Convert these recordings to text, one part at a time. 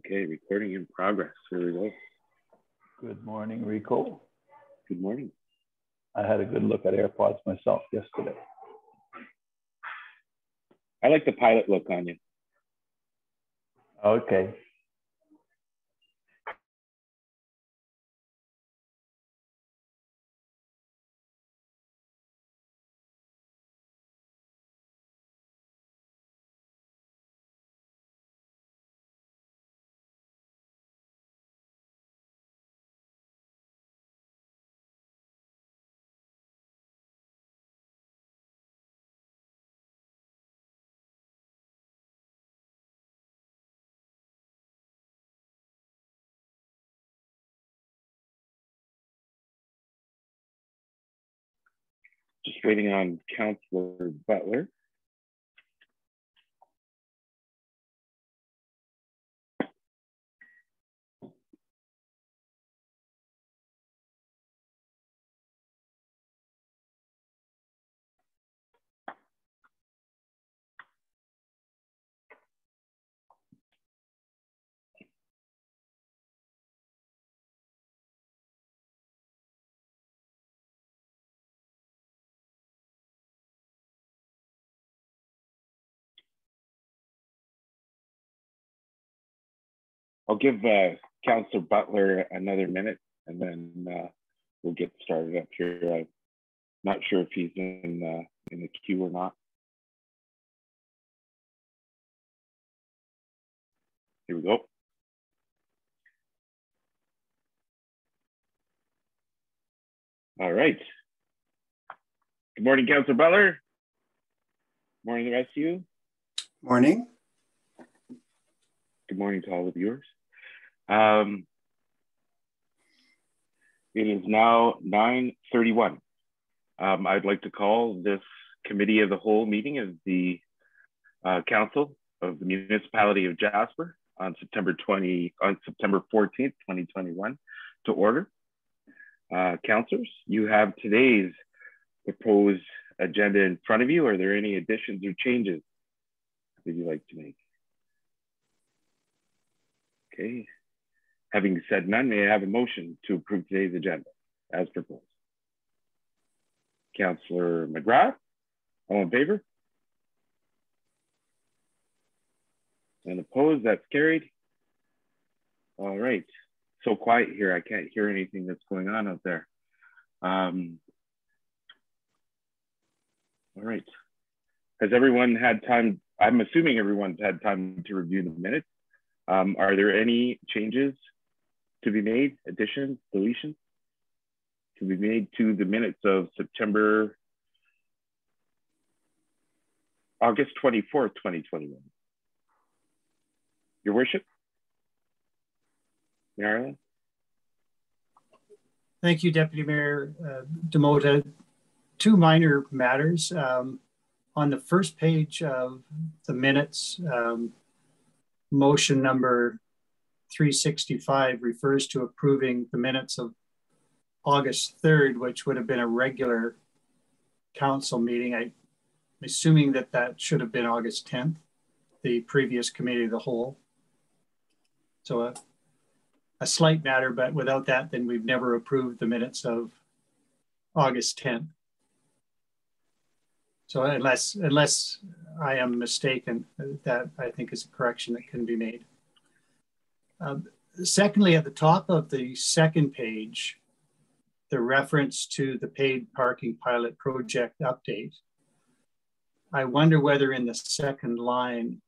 Okay, recording in progress. Here we go. Good morning, Rico. Good morning. I had a good look at AirPods myself yesterday. I like the pilot look on you. Okay. Just waiting on Councillor Butler. I'll give Councillor Butler another minute and then we'll get started up here. I'm not sure if he's in the queue or not. Here we go. All right. Good morning, Councillor Butler. Morning to the rest of you. Morning. Good morning to all the viewers. It is now 9:31. I'd like to call this Committee of the Whole meeting of the Council of the Municipality of Jasper on September 14th, 2021 to order. Councillors, you have today's proposed agenda in front of you. Are there any additions or changes that you'd like to make? Okay. Having said none, may I have a motion to approve today's agenda as proposed? Councillor McGrath, all in favor? And opposed, that's carried. All right, so quiet here. I can't hear anything that's going on out there. All right, has everyone had time? I'm assuming everyone's had time to review the minutes. Are there any changes to be made, additions, deletions to be made to the minutes of August 24th, 2021? Your Worship? Marilyn? Thank you, Deputy Mayor Demota. Two minor matters. On the first page of the minutes, motion number 365 refers to approving the minutes of August 3rd, which would have been a regular council meeting. I'm assuming that that should have been August 10th, the previous Committee of the Whole. So a slight matter, but without that, then we've never approved the minutes of August 10th. So unless I am mistaken, that I think is a correction that can be made. Secondly, at the top of the second page, the reference to the paid parking pilot project update. I wonder whether in the second line,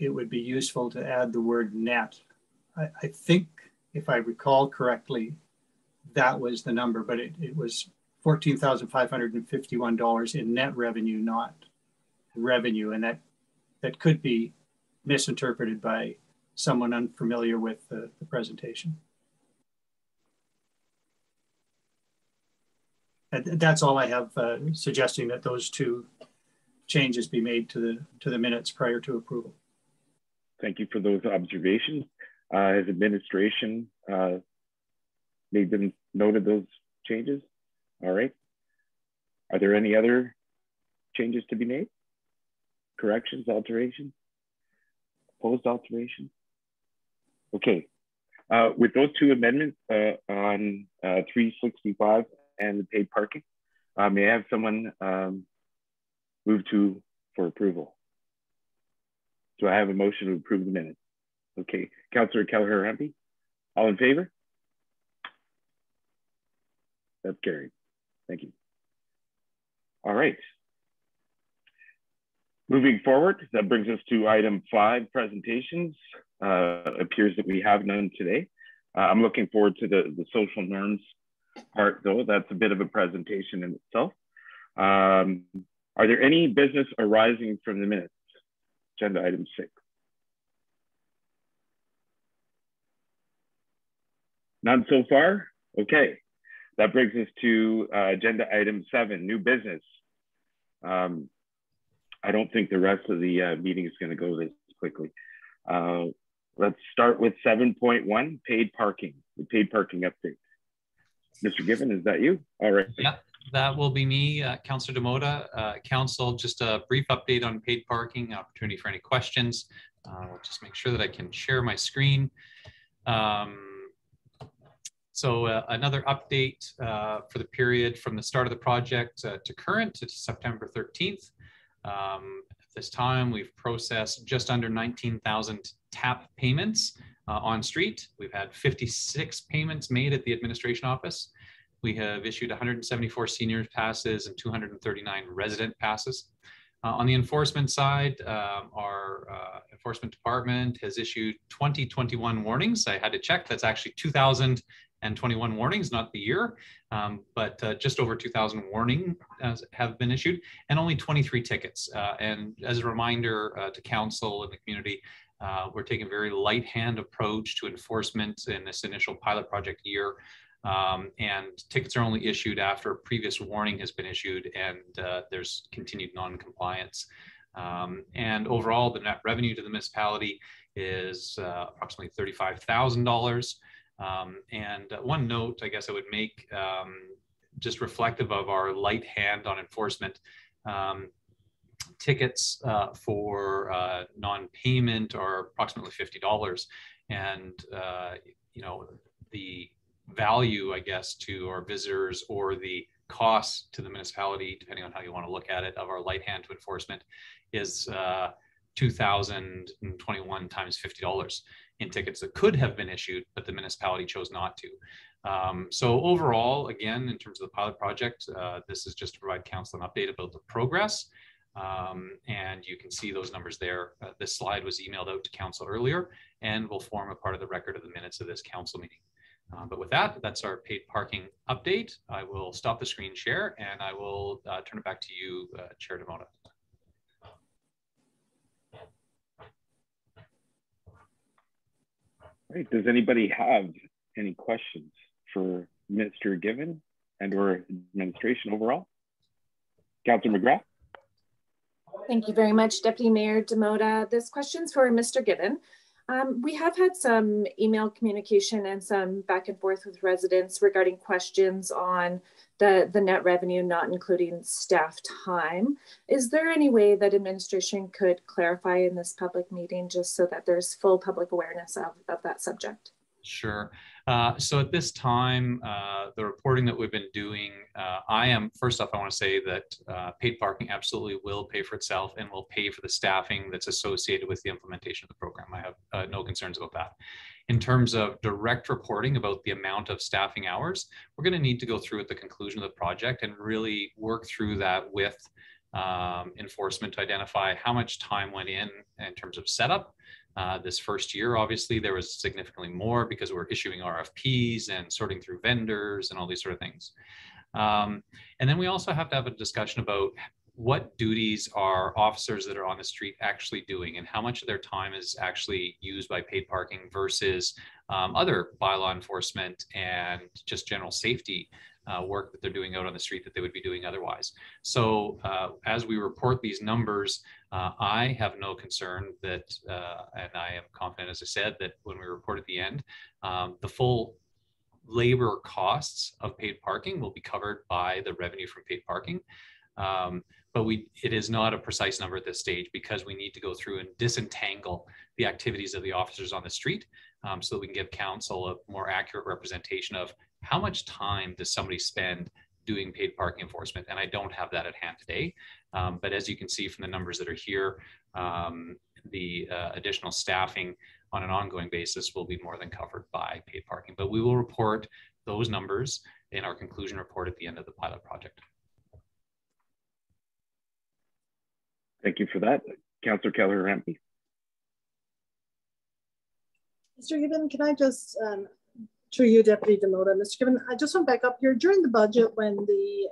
it would be useful to add the word net. I think, if I recall correctly, that was the number, but it was $14,551 in net revenue, not revenue. And that could be misinterpreted by someone unfamiliar with the presentation. And that's all I have, suggesting that those two changes be made to the minutes prior to approval. Thank you for those observations. Has administration noted those changes? All right. Are there any other changes to be made? Corrections, alterations? Proposed alterations? Okay. With those two amendments on 365 and the paid parking, may I have someone move for approval? Do I have a motion to approve the minutes? Okay, Councillor Kelleher-Humpy, all in favor? That's carried. Thank you. All right. Moving forward, that brings us to item 5, presentations. Appears that we have none today. I'm looking forward to the social norms part, though. That's a bit of a presentation in itself. Are there any business arising from the minutes? Agenda item 6. None so far? Okay. That brings us to agenda item 7, new business. I don't think the rest of the meeting is going to go this quickly. Let's start with 7.1, paid parking, the paid parking update. Mr. Given, is that you? All right. Yeah, that will be me, Councillor Demota. Council, just a brief update on paid parking, opportunity for any questions. I'll just make sure that I can share my screen. So another update for the period from the start of the project to current, to September 13th. At this time, we've processed just under 19,000 TAP payments on street. We've had 56 payments made at the administration office. We have issued 174 senior passes and 239 resident passes. On the enforcement side, our enforcement department has issued 2021 warnings. I had to check, that's actually 2021 warnings, not the year, but just over 2,000 warnings have been issued, and only 23 tickets. And as a reminder to council and the community, we're taking a very light hand approach to enforcement in this initial pilot project year. And tickets are only issued after a previous warning has been issued and there's continued non-compliance. And overall, the net revenue to the municipality is approximately $35,000. And one note, I guess I would make, just reflective of our light hand on enforcement, tickets for non-payment are approximately $50. And, you know, the value, I guess, to our visitors or the cost to the municipality, depending on how you want to look at it, of our light hand to enforcement is 2,021 times $50 in tickets that could have been issued, but the municipality chose not to. So overall, again, in terms of the pilot project, this is just to provide council an update about the progress. And you can see those numbers there. This slide was emailed out to council earlier and will form a part of the record of the minutes of this council meeting. But with that, that's our paid parking update. I will stop the screen share and I will turn it back to you, Chair Demota. Right. Does anybody have any questions for Mr. Given and or administration overall? Councillor McGrath. Thank you very much, Deputy Mayor Demota. This question's for Mr. Given. We have had some email communication and some back and forth with residents regarding questions on the net revenue, not including staff time. Is there any way that administration could clarify in this public meeting just so that there's full public awareness of that subject? Sure. So at this time, the reporting that we've been doing, first off, I want to say that paid parking absolutely will pay for itself and will pay for the staffing that's associated with the implementation of the program. I have no concerns about that. In terms of direct reporting about the amount of staffing hours, we're going to need to go through at the conclusion of the project and really work through that with enforcement to identify how much time went in terms of setup. This first year, obviously, there was significantly more because we're issuing RFPs and sorting through vendors and all these sort of things. And then we also have to have a discussion about what duties are officers that are on the street actually doing and how much of their time is actually used by paid parking versus other bylaw enforcement and just general safety work that they're doing out on the street that they would be doing otherwise. So as we report these numbers, I have no concern that, and I am confident, as I said, that when we report at the end, the full labor costs of paid parking will be covered by the revenue from paid parking. but it is not a precise number at this stage because we need to go through and disentangle the activities of the officers on the street so that we can give council a more accurate representation of how much time does somebody spend doing paid parking enforcement. And I don't have that at hand today. But as you can see from the numbers that are here, the additional staffing on an ongoing basis will be more than covered by paid parking. But we will report those numbers in our conclusion report at the end of the pilot project. Thank you for that. Councillor Keller-Rampe. Mr. Gibbon, can I just, through you, Deputy Demota, Mr. Gibbon, I just went back up here during the budget when the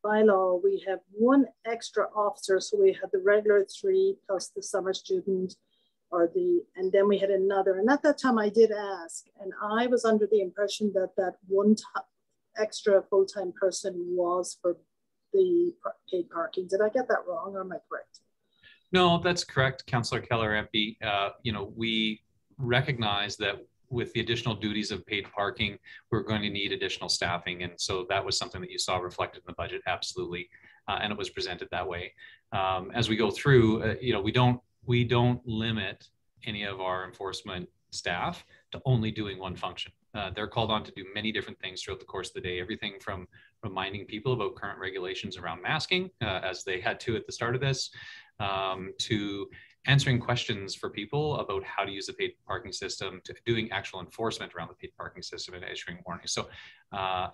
bylaw, we have one extra officer. So we had the regular 3 plus the summer student and then we had another. And at that time I did ask, and I was under the impression that that one extra full-time person was for the paid parking. Did I get that wrong or am I correct? No, that's correct, Councillor Keller-Rampe. You know, we recognize that with the additional duties of paid parking, we're going to need additional staffing. And so that was something that you saw reflected in the budget, absolutely. And it was presented that way. As we go through, you know, we don't limit any of our enforcement staff to only doing one function. They're called on to do many different things throughout the course of the day, everything from reminding people about current regulations around masking, as they had to at the start of this, to answering questions for people about how to use the paid parking system, to doing actual enforcement around the paid parking system and issuing warnings. So,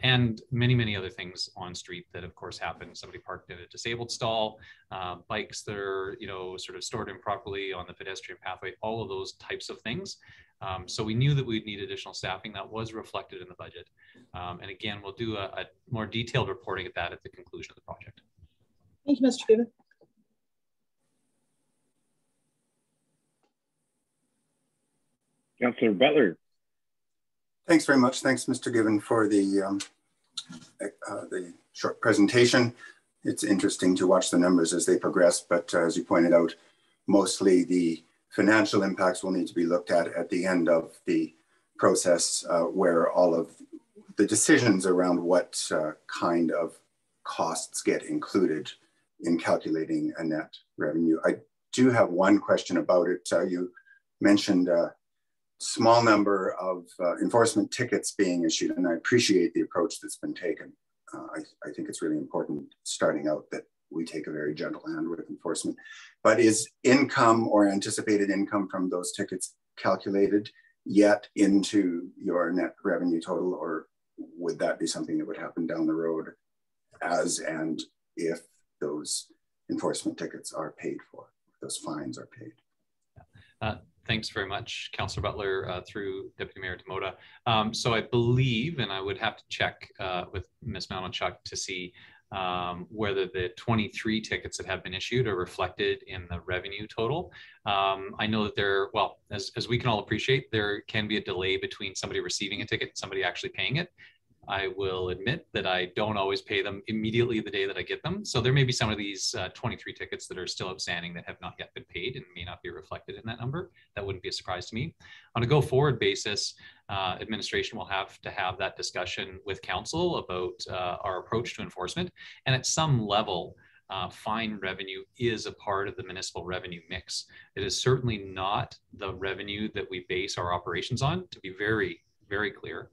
and many, many other things on street that of course happen. Somebody parked in a disabled stall, bikes that are, you know, sort of stored improperly on the pedestrian pathway, all of those types of things. So we knew that we'd need additional staffing. That was reflected in the budget. And again, we'll do a more detailed reporting of that at the conclusion of the project. Thank you, Mr. Gibbon. Councillor Butler. Thanks very much. Thanks, Mr. Gibbon, for the short presentation. It's interesting to watch the numbers as they progress, but as you pointed out, mostly the financial impacts will need to be looked at the end of the process, where all of the decisions around what kind of costs get included in calculating a net revenue. I do have one question about it. You mentioned small number of enforcement tickets being issued, and I appreciate the approach that's been taken. I think it's really important starting out that we take a very gentle hand with enforcement. But is income or anticipated income from those tickets calculated yet into your net revenue total, or would that be something that would happen down the road as and if those enforcement tickets are paid for, those fines are paid? Thanks very much, Councillor Butler, through Deputy Mayor Demota. So I believe, and I would have to check with Ms. Malinchuk to see whether the 23 tickets that have been issued are reflected in the revenue total. I know that there, well, as we can all appreciate, there can be a delay between somebody receiving a ticket and somebody actually paying it. I will admit that I don't always pay them immediately the day that I get them. So there may be some of these 23 tickets that are still outstanding that have not yet been paid and may not be reflected in that number. That wouldn't be a surprise to me. On a go-forward basis, administration will have to have that discussion with council about our approach to enforcement. And at some level, fine revenue is a part of the municipal revenue mix. It is certainly not the revenue that we base our operations on, to be very, very clear.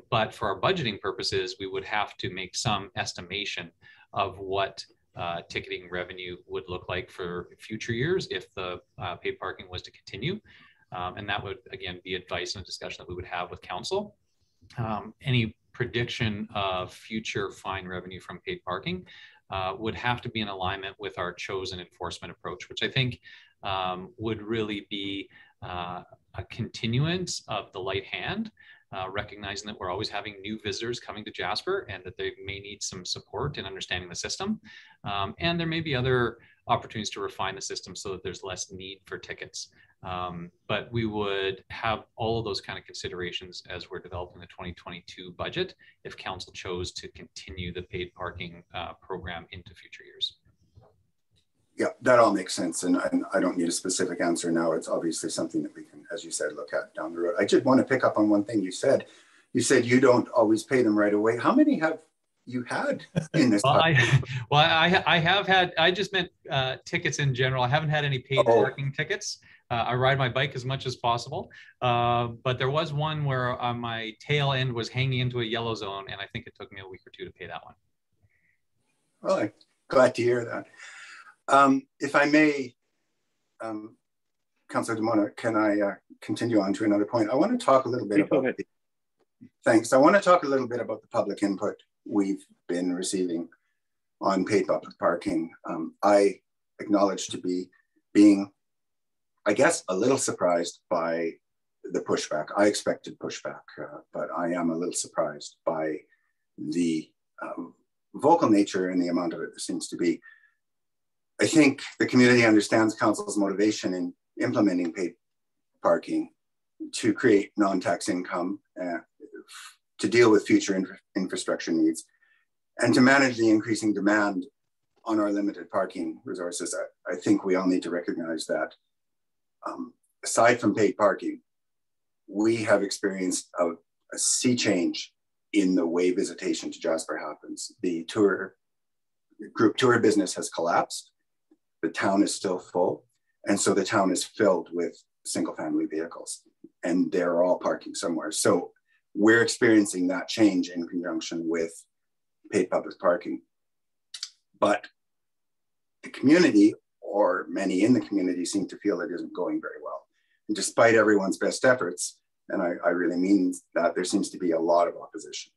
But for our budgeting purposes, we would have to make some estimation of what ticketing revenue would look like for future years if the paid parking was to continue. And that would, again, be advice and a discussion that we would have with council. Any prediction of future fine revenue from paid parking would have to be in alignment with our chosen enforcement approach, which I think would really be a continuance of the light hand, recognizing that we're always having new visitors coming to Jasper and that they may need some support in understanding the system. And there may be other opportunities to refine the system so that there's less need for tickets. But we would have all of those kind of considerations as we're developing the 2022 budget if council chose to continue the paid parking program into future years. Yeah, that all makes sense. And I don't need a specific answer now. It's obviously something that we can, as you said, look at down the road. I just want to pick up on one thing you said. You said you don't always pay them right away. How many have you had in this. Well, I have had, I just meant tickets in general. I haven't had any paid parking tickets. I ride my bike as much as possible. But there was one where my tail end was hanging into a yellow zone, and I think it took me a week or two to pay that one. Well, I'm glad to hear that. If I may, Councillor Demona, can I continue on to another point? I want to talk a little bit about thanks. I want to talk a little bit about the public input we've been receiving on paid public parking. I acknowledge to being, I guess, a little surprised by the pushback. I expected pushback, but I am a little surprised by the vocal nature and the amount of it there seems to be. I think the community understands council's motivation in implementing paid parking to create non-tax income, to deal with future infrastructure needs, and to manage the increasing demand on our limited parking resources. I think we all need to recognize that aside from paid parking, we have experienced a sea change in the way visitation to Jasper happens. The group tour business has collapsed. The town is still full. And so the town is filled with single family vehicles, and they're all parking somewhere. So we're experiencing that change in conjunction with paid public parking. But the community, or many in the community, seem to feel it isn't going very well. And despite everyone's best efforts, and I really mean that, there seems to be a lot of opposition.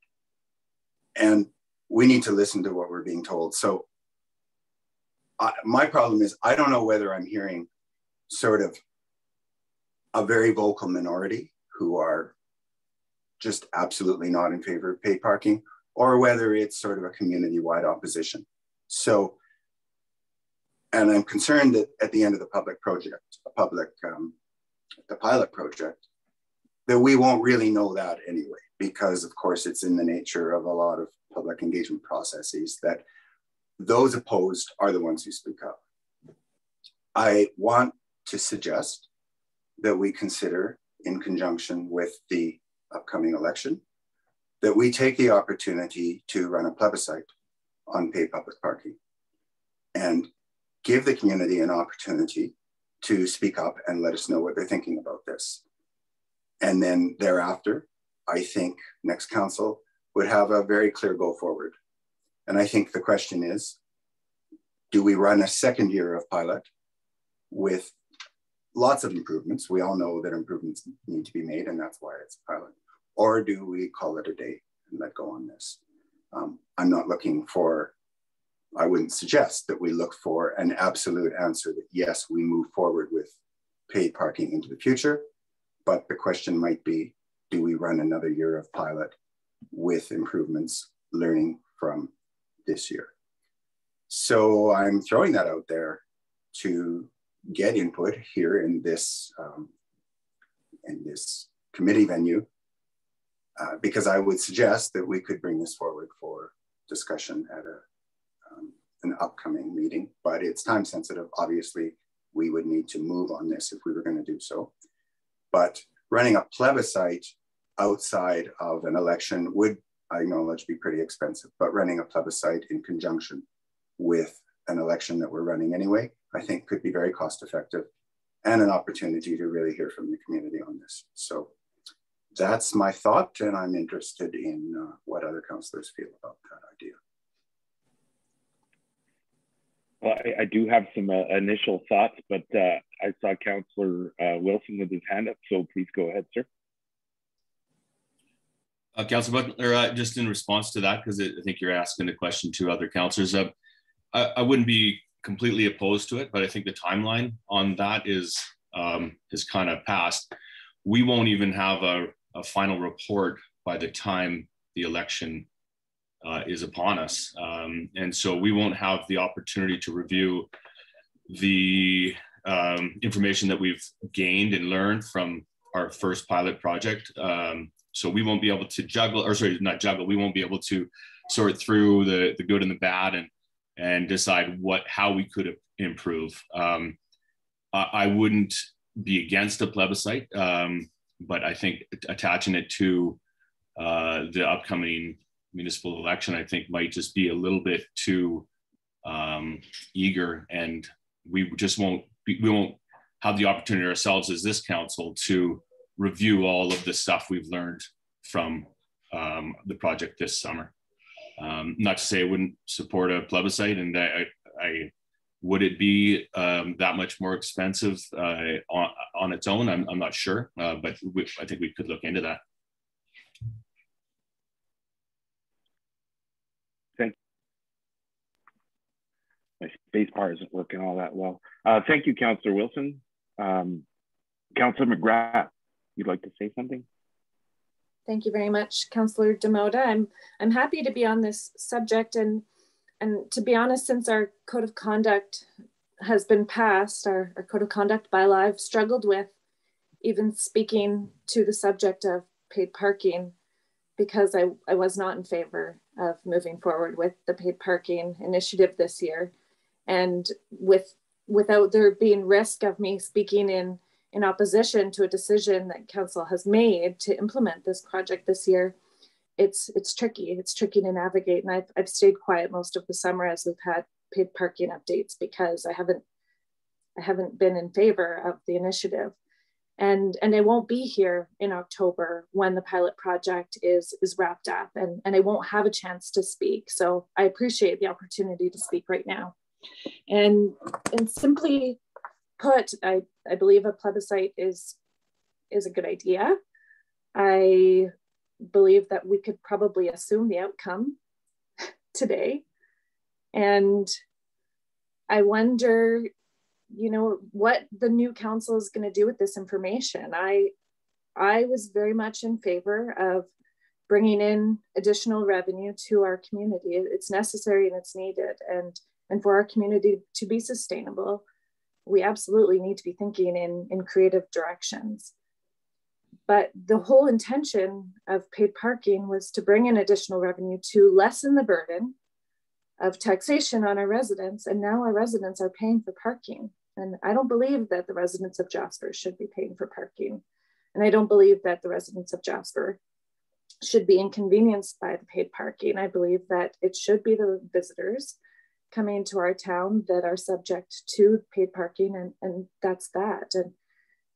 And we need to listen to what we're being told. So my problem is, I don't know whether I'm hearing sort of a very vocal minority who are just absolutely not in favor of paid parking, or whether it's sort of a community-wide opposition. So, and I'm concerned that at the end of the public project, the pilot project, that we won't really know that anyway, because of course it's in the nature of a lot of public engagement processes that those opposed are the ones who speak up. I want to suggest that we consider, in conjunction with the upcoming election, that we take the opportunity to run a plebiscite on paid public parking and give the community an opportunity to speak up and let us know what they're thinking about this. And then thereafter, I think next council would have a very clear go forward. And I think the question is, do we run a second year of pilot with lots of improvements? We all know that improvements need to be made, and that's why it's a pilot. Or do we call it a day and let go on this? I'm not looking for, I wouldn't suggest that we look for an absolute answer that yes, we move forward with paid parking into the future. But the question might be, do we run another year of pilot with improvements, learning from this year? So I'm throwing that out there to get input here in this committee venue, because I would suggest that we could bring this forward for discussion at an upcoming meeting, but it's time sensitive. Obviously, we would need to move on this if we were going to do so. But running a plebiscite outside of an election would, I acknowledge, be pretty expensive, but running a plebiscite in conjunction with an election that we're running anyway, I think could be very cost effective and an opportunity to really hear from the community on this. So that's my thought, and I'm interested in what other councillors feel about that idea. Well, I do have some initial thoughts, but I saw Councillor Wilson with his hand up, so please go ahead, sir. Councillor Butler, just in response to that, because I think you're asking the question to other councillors, I wouldn't be completely opposed to it, but I think the timeline on that is kind of passed. We won't even have a final report by the time the election is upon us. And so we won't have the opportunity to review the information that we've gained and learned from our first pilot project. So we won't be able to juggle, or sorry, not juggle, we won't be able to sort through the good and the bad and decide how we could improve. I wouldn't be against a plebiscite, but I think attaching it to the upcoming municipal election, I think might just be a little bit too eager, and we won't have the opportunity ourselves as this council to review all of the stuff we've learned from the project this summer. Not to say I wouldn't support a plebiscite, and I would it be that much more expensive on its own? I'm not sure, but I think we could look into that. Thank you. My space bar isn't working all that well. Thank you, Councillor Wilson. Councillor McGrath, you'd like to say something? Thank you very much, Councillor Demota. I'm happy to be on this subject, and to be honest, since our code of conduct has been passed, our code of conduct bylaw, I've struggled with even speaking to the subject of paid parking, because I was not in favor of moving forward with the paid parking initiative this year, and without there being risk of me speaking in opposition to a decision that council has made to implement this project this year, it's tricky. It's tricky to navigate. And I've stayed quiet most of the summer as we've had paid parking updates, because I haven't been in favor of the initiative. And I won't be here in October when the pilot project is wrapped up, and I won't have a chance to speak. So I appreciate the opportunity to speak right now. And simply put, I believe a plebiscite is a good idea. I believe that we could probably assume the outcome today. And I wonder, what the new council is going to do with this information. I was very much in favor of bringing in additional revenue to our community. It's necessary and it's needed. And for our community to be sustainable, we absolutely need to be thinking in creative directions. But the whole intention of paid parking was to bring in additional revenue to lessen the burden of taxation on our residents. And now our residents are paying for parking. And I don't believe that the residents of Jasper should be paying for parking. And I don't believe that the residents of Jasper should be inconvenienced by the paid parking. I believe that it should be the visitors coming to our town that are subject to paid parking, and that's that. And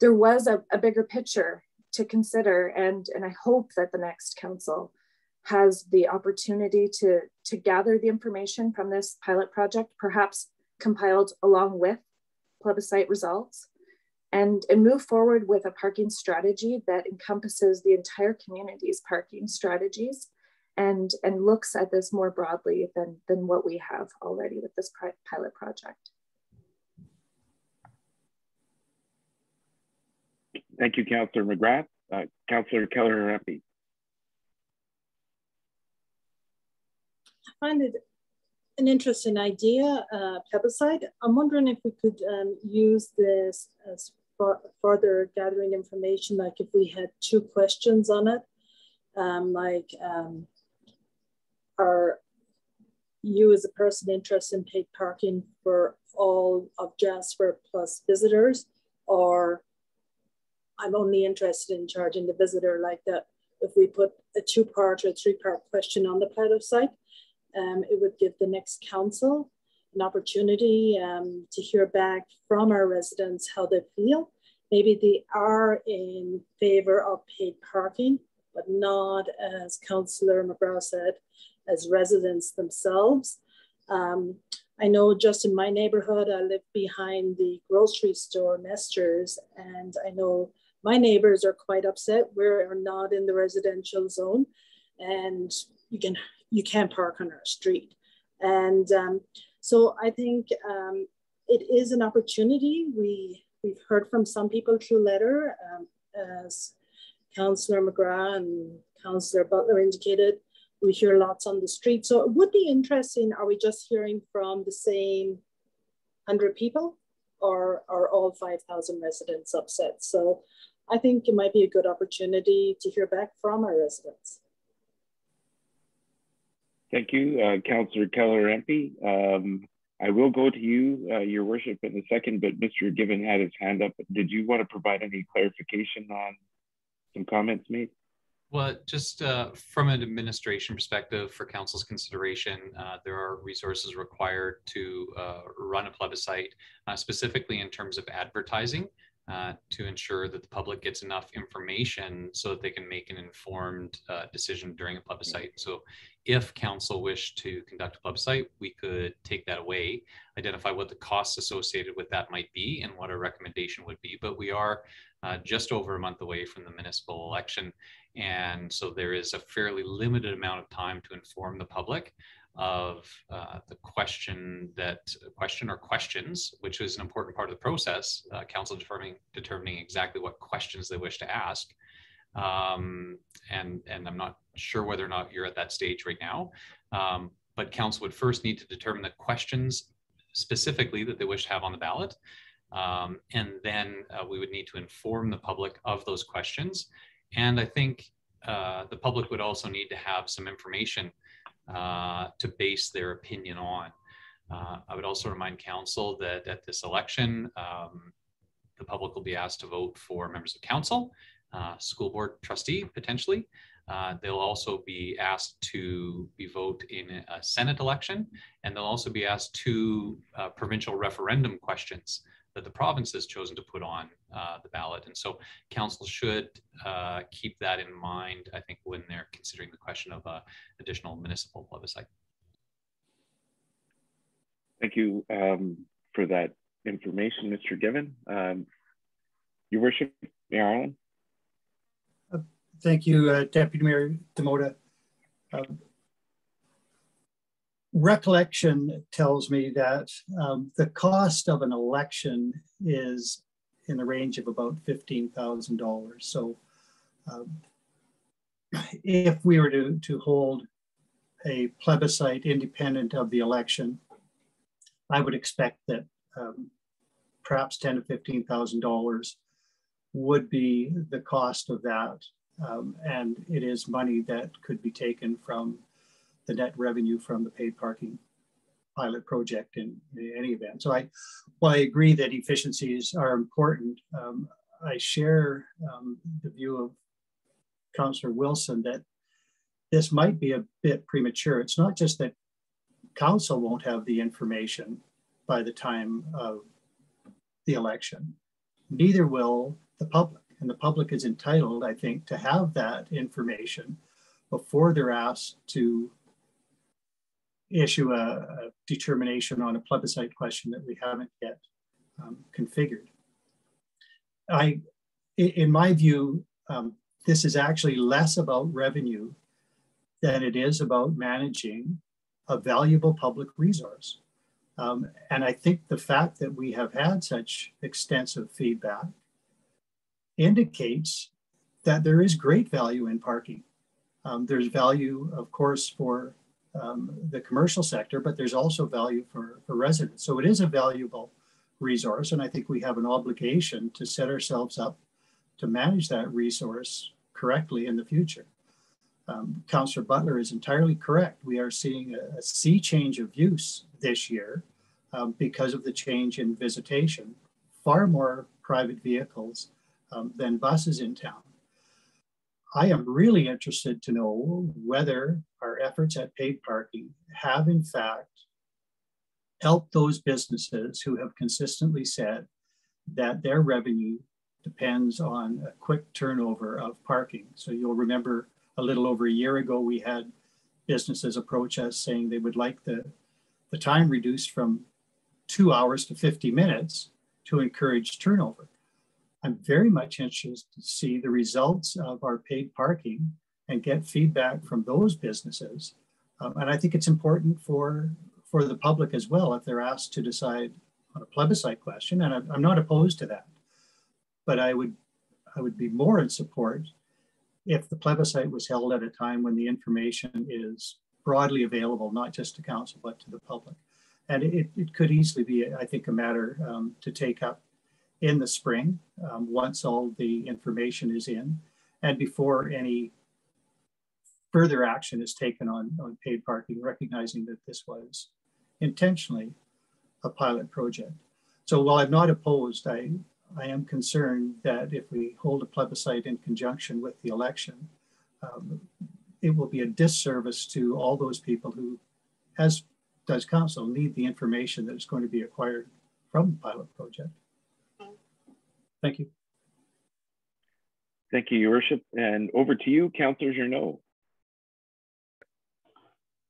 there was a bigger picture to consider, and I hope that the next council has the opportunity to gather the information from this pilot project, perhaps compiled along with plebiscite results, and move forward with a parking strategy that encompasses the entire community's parking strategies, and looks at this more broadly than what we have already with this pilot project. Thank you, Councillor McGrath. Councillor Keller-Rempe. I find it an interesting idea, plebiscite. I'm wondering if we could use this as further gathering information, like if we had 2 questions on it, are you as a person interested in paid parking for all of Jasper plus visitors, or I'm only interested in charging the visitor, like that? If we put a 2-part or 3-part question on the pilot site, it would give the next council an opportunity to hear back from our residents how they feel. Maybe they are in favor of paid parking, but not, as Councillor McGrath said, as residents themselves. I know just in my neighborhood, I live behind the grocery store Nestor's, and I know my neighbors are quite upset. We're not in the residential zone, and you can't park on our street. And so I think it is an opportunity. We've heard from some people through letter, as Councillor McGrath and Councillor Butler indicated. We hear lots on the street. So it would be interesting, are we just hearing from the same 100 people, or are all 5,000 residents upset? So I think it might be a good opportunity to hear back from our residents. Thank you, Councillor Keller-Rempe. I will go to you, Your Worship, in a second, but Mr. Given had his hand up. Did you want to provide any clarification on some comments made? Well, just from an administration perspective for council's consideration, there are resources required to run a plebiscite, specifically in terms of advertising, to ensure that the public gets enough information so that they can make an informed decision during a plebiscite. So if council wished to conduct a plebiscite, we could take that away, identify what the costs associated with that might be and what our recommendation would be. But we are just over a month away from the municipal election. And so there is a fairly limited amount of time to inform the public of the question or questions, which is an important part of the process, council determining exactly what questions they wish to ask. And I'm not sure whether or not you're at that stage right now, but council would first need to determine the questions specifically that they wish to have on the ballot. And then we would need to inform the public of those questions. And I think the public would also need to have some information to base their opinion on. I would also remind council that at this election, the public will be asked to vote for members of council, school board trustee, potentially. They'll also be asked to vote in a Senate election, and they'll also be asked two provincial referendum questions that the province has chosen to put on the ballot. And so council should keep that in mind, I think, when they're considering the question of additional municipal plebiscite. Thank you for that information, Mr. Given. Your Worship, Mayor Arlen. Thank you, Deputy Mayor Demota. Recollection tells me that the cost of an election is in the range of about $15,000. So if we were to hold a plebiscite independent of the election, I would expect that perhaps $10,000 to $15,000 would be the cost of that. And it is money that could be taken from the net revenue from the paid parking pilot project in any event. So while I agree that efficiencies are important, I share the view of Councillor Wilson that this might be a bit premature. It's not just that council won't have the information by the time of the election, neither will the public. And the public is entitled, I think, to have that information before they're asked to issue a determination on a plebiscite question that we haven't yet configured. In my view, this is actually less about revenue than it is about managing a valuable public resource. And I think the fact that we have had such extensive feedback indicates that there is great value in parking. There's value, of course, for the commercial sector, but there's also value for residents. So it is a valuable resource, and I think we have an obligation to set ourselves up to manage that resource correctly in the future. Councillor Butler is entirely correct. We are seeing a sea change of use this year because of the change in visitation. Far more private vehicles than buses in town. I am really interested to know whether our efforts at paid parking have in fact helped those businesses who have consistently said that their revenue depends on a quick turnover of parking. So you'll remember a little over a year ago, we had businesses approach us saying they would like the time reduced from 2 hours to 50 minutes to encourage turnover. I'm very much interested to see the results of our paid parking and get feedback from those businesses. And I think it's important for the public as well if they're asked to decide on a plebiscite question, and I'm not opposed to that. But I would be more in support if the plebiscite was held at a time when the information is broadly available, not just to council, but to the public. And it could easily be, I think, a matter to take up in the spring, once all the information is in, and before any further action is taken on paid parking, recognizing that this was intentionally a pilot project. So while I'm not opposed, I am concerned that if we hold a plebiscite in conjunction with the election, it will be a disservice to all those people who, as does council, need the information that is going to be acquired from the pilot project. Thank you. Thank you, Your Worship. And over to you, Councillor Journeau.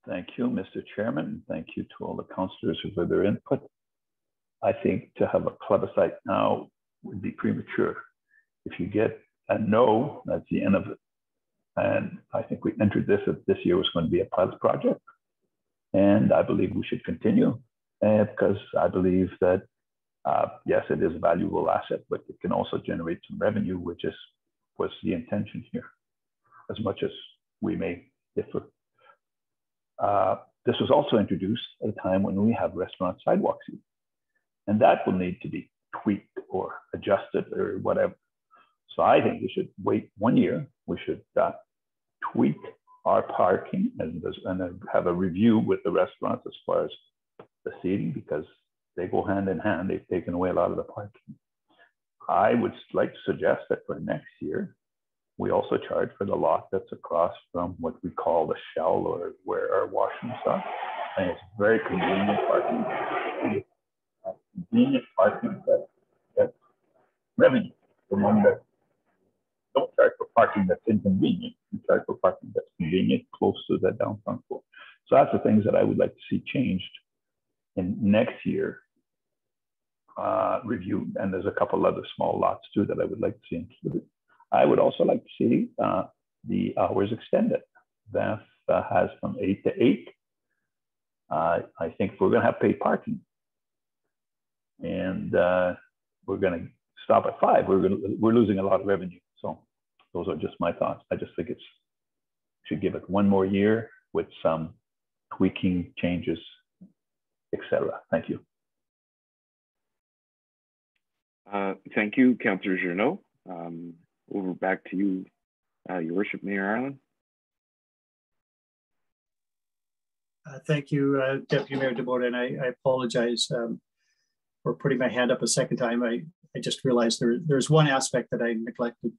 Thank you, Mr. Chairman. Thank you to all the councillors for their input. I think to have a plebiscite now would be premature. If you get a no, that's the end of it. And I think we entered this year was going to be a pilot project. And I believe we should continue because I believe that, yes, it is a valuable asset, but it can also generate some revenue, which was the intention here, as much as we may differ. This was also introduced at a time when we have restaurant sidewalks, and that will need to be tweaked or adjusted or whatever. So I think we should wait 1 year. We should tweak our parking and have a review with the restaurants as far as the seating, because they go hand in hand. They've taken away a lot of the parking. I would like to suggest that for next year, we also charge for the lot that's across from what we call the shell, or where our washrooms are. And it's very convenient parking. Convenient parking that revenue. The one that don't charge for parking that's inconvenient. You charge for parking that's convenient, close to the downtown core. So that's the things that I would like to see changed in next year review. And there's a couple other small lots too that I would like to see included. I would also like to see the hours extended. That has from 8 to 8. I think we're going to have paid parking, and we're going to stop at 5. We're losing a lot of revenue. So those are just my thoughts. I just think should give it 1 more year with some tweaking, changes, etc. Thank you. Thank you, Councillor Journeau. Over back to you, Your Worship, Mayor Ireland. Thank you, Deputy Mayor DeMota, and I apologize for putting my hand up a second time. I just realized there's one aspect that I neglected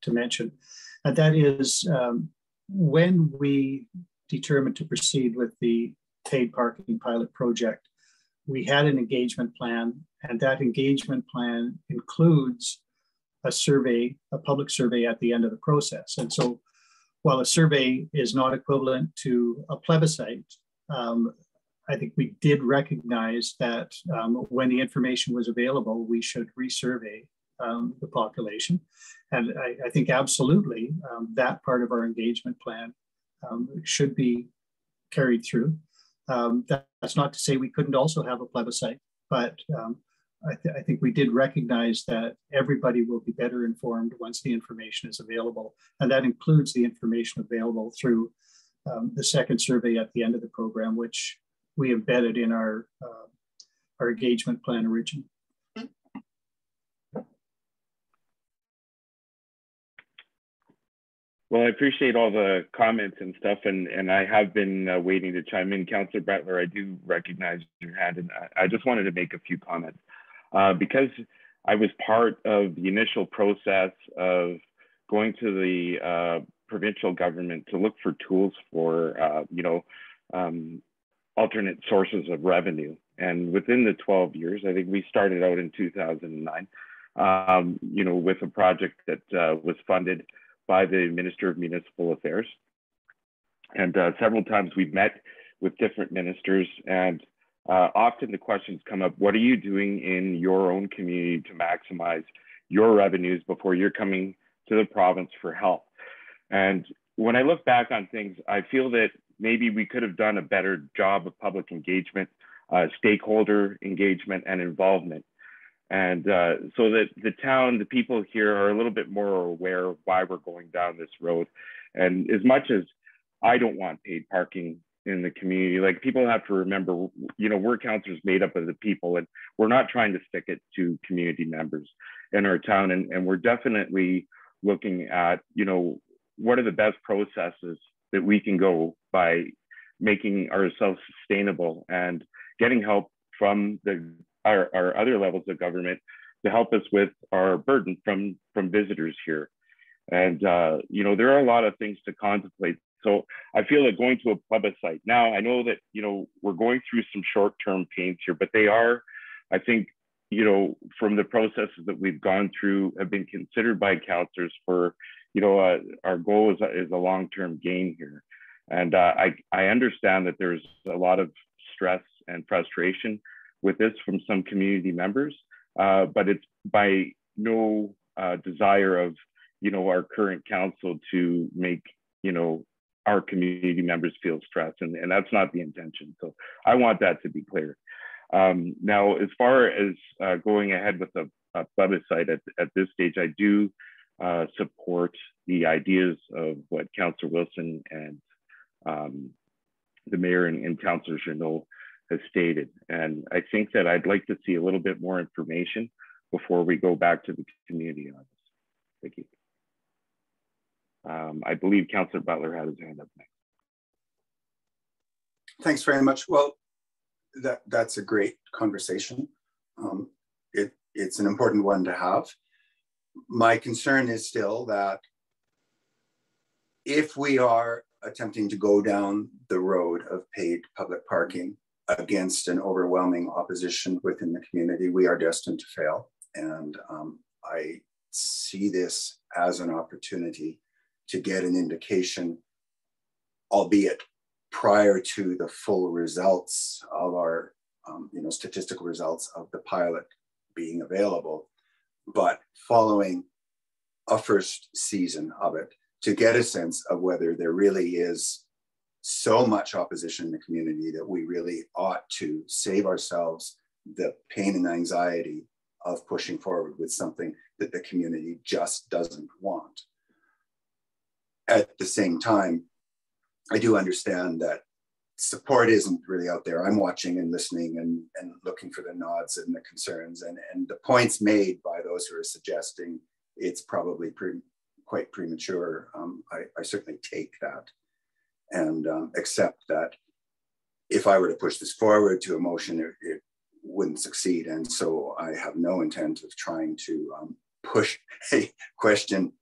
to mention, and that is when we determined to proceed with the paid parking pilot project, we had an engagement plan, and that engagement plan includes a survey, a public survey at the end of the process. And so while a survey is not equivalent to a plebiscite, I think we did recognize that when the information was available, we should resurvey the population. And I think absolutely that part of our engagement plan should be carried through. That's not to say we couldn't also have a plebiscite, but I think we did recognize that everybody will be better informed once the information is available. And that includes the information available through the second survey at the end of the program, which we embedded in our engagement plan originally. Well, I appreciate all the comments and stuff, and I have been waiting to chime in. Councillor Bretler, I do recognize your hand, and I just wanted to make a few comments. Because I was part of the initial process of going to the provincial government to look for tools for, alternate sources of revenue. And within the 12 years, I think we started out in 2009, with a project that was funded by the Minister of Municipal Affairs. And several times we've met with different ministers, and often the questions come up, what are you doing in your own community to maximize your revenues before you're coming to the province for help? And when I look back on things, I feel that maybe we could have done a better job of public engagement, stakeholder engagement and involvement. And so that the town, the people here are a little bit more aware of why we're going down this road. And as much as I don't want paid parking in the community, like, people have to remember, we're councillors made up of the people, and we're not trying to stick it to community members in our town. And we're definitely looking at, what are the best processes that we can go by making ourselves sustainable and getting help from our other levels of government to help us with our burden from visitors here. And, you know, there are a lot of things to contemplate. So I feel like going to a plebiscite. Now, I know that, you know, we're going through some short-term pains here, but they are, I think, you know, from the processes that we've gone through, have been considered by councillors for, you know, our goal is a long-term gain here. And I understand that there's a lot of stress and frustration with this from some community members, but it's by no desire of, you know, our current council to make, you know, our community members feel stressed, and that's not the intention. So I want that to be clear. Now, as far as going ahead with a plebiscite at this stage, I do support the ideas of what Councillor Wilson and the mayor and Councillor Jeannot has stated. And I think that I'd like to see a little bit more information before we go back to the community on this. Thank you. I believe Councillor Butler had his hand up next. Thanks very much. Well, that's a great conversation. It's an important one to have. My concern is still that if we are attempting to go down the road of paid public parking against an overwhelming opposition within the community, we are destined to fail. And I see this as an opportunity to get an indication, albeit prior to the full results of our you know, statistical results of the pilot being available, but following a first season of it, to get a sense of whether there really is so much opposition in the community that we really ought to save ourselves the pain and anxiety of pushing forward with something that the community just doesn't want. At the same time, I do understand that support isn't really out there. I'm watching and listening and looking for the nods and the concerns and the points made by those who are suggesting it's probably quite premature. I certainly take that and accept that if I were to push this forward to a motion, it wouldn't succeed. And so I have no intent of trying to push a question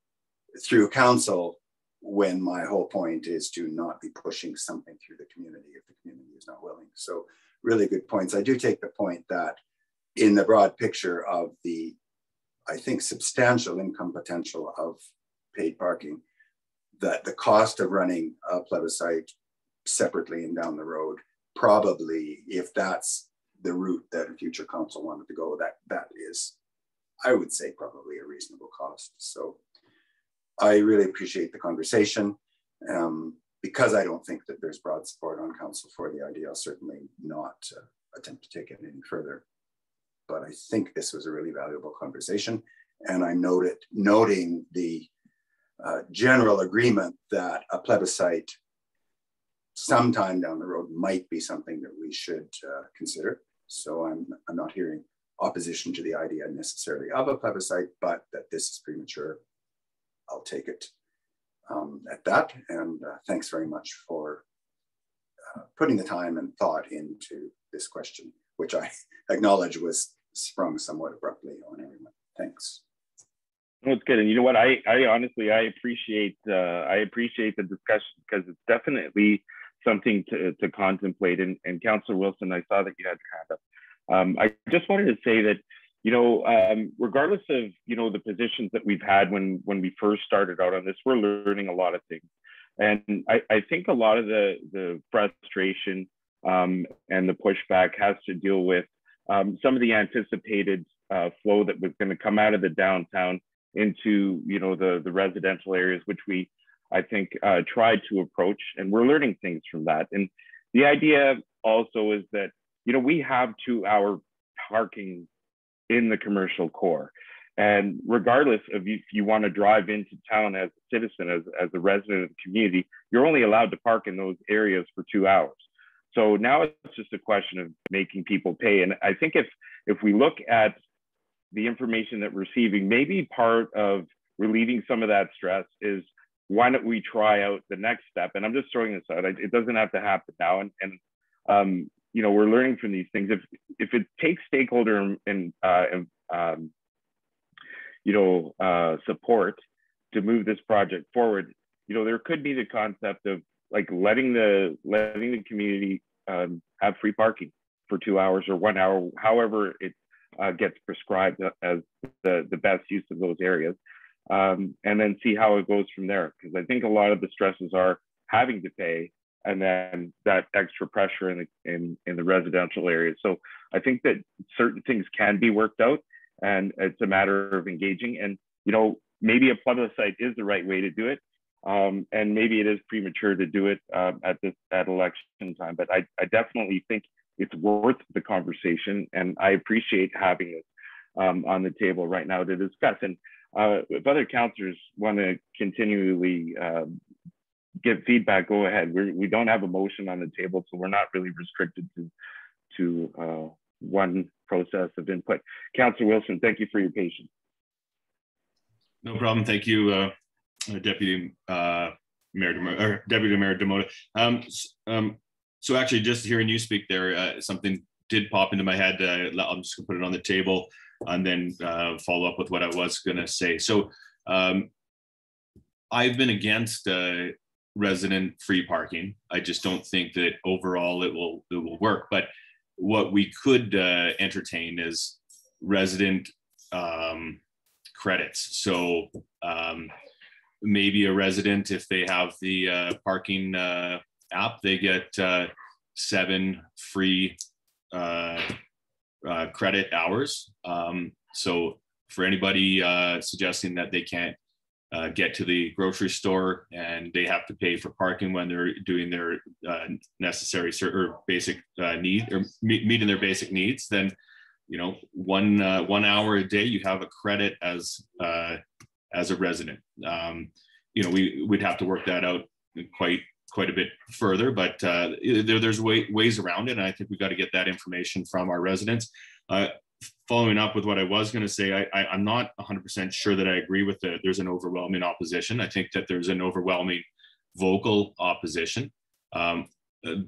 through council when my whole point is to not be pushing something through the community if the community is not willing. So really good points. I do take the point that in the broad picture of the, I think, substantial income potential of paid parking, that the cost of running a plebiscite separately and down the road, probably, if that's the route that a future council wanted to go, that is, I would say, probably a reasonable cost. So I really appreciate the conversation. Because I don't think that there's broad support on council for the idea, I'll certainly not attempt to take it any further. But I think this was a really valuable conversation. And I'm noting the general agreement that a plebiscite sometime down the road might be something that we should consider. So I'm not hearing opposition to the idea necessarily of a plebiscite, but that this is premature. I'll take it at that. And thanks very much for putting the time and thought into this question, which I acknowledge was sprung somewhat abruptly on everyone. Thanks. No, it's good. And you know what? I honestly, I appreciate the discussion, because it's definitely something to contemplate. And Councillor Wilson, I saw that you had your hand up. I just wanted to say that, you know, regardless of, you know, the positions that we've had when we first started out on this, we're learning a lot of things. And I think a lot of the frustration and the pushback has to deal with some of the anticipated flow that was going to come out of the downtown into, you know, the residential areas, which we, I think, tried to approach. And we're learning things from that. And the idea also is that, you know, we have 2-hour parking in the commercial core. And regardless of if you want to drive into town as a citizen, as a resident of the community, you're only allowed to park in those areas for 2 hours. So now it's just a question of making people pay. And I think if we look at the information that we're receiving, maybe part of relieving some of that stress is, why don't we try out the next step? And I'm just throwing this out. It doesn't have to happen now. And you know, we're learning from these things. If it takes stakeholder and you know, support to move this project forward, you know, there could be the concept of like letting the community have free parking for 2 hours or 1 hour, however it gets prescribed as the best use of those areas, and then see how it goes from there. Because I think a lot of the stresses are having to pay, and then that extra pressure in the residential areas. So I think that certain things can be worked out, and it's a matter of engaging. And you know, maybe a plebiscite is the right way to do it, and maybe it is premature to do it at election time. But I definitely think it's worth the conversation, and I appreciate having it on the table right now to discuss. And if other councillors want to continually give feedback, go ahead. We don't have a motion on the table, so we're not really restricted to one process of input. Councillor Wilson, thank you for your patience. No problem. Thank you, Deputy Mayor Demota. So actually, just hearing you speak there, something did pop into my head. I'm just gonna put it on the table and then follow up with what I was gonna say. So I've been against resident free parking. I just don't think that overall it will work. But what we could entertain is resident credits. So maybe a resident, if they have the parking app, they get 7 free credit hours. So for anybody suggesting that they can't get to the grocery store and they have to pay for parking when they're doing their necessary or basic need or meeting their basic needs, then you know, 1 hour a day you have a credit as a resident. You know, we'd have to work that out quite a bit further, but there's ways around it, and I think we've got to get that information from our residents. Following up with what I was going to say, I'm not 100% sure that I agree with there's an overwhelming opposition. I think that there's an overwhelming vocal opposition.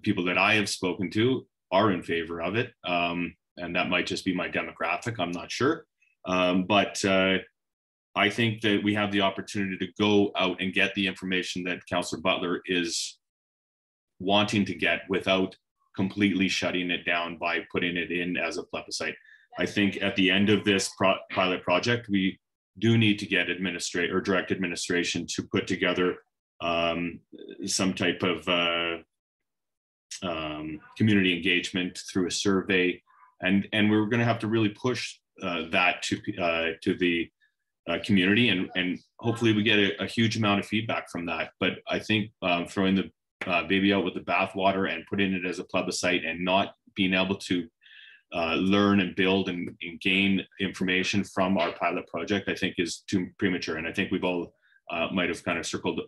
People that I have spoken to are in favor of it, and that might just be my demographic. I'm not sure, but I think that we have the opportunity to go out and get the information that Councillor Butler is wanting to get without completely shutting it down by putting it in as a plebiscite. I think at the end of this pilot project, we do need to get direct administration to put together some type of community engagement through a survey, and we're going to have to really push that to the community, and hopefully we get a huge amount of feedback from that. But I think throwing the baby out with the bathwater and putting it as a plebiscite and not being able to learn and build and gain information from our pilot project, I think is too premature. And I think we've all might have kind of circled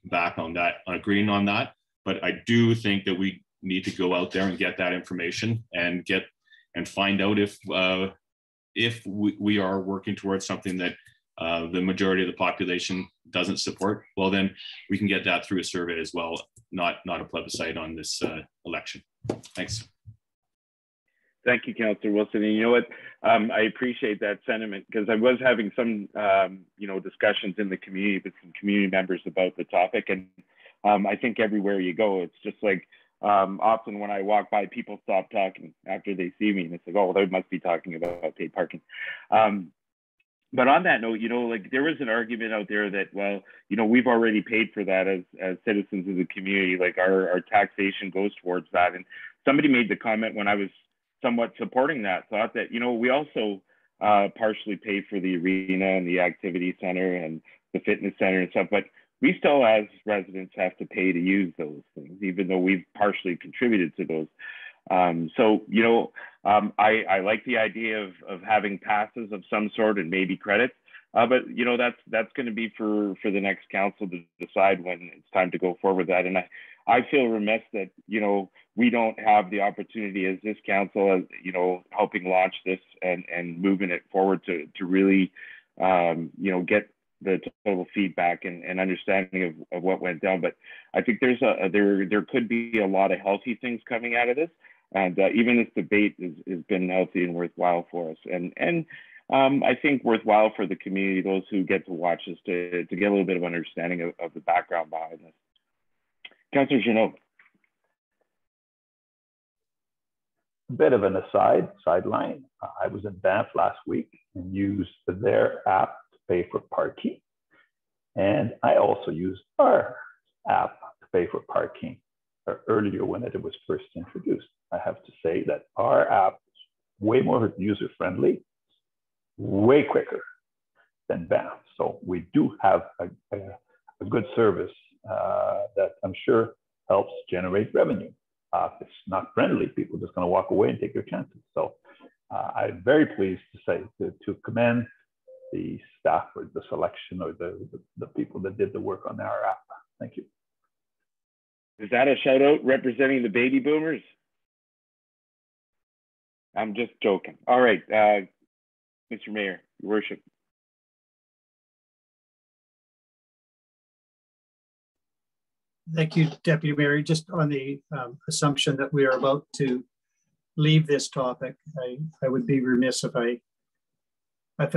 back on that, on agreeing on that. But I do think that we need to go out there and get that information and find out if we are working towards something that the majority of the population doesn't support. Well, then we can get that through a survey as well, not a plebiscite on this election. Thanks. Thank you, Councillor Wilson. And you know what, I appreciate that sentiment, because I was having some, you know, discussions in the community with some community members about the topic. And I think everywhere you go, it's just like, often when I walk by, people stop talking after they see me, and it's like, oh, well, they must be talking about paid parking. But on that note, you know, like there was an argument out there that, well, you know, we've already paid for that as citizens of the community, like our taxation goes towards that. And somebody made the comment when I was somewhat supporting that thought that, you know, we also partially pay for the arena and the activity center and the fitness center and stuff, but we still as residents have to pay to use those things, even though we've partially contributed to those. So, you know, I like the idea of having passes of some sort and maybe credits, but, you know, that's going to be for the next council to decide when it's time to go forward with that. And I feel remiss that, you know, we don't have the opportunity as this council, as, you know, helping launch this and moving it forward to really, you know, get the total feedback and understanding of what went down. But I think there could be a lot of healthy things coming out of this. And even this debate has been healthy and worthwhile for us. And I think worthwhile for the community, those who get to watch this, to get a little bit of understanding of the background behind this. Councillor Jeannot. A bit of an sideline. I was in Banff last week and used their app to pay for parking. And I also used our app to pay for parking earlier when it was first introduced. I have to say that our app is way more user-friendly, way quicker than Banff. So we do have a good service that I'm sure helps generate revenue. If it's not friendly, people are just going to walk away and take their chances. So I'm very pleased to say to commend the staff or the selection or the people that did the work on our app. Thank you. Is that a shout out representing the baby boomers? I'm just joking. All right, Mr. Mayor, Your Worship. Thank you, Deputy Mayor. Just on the assumption that we are about to leave this topic, I would be remiss if I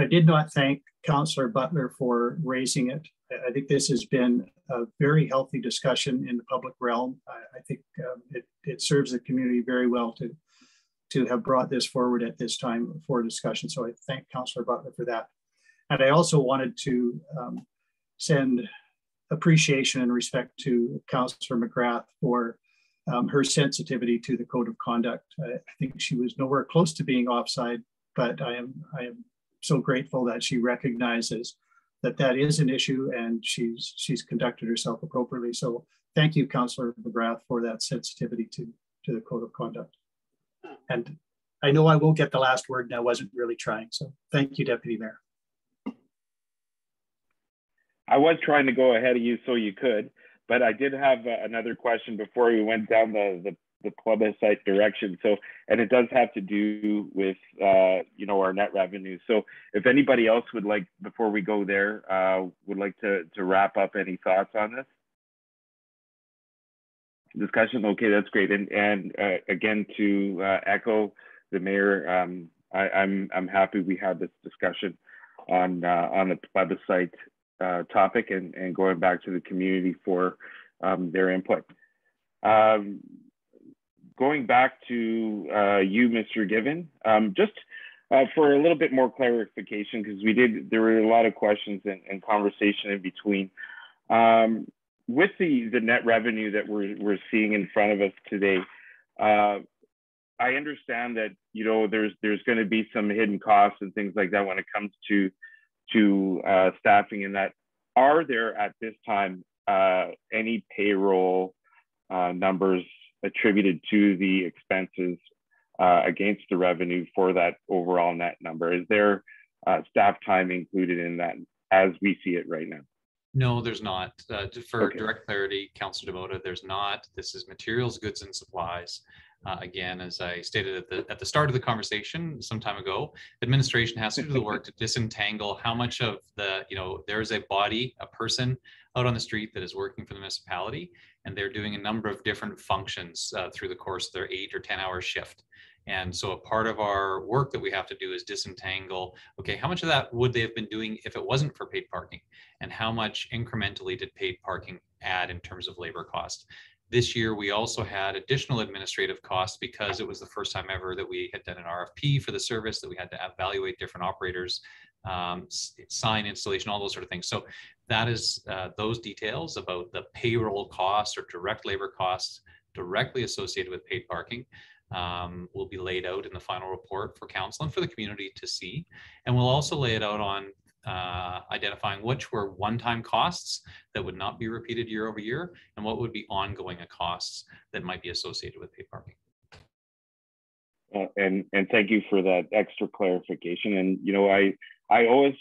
did not thank Councillor Butler for raising it. I think this has been a very healthy discussion in the public realm. I think it serves the community very well to have brought this forward at this time for discussion. So I thank Councillor Butler for that. And I also wanted to send appreciation and respect to Councillor McGrath for her sensitivity to the code of conduct. I think she was nowhere close to being offside, but I am so grateful that she recognizes that is an issue and she's conducted herself appropriately. So thank you, Councillor McGrath, for that sensitivity to the code of conduct. And I know I won't get the last word and I wasn't really trying. So thank you, Deputy Mayor. I was trying to go ahead of you so you could, but I did have another question before we went down the plebiscite direction. So, and it does have to do with, you know, our net revenue. So if anybody else would like, before we go there, would like to wrap up any thoughts on this discussion. Okay, that's great. And again, to echo the mayor, I'm happy we had this discussion on the plebiscite topic and going back to the community for their input. Going back to you, Mr. Given, just for a little bit more clarification, because there were a lot of questions and conversation in between. With the net revenue that we're seeing in front of us today, I understand that, you know, there's going to be some hidden costs and things like that when it comes to staffing and that. Are there at this time any payroll numbers attributed to the expenses against the revenue for that overall net number? Is there staff time included in that as we see it right now? No, there's not. For Okay. Direct clarity, Councillor DeMota, there's not. This is materials, goods, and supplies. Again, as I stated at the start of the conversation some time ago, administration has to do the work to disentangle how much of the, you know, there's a body, a person out on the street that is working for the municipality, and they're doing a number of different functions through the course of their 8 or 10-hour shift. And so a part of our work that we have to do is disentangle, okay, how much of that would they have been doing if it wasn't for paid parking? And how much incrementally did paid parking add in terms of labor cost? This year, we also had additional administrative costs because it was the first time ever that we had done an RFP for the service, that we had to evaluate different operators, sign installation, all those sort of things. So that is those details about the payroll costs or direct labor costs directly associated with paid parking will be laid out in the final report for council and for the community to see. And we'll also lay it out on identifying which were one-time costs that would not be repeated year over year and what would be ongoing costs that might be associated with paid parking. And thank you for that extra clarification. And, you know, I always,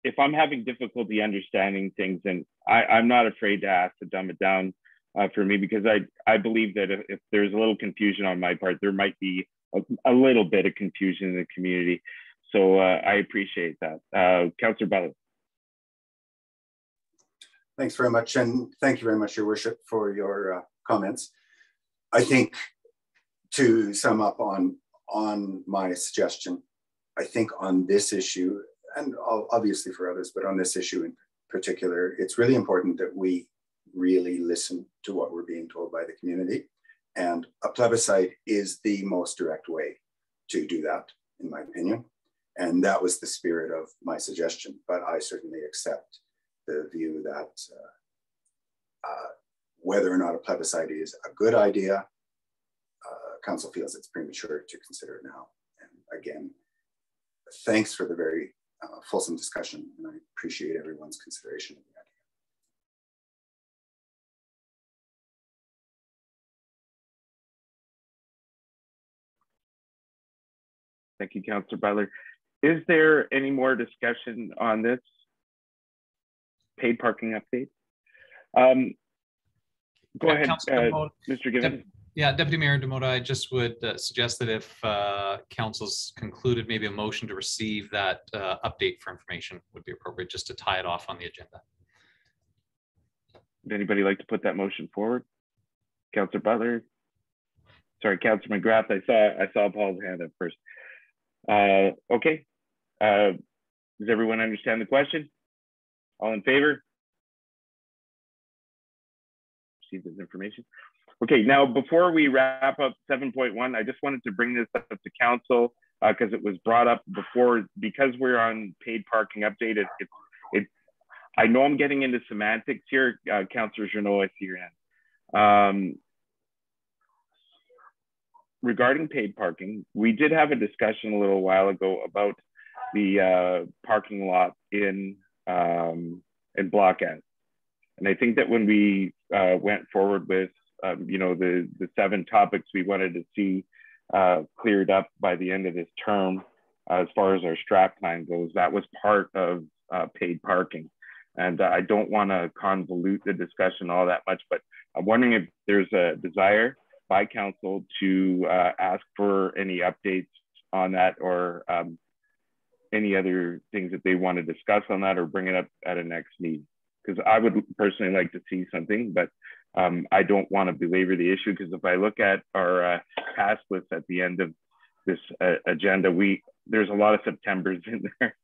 if I'm having difficulty understanding things, and I'm not afraid to ask to dumb it down for me, because I believe that if there's a little confusion on my part, there might be a little bit of confusion in the community. So I appreciate that. Councillor Butler. Thanks very much. And thank you very much, Your Worship, for your comments. I think to sum up on my suggestion, I think on this issue, and obviously for others, but on this issue in particular, it's really important that we really listen to what we're being told by the community. And a plebiscite is the most direct way to do that, in my opinion. And that was the spirit of my suggestion, but I certainly accept the view that whether or not a plebiscite is a good idea, council feels it's premature to consider it now. And again, thanks for the very fulsome discussion, and I appreciate everyone's consideration of the idea. Thank you, Councillor Butler. Is there any more discussion on this paid parking update? Go ahead, Mr. Given. Yeah, Deputy Mayor Demota, I just would suggest that if council's concluded, maybe a motion to receive that update for information would be appropriate, just to tie it off on the agenda. Would anybody like to put that motion forward? Councillor Butler? Sorry, Councillor McGrath, I saw Paul's hand up first. Okay. Does everyone understand the question? All in favor? Receive this information. Okay, now before we wrap up 7.1, I just wanted to bring this up to council because it was brought up before. Because we're on paid parking update, I know I'm getting into semantics here. Councillor Journeau, I see your hand. Regarding paid parking, we did have a discussion a little while ago about the parking lot in Block S. And I think that when we went forward with you know, the 7 topics we wanted to see cleared up by the end of this term, as far as our strat plan goes, that was part of paid parking. And I don't want to convolute the discussion all that much, but I'm wondering if there's a desire by council to ask for any updates on that, or any other things that they want to discuss on that, or bring it up at a next meeting. Because I would personally like to see something, but I don't want to belabor the issue, because if I look at our task list at the end of this agenda, there's a lot of Septembers in there,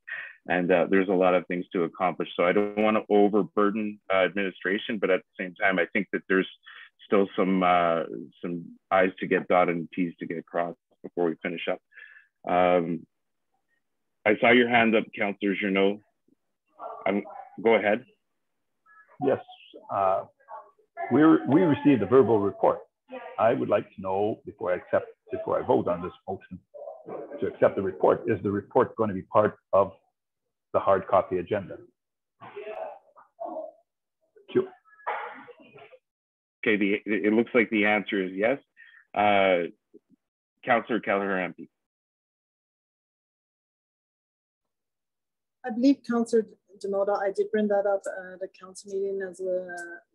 and there's a lot of things to accomplish. So I don't want to overburden administration, but at the same time, I think that there's still some I's to get dotted and T's to get crossed before we finish up. I saw your hand up, Councillor Journeau. Go ahead. Yes, we received a verbal report. I would like to know, before I vote on this motion to accept the report, is the report going to be part of the hard copy agenda? Thank you. Okay, it looks like the answer is yes. Councillor Kelleher-Empey. I believe Councillor Demota, I did bring that up at a council meeting as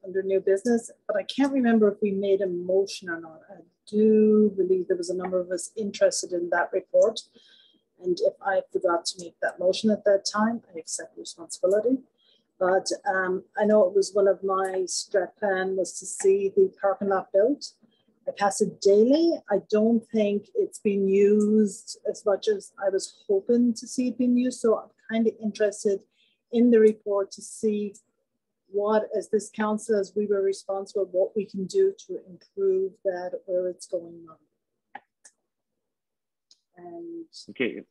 under new business, but I can't remember if we made a motion or not. I do believe there was a number of us interested in that report. And if I forgot to make that motion at that time, I accept responsibility. But I know it was one of my strat plan was to see the parking lot built. I pass it daily. I don't think it's been used as much as I was hoping to see it being used. So I'm kind of interested in the report to see what, as this council, as we were responsible, what we can do to improve that, where it's going on. And okay,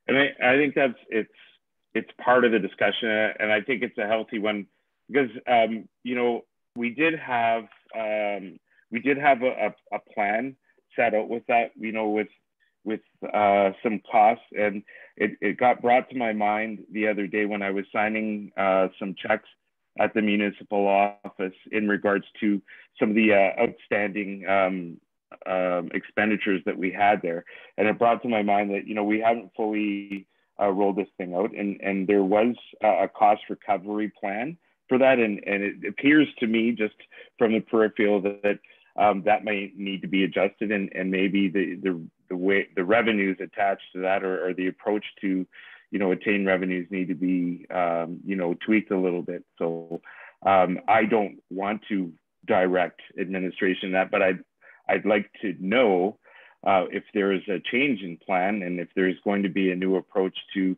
and I think that's it's part of the discussion, and I think it's a healthy one, because you know, we did have a plan set out with that, you know, with some costs, and it got brought to my mind the other day when I was signing some checks at the municipal office in regards to some of the outstanding expenditures that we had there. And it brought to my mind that, you know, we haven't fully rolled this thing out, and there was a cost recovery plan for that. And it appears to me, just from the peripheral, that that may need to be adjusted, and maybe the way the revenues attached to that, or the approach to, you know, attain revenues need to be, you know, tweaked a little bit. So I don't want to direct administration that, but I'd like to know if there is a change in plan and if there's going to be a new approach to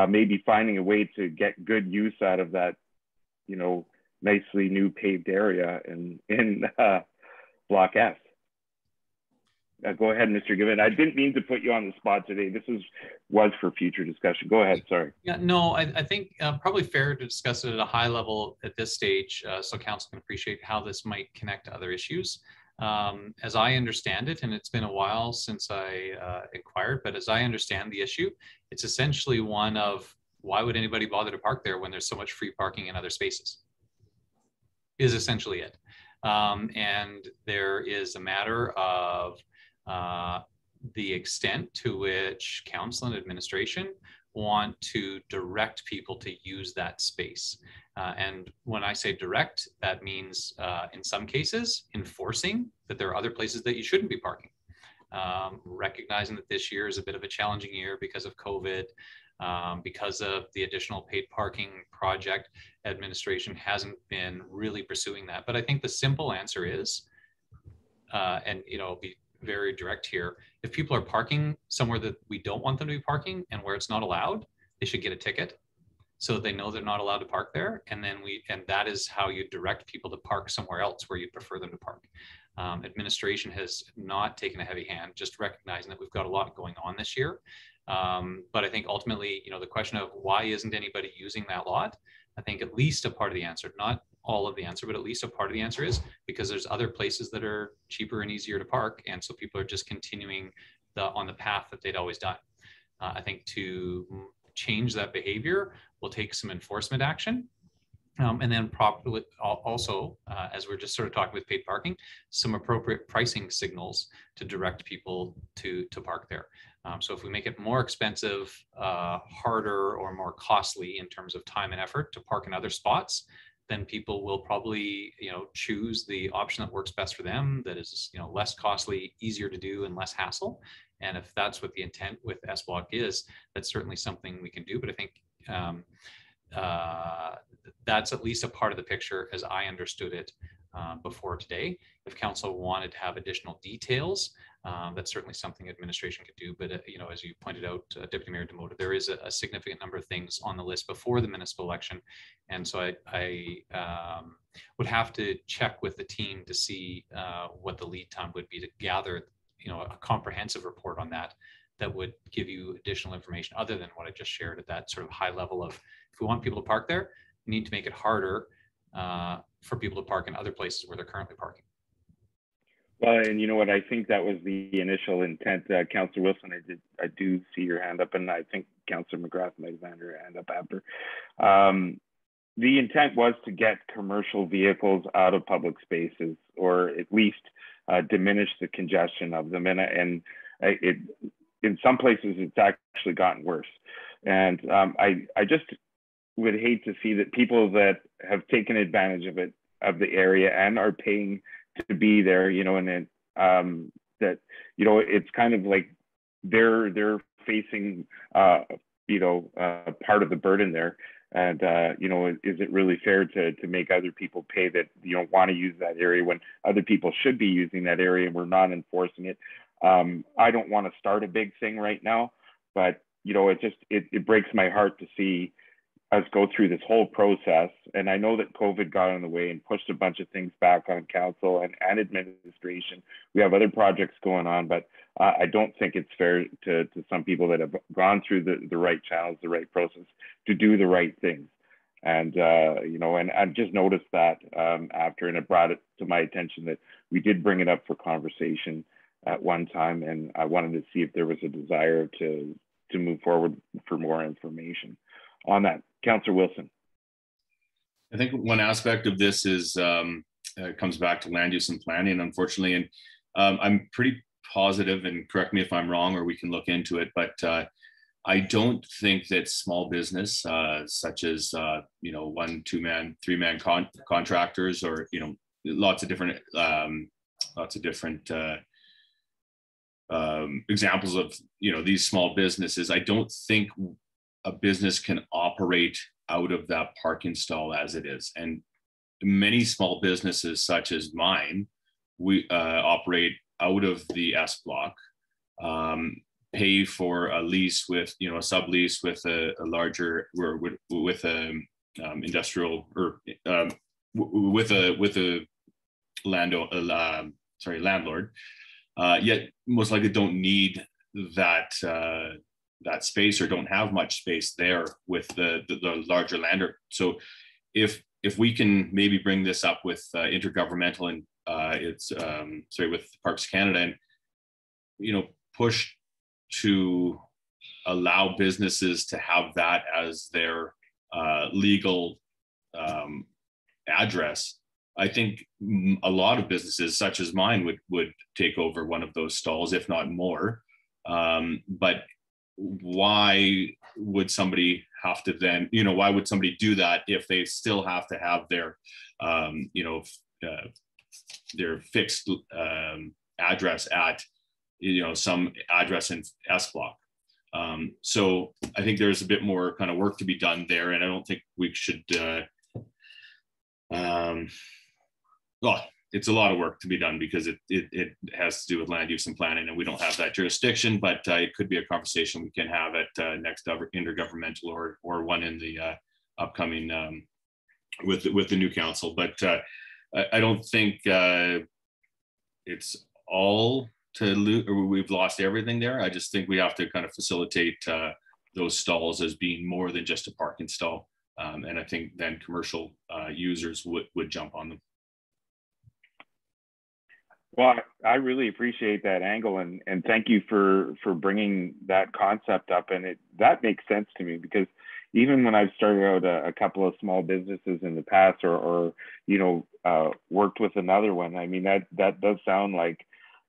maybe finding a way to get good use out of that, you know, nicely new paved area in Block F. Go ahead, Mr. Given. I didn't mean to put you on the spot today. This was for future discussion. Go ahead, sorry. Yeah, no, I think probably fair to discuss it at a high level at this stage so council can appreciate how this might connect to other issues. As I understand it, and it's been a while since I inquired, but as I understand the issue, it's essentially one of why would anybody bother to park there when there's so much free parking in other spaces, is essentially it. And there is a matter of the extent to which council and administration want to direct people to use that space. And when I say direct, that means in some cases enforcing that there are other places that you shouldn't be parking. Recognizing that this year is a bit of a challenging year because of COVID, because of the additional paid parking project, administration hasn't been really pursuing that. But I think the simple answer is, and you know, I'll be very direct here, if people are parking somewhere that we don't want them to be parking and where it's not allowed, they should get a ticket so that they know they're not allowed to park there. And then that is how you direct people to park somewhere else where you prefer them to park. Administration has not taken a heavy hand, just recognizing that we've got a lot going on this year. But I think ultimately, you know, the question of why isn't anybody using that lot, I think at least a part of the answer, not all of the answer, but at least a part of the answer is because there's other places that are cheaper and easier to park. And so people are just continuing on the path that they'd always done. I think to change that behavior will take some enforcement action. And then properly also, as we're just sort of talking with paid parking, some appropriate pricing signals to direct people to park there. So if we make it more expensive, harder, or more costly in terms of time and effort to park in other spots, then people will probably, you know, choose the option that works best for them, that is, you know, less costly, easier to do, and less hassle. And if that's what the intent with SBlock is, that's certainly something we can do. But I think that's at least a part of the picture as I understood it before today. If council wanted to have additional details, that's certainly something administration could do. But you know, as you pointed out, Deputy Mayor Demota, there is a significant number of things on the list before the municipal election, and so I would have to check with the team to see what the lead time would be to gather, you know, a comprehensive report on that would give you additional information other than what I just shared at that sort of high level of, if we want people to park there, we need to make it harder for people to park in other places where they're currently parking. Well, and you know what, I think that was the initial intent. Councillor Wilson, I do see your hand up, and I think Councillor McGrath might have had her hand up after. The intent was to get commercial vehicles out of public spaces, or at least diminish the congestion of them. And in some places, it's actually gotten worse. And I just would hate to see that people that have taken advantage of it, of the area, and are paying to be there, you know, and then that, you know, it's kind of like they're facing, you know, part of the burden there. And, you know, is it really fair to make other people pay that, you don't want to use that area when other people should be using that area and we're not enforcing it? I don't want to start a big thing right now, but, you know, it breaks my heart to see us go through this whole process. And I know that COVID got in the way and pushed a bunch of things back on council and administration. We have other projects going on, but I don't think it's fair to some people that have gone through the right channels, the right process, to do the right things. And, you know, and I've just noticed that after, and it brought it to my attention that we did bring it up for conversation at one time, and I wanted to see if there was a desire to move forward for more information on that. Councillor Wilson. I think one aspect of this is comes back to land use and planning, unfortunately, and I'm pretty positive, and correct me if I'm wrong, or we can look into it, but I don't think that small business, such as you know, 1, 2-man, 3-man contractors, or you know, lots of different examples of, you know, these small businesses. I don't think a business can operate out of that parking stall as it is. And many small businesses, such as mine, we operate out of the S block. pay for a lease with, you know, a sublease with a larger, or with a industrial, or with a landlord, yet most likely don't need that that space, or don't have much space there with the larger landlord. So if we can maybe bring this up with intergovernmental and with Parks Canada, and, you know, push to allow businesses to have that as their legal address, I think a lot of businesses such as mine would take over one of those stalls, if not more. But why would somebody have to then, you know, why would somebody do that if they still have to have their, their fixed address at, you know, some address in S block? So I think there's a bit more kind of work to be done there, and I don't think we should. Well, it's a lot of work to be done, because it has to do with land use and planning, and we don't have that jurisdiction. But it could be a conversation we can have at next intergovernmental or one in the upcoming with the new council. But I don't think it's all to lose, or we've lost everything there. I just think we have to kind of facilitate those stalls as being more than just a parking stall, and I think then commercial users would jump on them. Well, I really appreciate that angle, and thank you for bringing that concept up. And that makes sense to me, because even when I've started out a couple of small businesses in the past, or you know, worked with another one, I mean, that does sound like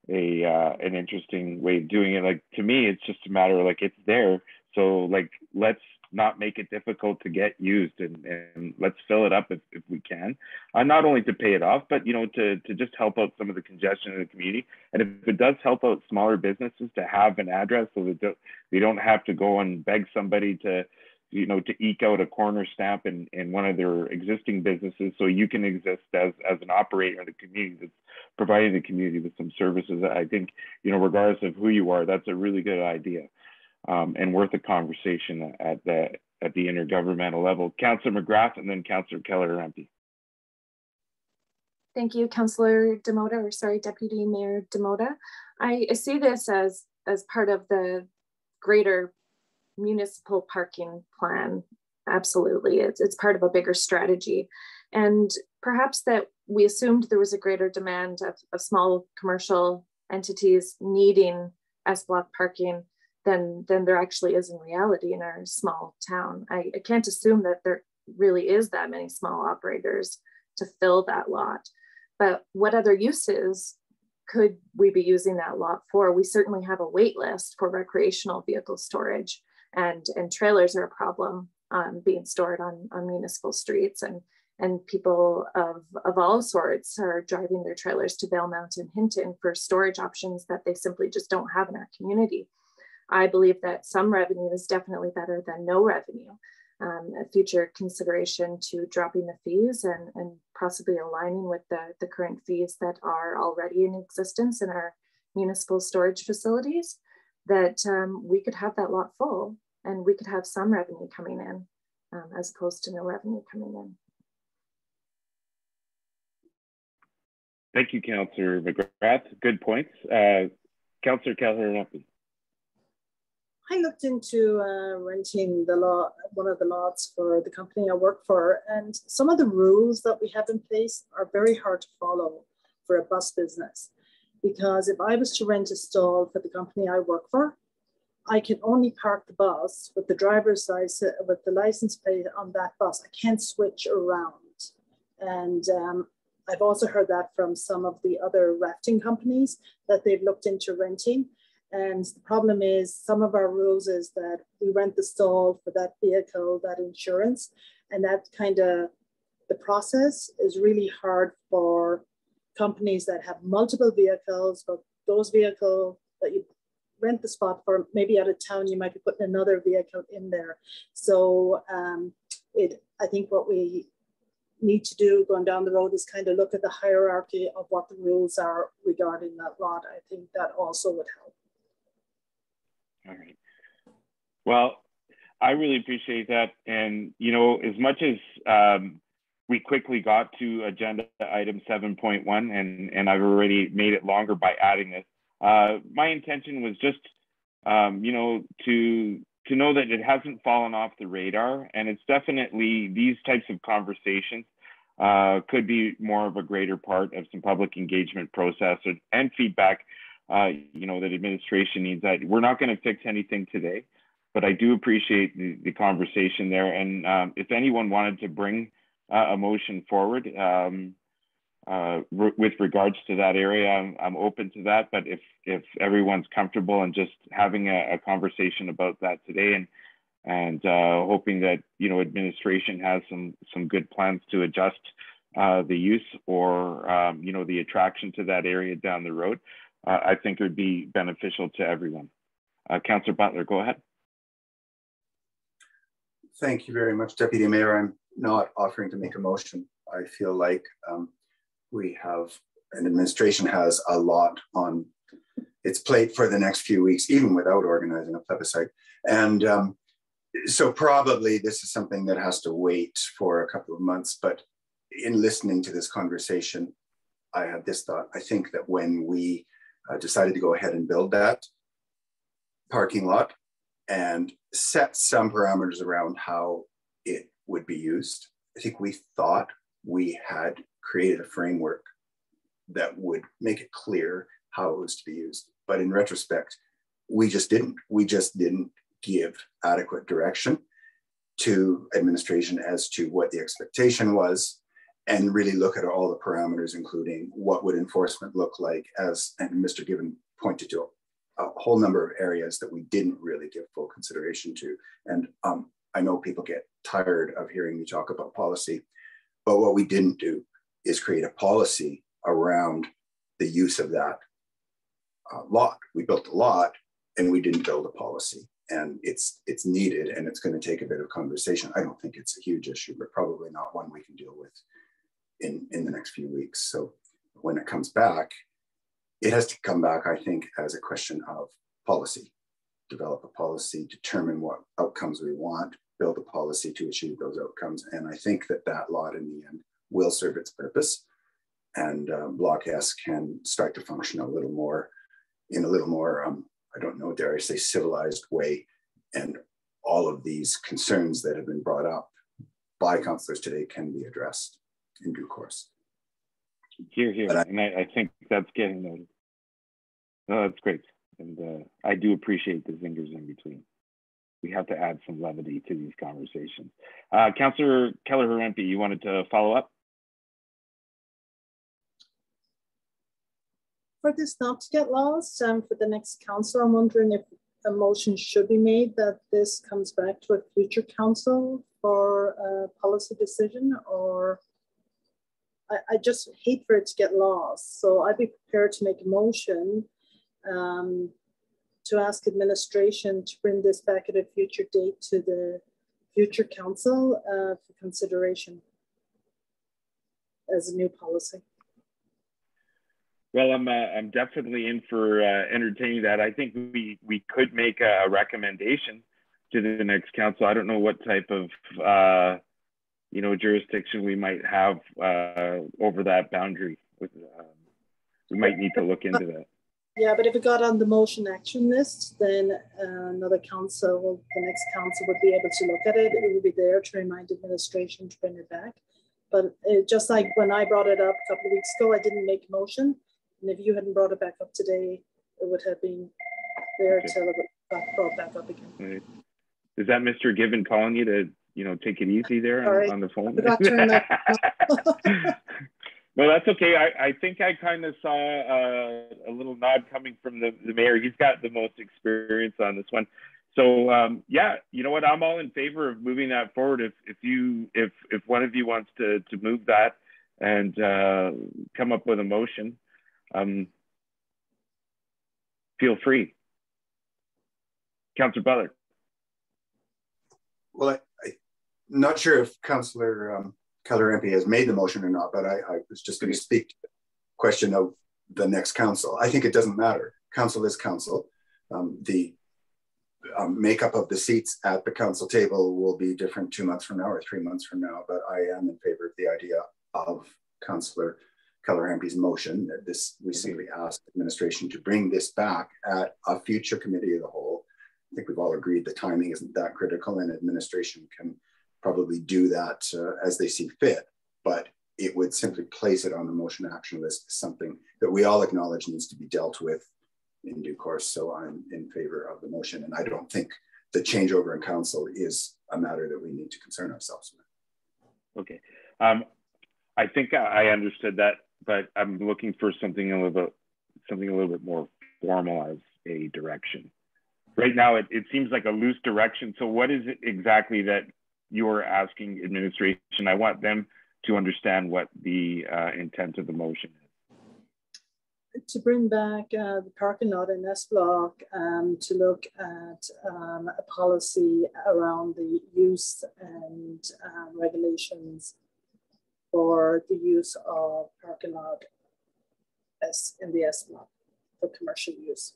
an interesting way of doing it. Like, to me, it's just a matter of, like, it's there, so, like, let's not make it difficult to get used, and let's fill it up if we can, not only to pay it off, but, you know, to just help out some of the congestion in the community. And if it does help out smaller businesses to have an address, so that they don't have to go and beg somebody to, you know, to eke out a corner stamp in one of their existing businesses, so you can exist as an operator in the community that's providing the community with some services. I think, you know, regardless of who you are, that's a really good idea. And worth a conversation at the intergovernmental level. Councillor McGrath, and then Councillor Keller-Rempe. Thank you, Councillor Demota, or sorry, Deputy Mayor Demota. I see this as part of the greater municipal parking plan. Absolutely, it's part of a bigger strategy, and perhaps that we assumed there was a greater demand of small commercial entities needing S block parking than there actually is in reality in our small town. I can't assume that there really is that many small operators to fill that lot. But what other uses could we be using that lot for? We certainly have a wait list for recreational vehicle storage, and trailers are a problem being stored on municipal streets, and people of all sorts are driving their trailers to Valemount and Hinton for storage options that they simply just don't have in our community. I believe that some revenue is definitely better than no revenue. A future consideration to dropping the fees and possibly aligning with the current fees that are already in existence in our municipal storage facilities, that we could have that lot full and we could have some revenue coming in as opposed to no revenue coming in. Thank you, Councillor McGrath. Good points. Councillor Keller-Rempe. I looked into renting one of the lots for the company I work for, and some of the rules that we have in place are very hard to follow for a bus business. Because if I was to rent a stall for the company I work for, I can only park the bus with the driver's license, with the license plate on that bus. I can't switch around. And I've also heard that from some of the other rafting companies that they've looked into renting. And the problem is, some of our rules is that we rent the stall for that vehicle, that insurance, and that kind of, the process is really hard for companies that have multiple vehicles, but those vehicles that you rent the spot for, maybe out of town, you might be putting another vehicle in there. So I think what we need to do going down the road is kind of look at the hierarchy of what the rules are regarding that lot. I think that also would help. All right. Well, I really appreciate that. And, you know, as much as we quickly got to agenda item 7.1, and I've already made it longer by adding this, my intention was just, you know, to know that it hasn't fallen off the radar. And it's definitely these types of conversations could be more of a greater part of some public engagement process and feedback, you know, that administration needs. That we're not going to fix anything today, but I do appreciate the conversation there. And if anyone wanted to bring a motion forward with regards to that area, I'm open to that. But if everyone's comfortable and just having a conversation about that today, and hoping that, you know, administration has some good plans to adjust the use or you know, the attraction to that area down the road, I think it would be beneficial to everyone. Councillor Butler, go ahead. Thank you very much, Deputy Mayor. I'm not offering to make a motion. I feel like we have, an administration has a lot on its plate for the next few weeks, even without organizing a plebiscite. And so probably this is something that has to wait for a couple of months. But in listening to this conversation, I had this thought. I think that when we decided to go ahead and build that parking lot and set some parameters around how it would be used, I think we thought we had created a framework that would make it clear how it was to be used. But in retrospect, we just didn't. We just didn't give adequate direction to administration as to what the expectation was, and really look at all the parameters, including what would enforcement look like, as and Mr. Given pointed to a whole number of areas that we didn't really give full consideration to. And I know people get tired of hearing me talk about policy, but what we didn't do is create a policy around the use of that lot. We built a lot and we didn't build a policy. And it's needed, and it's going to take a bit of conversation. I don't think it's a huge issue, but probably not one we can deal with in the next few weeks. So when it comes back, it has to come back, I think, as a question of policy. Develop a policy, determine what outcomes we want, build a policy to achieve those outcomes. And I think that that lot in the end will serve its purpose, and Block S can start to function a little more, in a little more, I don't know, dare I say, civilized way. And all of these concerns that have been brought up by councillors today can be addressed in due course. Here, and I think that's getting noted. No, that's great. And I do appreciate the zingers in between. We have to add some levity to these conversations. Councillor Keller-Harempy, you wanted to follow up? For this not to get lost, for the next council, I'm wondering if a motion should be made that this comes back to a future council for a policy decision, or I just hate for it to get lost. So I'd be prepared to make a motion to ask administration to bring this back at a future date to the future council for consideration as a new policy. Well, I'm definitely in for entertaining that. I think we could make a recommendation to the next council. I don't know what type of you know, jurisdiction we might have over that boundary. We might need to look into that. Yeah, but if it got on the motion action list, then another council, the next council would be able to look at it. It would be there to remind administration to bring it back. But just like when I brought it up a couple of weeks ago, I didn't make a motion. And if you hadn't brought it back up today, it would have been there till it got brought back up again. Right. Is that Mr. Given calling you to, you know, take it easy there on the phone? I forgot to turn that. Well, that's okay. I think I kind of saw a little nod coming from the mayor. He's got the most experience on this one. So yeah, you know what? I'm all in favor of moving that forward. If one of you wants to move that and come up with a motion, feel free. Councillor Butler. Well, I'm not sure if Councillor Keller-Harempy has made the motion or not, but I was just going to speak to the question of the next council. I think it doesn't matter. Council is council. The makeup of the seats at the council table will be different 2 months from now or 3 months from now, but I am in favor of the idea of Councillor Keller-Hampy's motion that we simply ask administration to bring this back at a future committee of the whole. I think we've all agreed the timing isn't that critical, and administration can probably do that as they see fit, but it would simply place it on the motion action list as something that we all acknowledge needs to be dealt with in due course. So I'm in favor of the motion, and I don't think the changeover in council is a matter that we need to concern ourselves with. Okay, I think I understood that, but I'm looking for something a little bit more formal as a direction. Right now, it seems like a loose direction. So what is it exactly that you're asking administration? I want them to understand what the intent of the motion is. To bring back the parking lot in S Block to look at a policy around the use and regulations for the use of parking lot in the S Block for commercial use.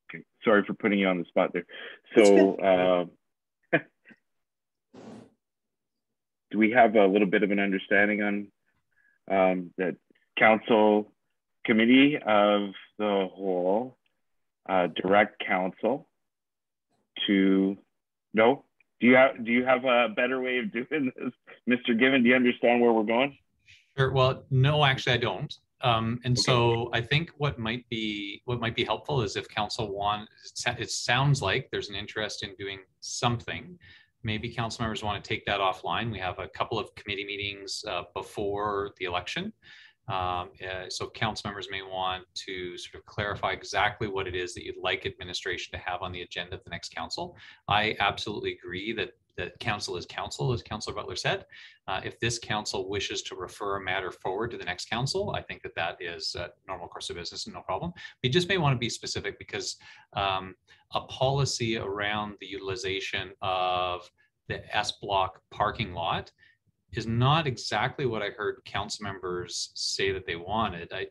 Okay, sorry for putting you on the spot there. So do we have a little bit of an understanding on that council committee of the whole direct council to no? Do you have a better way of doing this, Mr. Given? Do you understand where we're going? Sure. Well, no, actually, I don't. And okay. So I think what might be helpful is if council it sounds like there's an interest in doing something. Maybe council members want to take that offline. We have a couple of committee meetings before the election. So council members may want to sort of clarify exactly what it is that you'd like administration to have on the agenda of the next council. I absolutely agree that council is council, as Councillor Butler said. If this council wishes to refer a matter forward to the next council, I think that is a normal course of business and no problem. We just may want to be specific because a policy around the utilization of the S Block parking lot is not exactly what I heard council members say that they wanted. I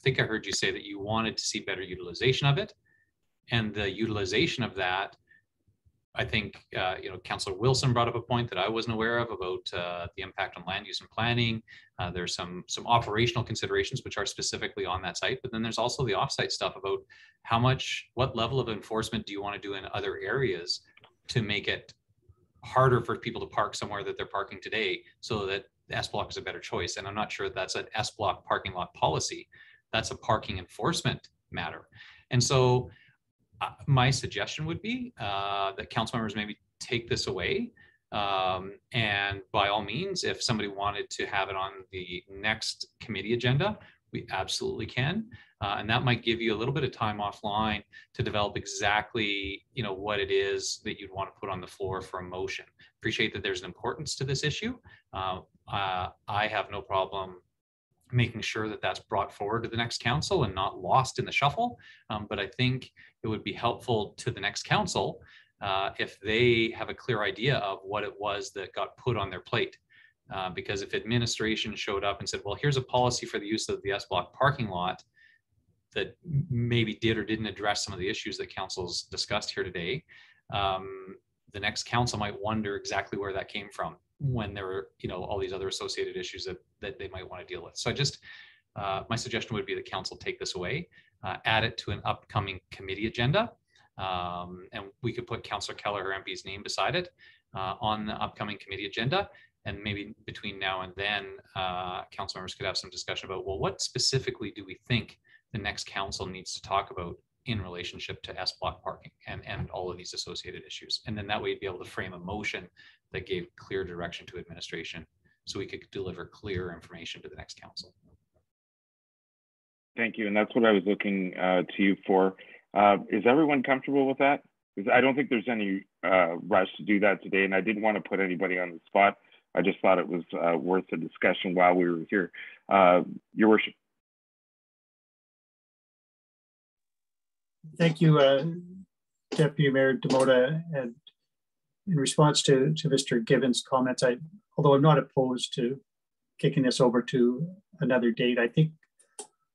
think I heard you say that you wanted to see better utilization of it, and the utilization of that, I think, Councillor Wilson brought up a point that I wasn't aware of about the impact on land use and planning. There's some operational considerations which are specifically on that site, but then there's also the offsite stuff about what level of enforcement do you want to do in other areas to make it harder for people to park somewhere that they're parking today so that the S Block is a better choice. And I'm not sure that's an S Block parking lot policy. That's a parking enforcement matter. And so my suggestion would be that council members maybe take this away. And by all means, if somebody wanted to have it on the next committee agenda, we absolutely can. And that might give you a little bit of time offline to develop exactly, what it is that you'd want to put on the floor for a motion. Appreciate that there's an importance to this issue. I have no problem making sure that that's brought forward to the next council and not lost in the shuffle. But I think it would be helpful to the next council if they have a clear idea of what it was that got put on their plate. Because if administration showed up and said, well, here's a policy for the use of the S Block parking lot that maybe did or didn't address some of the issues that council's discussed here today, the next council might wonder exactly where that came from when there were, all these other associated issues that they might want to deal with. So my suggestion would be that council take this away, add it to an upcoming committee agenda, and we could put Councillor Keller-Hampy's name beside it on the upcoming committee agenda. And maybe between now and then, council members could have some discussion about, well, what specifically do we think the next council needs to talk about in relationship to S Block parking and all of these associated issues. And then that way you'd be able to frame a motion that gave clear direction to administration so we could deliver clear information to the next council. Thank you. And that's what I was looking to you for. Is everyone comfortable with that? Because I don't think there's any rush to do that today. And I didn't want to put anybody on the spot. I just thought it was worth a discussion while we were here. Your Worship. Thank you, Deputy Mayor Demota. And in response to Mr. Given's comments, although I'm not opposed to kicking this over to another date, I think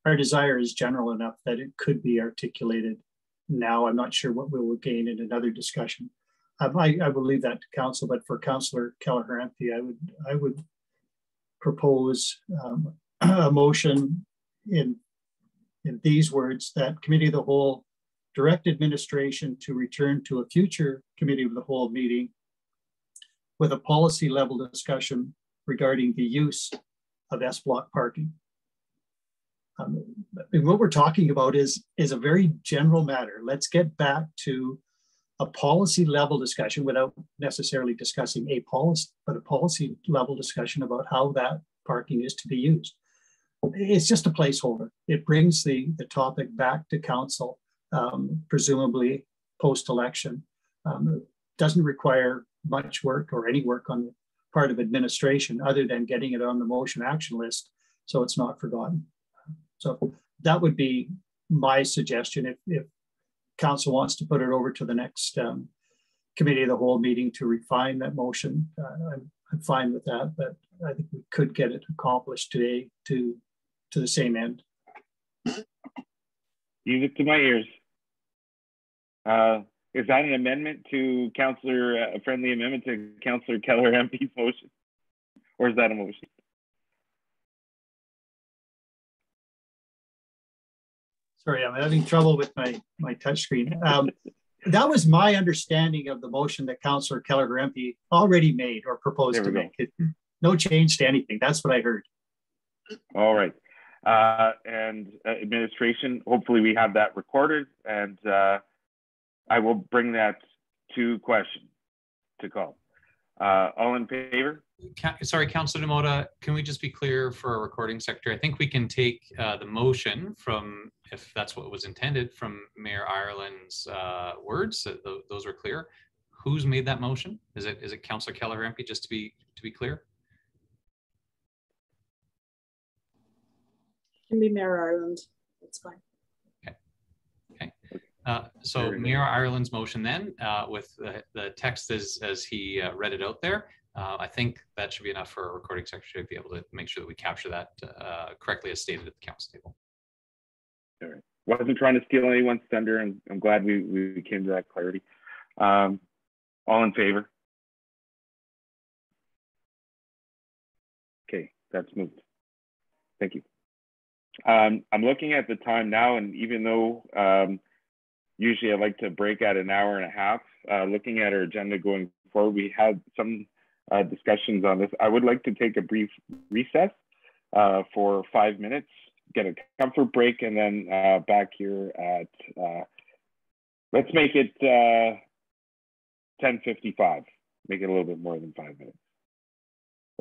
our desire is general enough that it could be articulated now. I'm not sure what we will gain in another discussion. I will leave that to council, but for Councillor Kelleher-Empey, I would propose a motion in these words, that Committee of the Whole direct administration to return to a future Committee of the Whole meeting with a policy level discussion regarding the use of S-block parking. What we're talking about is a very general matter. Let's get back to a policy level discussion without necessarily discussing a policy, but a policy level discussion about how that parking is to be used. It's just a placeholder. It brings the topic back to council, presumably post-election. It doesn't require much work or any work on the part of administration other than getting it on the motion action list so it's not forgotten. So that would be my suggestion. If council wants to put it over to the next Committee of the Whole meeting to refine that motion, I'm fine with that, but I think we could get it accomplished today to the same end. Music to my ears. Is that an amendment to a friendly amendment to Councillor Kelleher-Empey's motion? Or is that a motion? Sorry, I'm having trouble with my touch screen. That was my understanding of the motion that Councillor Kelleher-Empey already made or proposed to make. No change to anything. That's what I heard. All right. And administration, hopefully we have that recorded, and I will bring that to question to call. All in favor? Sorry, Councillor Demota, can we just be clear for a recording secretary? I think we can take the motion from, if that's what was intended, from Mayor Ireland's words. Those were clear. Who's made that motion? Is it Councillor Kelleher-Empey? Just to be clear. Can be Mayor Ireland. That's fine. Okay. So Mayor Ireland's motion then, with the text as he read it out there. I think that should be enough for a recording secretary to be able to make sure that we capture that correctly as stated at the council table. All right. Wasn't trying to steal anyone's thunder, and I'm glad we came to that clarity. All in favor? Okay, that's moved. Thank you. I'm looking at the time now, and even though usually I like to break at an hour and a half, looking at our agenda going forward, we had some discussions on this. I would like to take a brief recess for 5 minutes, get a comfort break, and then back here at, let's make it 10:55, make it a little bit more than 5 minutes.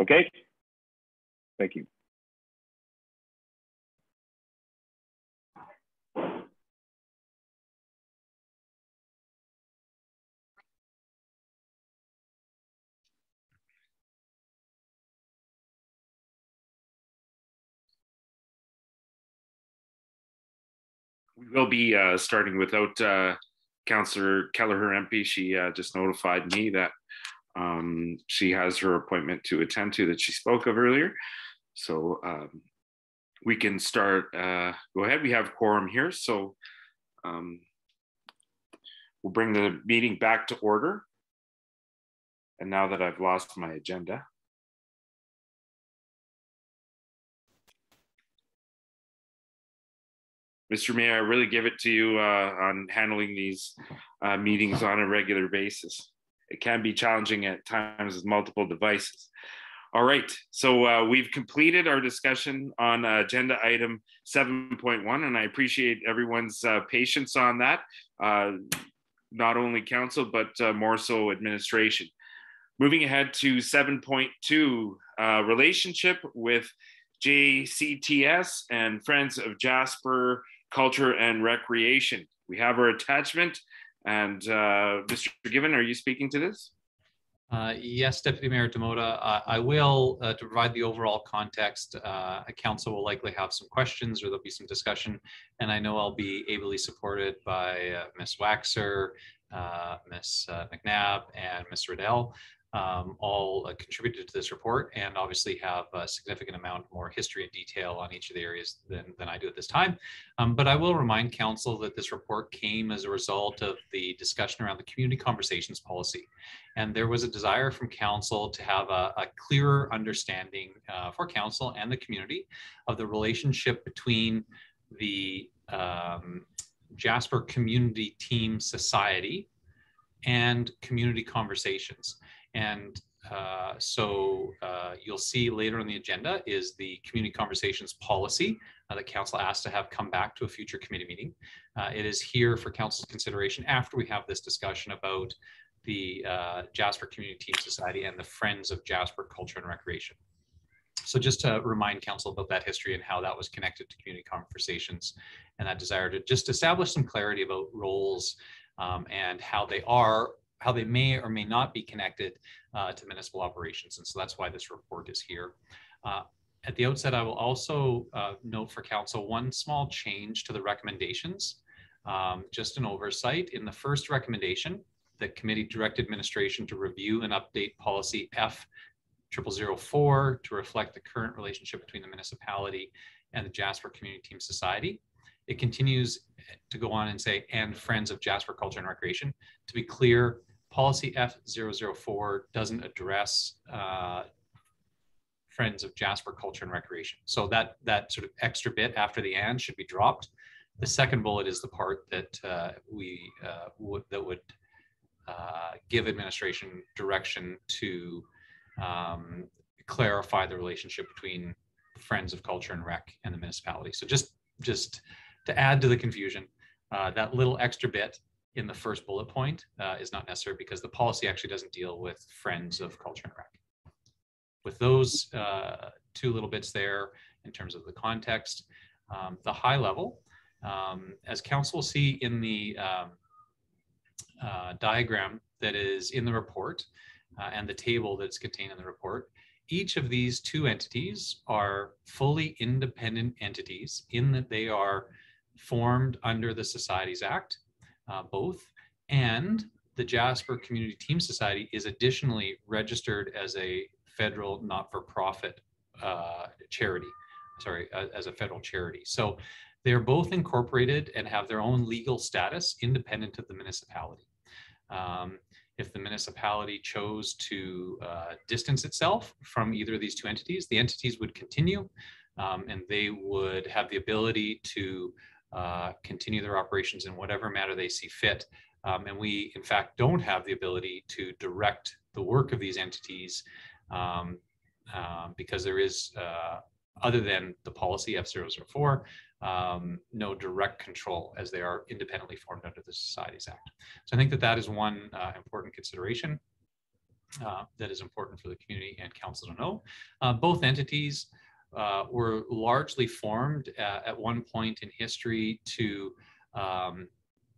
Okay? Thank you. We will be starting without Councillor Kelleher-Empey. She just notified me that she has her appointment to attend to that she spoke of earlier. So we can start, go ahead. We have quorum here. So we'll bring the meeting back to order. And now that I've lost my agenda. Mr. Mayor, I really give it to you on handling these meetings on a regular basis. It can be challenging at times with multiple devices. All right, so we've completed our discussion on agenda item 7.1, and I appreciate everyone's patience on that, not only council, but more so administration. Moving ahead to 7.2, relationship with JCTS and Friends of Jasper Culture and Recreation. We have our attachment, and Mr. Given, are you speaking to this? Yes, Deputy Mayor Demota. I will, to provide the overall context, council will likely have some questions or there'll be some discussion, and I know I'll be ably supported by Ms. Waxer, Ms. McNabb, and Ms. Riddell. all contributed to this report and obviously have a significant amount more history and detail on each of the areas than I do at this time. But I will remind Council that this report came as a result of the discussion around the community conversations policy. And there was a desire from Council to have a clearer understanding for Council and the community of the relationship between the Jasper Community Team Society and community conversations. And so you'll see later on the agenda is the community conversations policy that Council asked to have come back to a future committee meeting. It is here for Council's consideration after we have this discussion about the Jasper Community Team Society and the Friends of Jasper Culture and Recreation. So just to remind Council about that history and how that was connected to community conversations and that desire to just establish some clarity about roles and how they may or may not be connected to municipal operations. And so that's why this report is here. At the outset, I will also note for Council one small change to the recommendations, just an oversight. In the first recommendation, the committee directed administration to review and update policy F0004 to reflect the current relationship between the municipality and the Jasper Community Team Society. It continues to go on and say, and Friends of Jasper Culture and Recreation. To be clear, policy F004 doesn't address Friends of Jasper Culture and Recreation. So that sort of extra bit after the and should be dropped. The second bullet is the part that would give administration direction to clarify the relationship between Friends of Culture and Rec and the municipality. So just to add to the confusion, that little extra bit in the first bullet point is not necessary because the policy actually doesn't deal with Friends of Culture and Rec. With those two little bits there in terms of the context, the high level, as Council will see in the diagram that is in the report and the table that's contained in the report, each of these two entities are fully independent entities in that they are formed under the Societies Act, both, and the Jasper Community Team Society is additionally registered as a federal not-for-profit charity, as a federal charity. So they're both incorporated and have their own legal status independent of the municipality. If the municipality chose to distance itself from either of these two entities, the entities would continue and they would have the ability to continue their operations in whatever manner they see fit. And we, in fact, don't have the ability to direct the work of these entities because there is, other than the policy F004, no direct control as they are independently formed under the Societies Act. So I think that is one important consideration that is important for the community and Council to know. Both entities were largely formed at one point in history to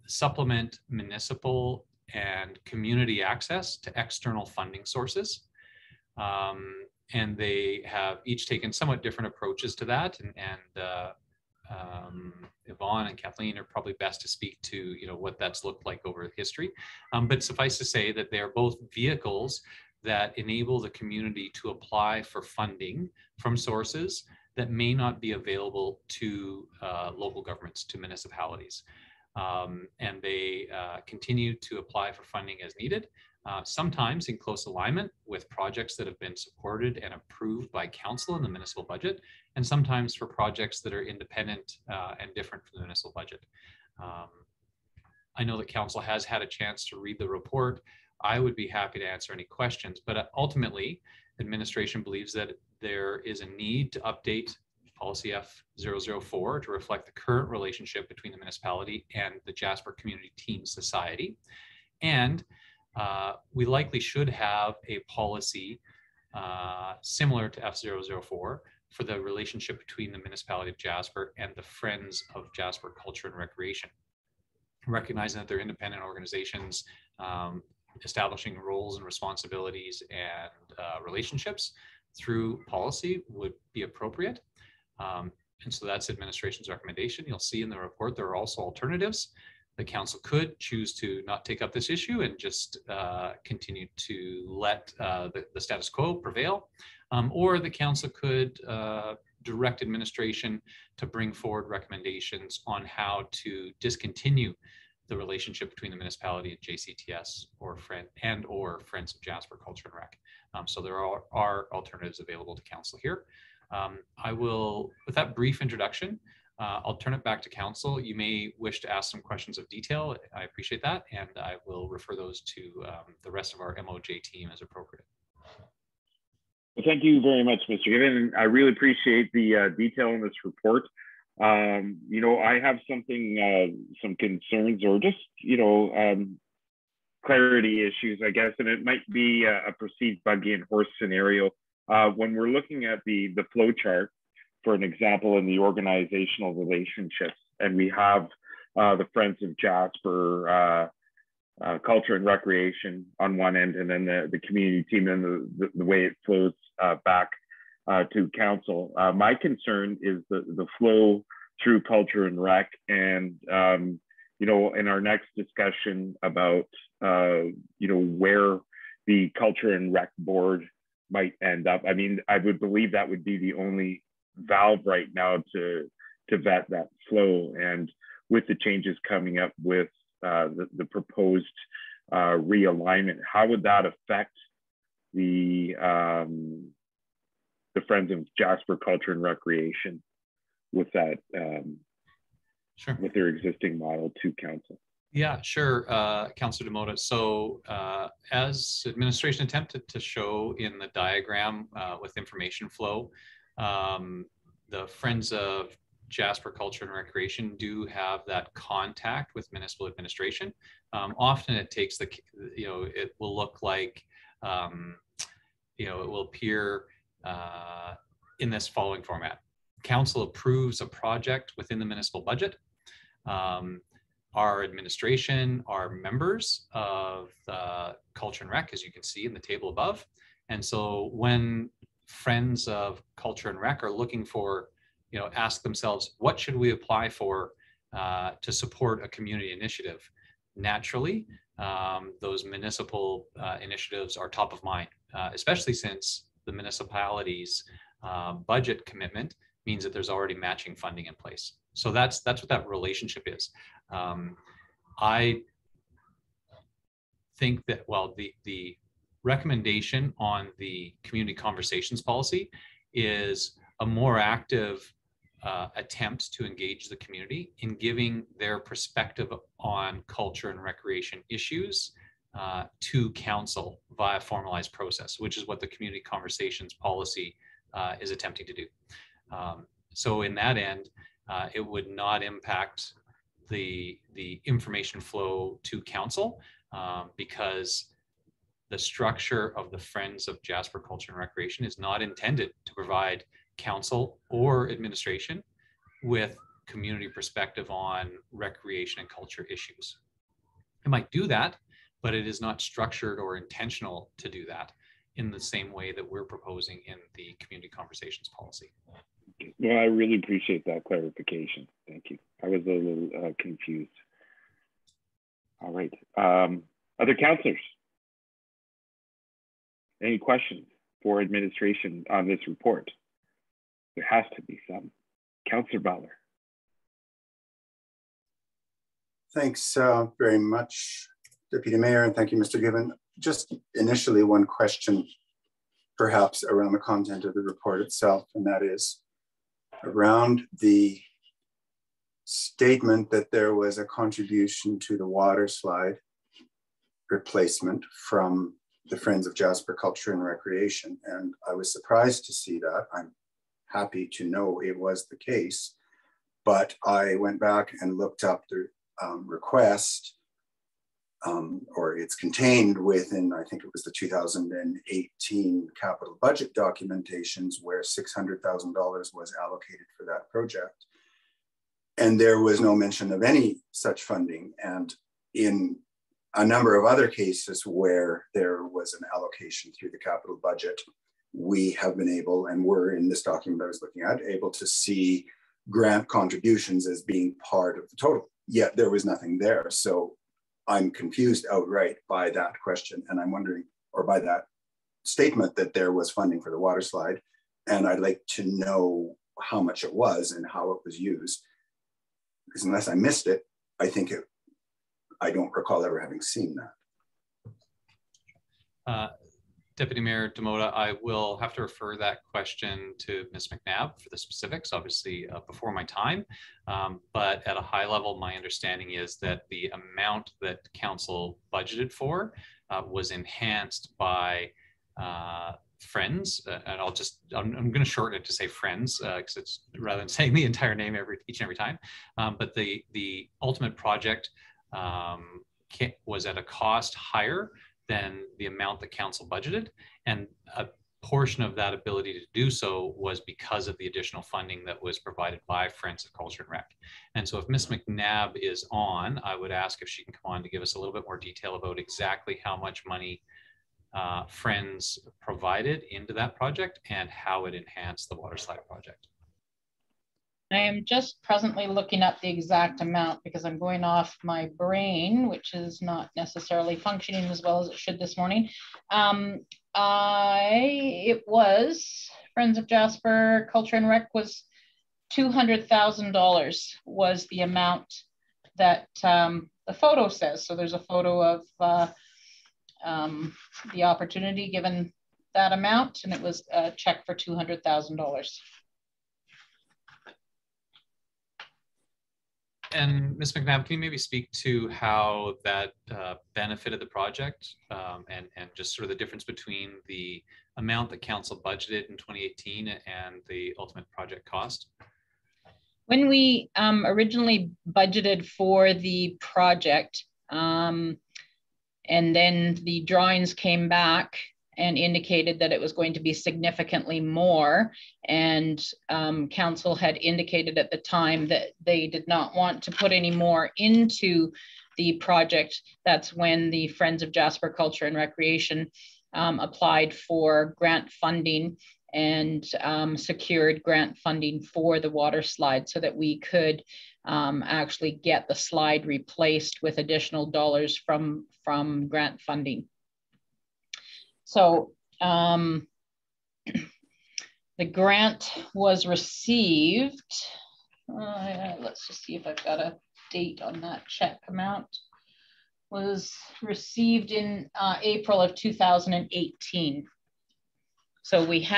supplement municipal and community access to external funding sources. And they have each taken somewhat different approaches to that. Yvonne and Kathleen are probably best to speak to what that's looked like over history. But suffice to say that they are both vehicles that enable the community to apply for funding from sources that may not be available to local governments, to municipalities. And they continue to apply for funding as needed, sometimes in close alignment with projects that have been supported and approved by Council in the municipal budget, and sometimes for projects that are independent and different from the municipal budget. I know that Council has had a chance to read the report. I would be happy to answer any questions, but ultimately, administration believes that there is a need to update policy F004 to reflect the current relationship between the municipality and the Jasper Community Team Society. And we likely should have a policy similar to F004 for the relationship between the municipality of Jasper and the Friends of Jasper Culture and Recreation. Recognizing that they're independent organizations, establishing roles and responsibilities and relationships through policy would be appropriate. And so that's administration's recommendation. You'll see in the report there are also alternatives. The council could choose to not take up this issue and just continue to let the status quo prevail, or the council could direct administration to bring forward recommendations on how to discontinue the relationship between the municipality and JCTS or Friends of Jasper Culture and Rec. So there are alternatives available to council here. I will, with that brief introduction, I'll turn it back to council. You may wish to ask some questions of detail. I appreciate that, and I will refer those to the rest of our MOJ team as appropriate. Well, thank you very much, Mr. Given. I really appreciate the detail in this report. You know, I have some concerns or just, you know, clarity issues, I guess, and it might be a perceived buggy and horse scenario. When we're looking at the flow chart, for an example, in the organizational relationships, and we have the Friends of Jasper Culture and Recreation on one end, and then the community team, and the way it flows back to council. My concern is the flow through Culture and Rec, and you know, in our next discussion about you know, where the Culture and Rec board might end up. I mean, I would believe that would be the only valve right now to vet that flow, and with the changes coming up with the proposed realignment, how would that affect the Friends of Jasper Culture and Recreation with that Sure. with their existing model to council? Yeah, sure, Councillor Demota. So as administration attempted to show in the diagram with information flow, the Friends of Jasper Culture and Recreation do have that contact with municipal administration. Often it takes you know, it will look like, you know, it will appear in this following format. Council approves a project within the municipal budget. Our administration are members of the Culture and Rec, as you can see in the table above. And so when Friends of Culture and Rec are looking for, you know, ask themselves, what should we apply for to support a community initiative? Naturally, those municipal initiatives are top of mind, especially since the municipality's budget commitment means that there's already matching funding in place. So that's what that relationship is. I think that, well, the recommendation on the community conversations policy is a more active attempt to engage the community in giving their perspective on culture and recreation issues to council via formalized process, which is what the community conversations policy is attempting to do. So in that end, it would not impact the information flow to council because the structure of the Friends of Jasper Culture and Recreation is not intended to provide council or administration with community perspective on recreation and culture issues. It might do that, but it is not structured or intentional to do that in the same way that we're proposing in the community conversations policy. Yeah, I really appreciate that clarification. Thank you. I was a little confused. All right. Other councillors? Any questions for administration on this report? There has to be some. Councillor Butler. Thanks very much, Deputy Mayor, and thank you, Mr. Given. Just initially, one question, perhaps around the content of the report itself, and that is around the statement that there was a contribution to the water slide replacement from the Friends of Jasper Culture and Recreation. And I was surprised to see that. I'm happy to know it was the case, but I went back and looked up the request, or it's contained within, I think it was the 2018 capital budget documentations, where $600,000 was allocated for that project. And there was no mention of any such funding. And in a number of other cases where there was an allocation through the capital budget, we have been able, and we're in this document I was looking at, able to see grant contributions as being part of the total. yet there was nothing there. So I'm confused outright by that question. And I'm wondering, or by that statement that there was funding for the water slide. And I'd like to know how much it was and how it was used. Because unless I missed it, I don't recall ever having seen that. Deputy Mayor Demota, I will have to refer that question to Ms. McNabb for the specifics, obviously before my time. But at a high level, my understanding is that the amount that council budgeted for was enhanced by Friends, and I'm going to shorten it to say Friends because it's rather than saying the entire name each and every time. But the ultimate project was at a cost higher than the amount that council budgeted, and a portion of that ability to do so was because of the additional funding that was provided by Friends of Culture and Rec. And so if Ms. McNabb is on, I would ask if she can come on to give us a little bit more detail about exactly how much money Friends provided into that project and how it enhanced the water slide project. I am just presently looking up the exact amount because I'm going off my brain, which is not necessarily functioning as well as it should this morning. It was Friends of Jasper Culture and Rec was $200,000 was the amount that the photo says. So there's a photo of the opportunity given that amount, and it was a check for $200,000. And Ms. McNabb, can you maybe speak to how that benefited the project and just sort of the difference between the amount that council budgeted in 2018 and the ultimate project cost? When we originally budgeted for the project, and then the drawings came back and indicated that it was going to be significantly more. And council had indicated at the time that they did not want to put any more into the project. That's when the Friends of Jasper Culture and Recreation applied for grant funding and secured grant funding for the water slide so that we could actually get the slide replaced with additional dollars from grant funding. So the grant was received, let's just see if I've got a date on that check amount, was received in April of 2018. So we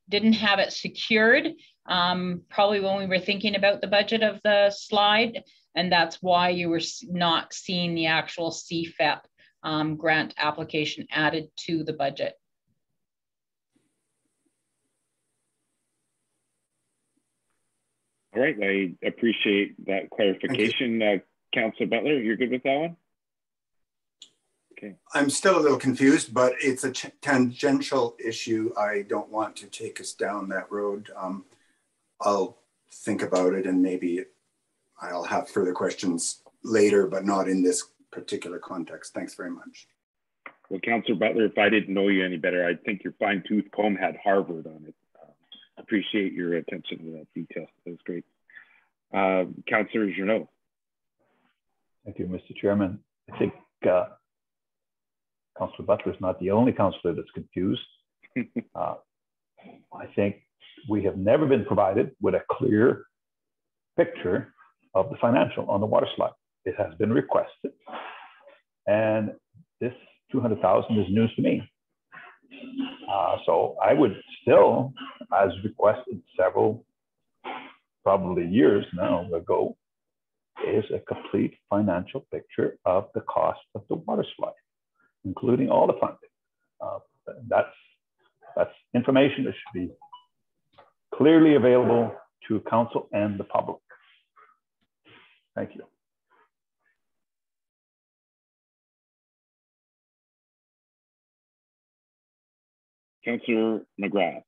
didn't have it secured probably when we were thinking about the budget of the slide, and that's why you were not seeing the actual CFEP grant application added to the budget. All right, I appreciate that clarification. Councillor Butler, you're good with that one? Okay. I'm still a little confused, but it's a tangential issue. I don't want to take us down that road. I'll think about it and maybe I'll have further questions later, but not in this particular context. Thanks very much. Well, Councillor Butler, if I didn't know you any better, I think your fine-tooth comb had Harvard on it. Appreciate your attention to that detail. That was great. Councillor Journeau. Thank you, Mr. Chairman. I think Councillor Butler is not the only councillor that's confused. I think we have never been provided with a clear picture of the financial on the water slide. It has been requested, and this 200,000 is news to me. So I would still, as requested several, probably years now ago, is a complete financial picture of the cost of the water slide, including all the funding. That's information that should be clearly available to council and the public. Thank you. Councillor McGrath.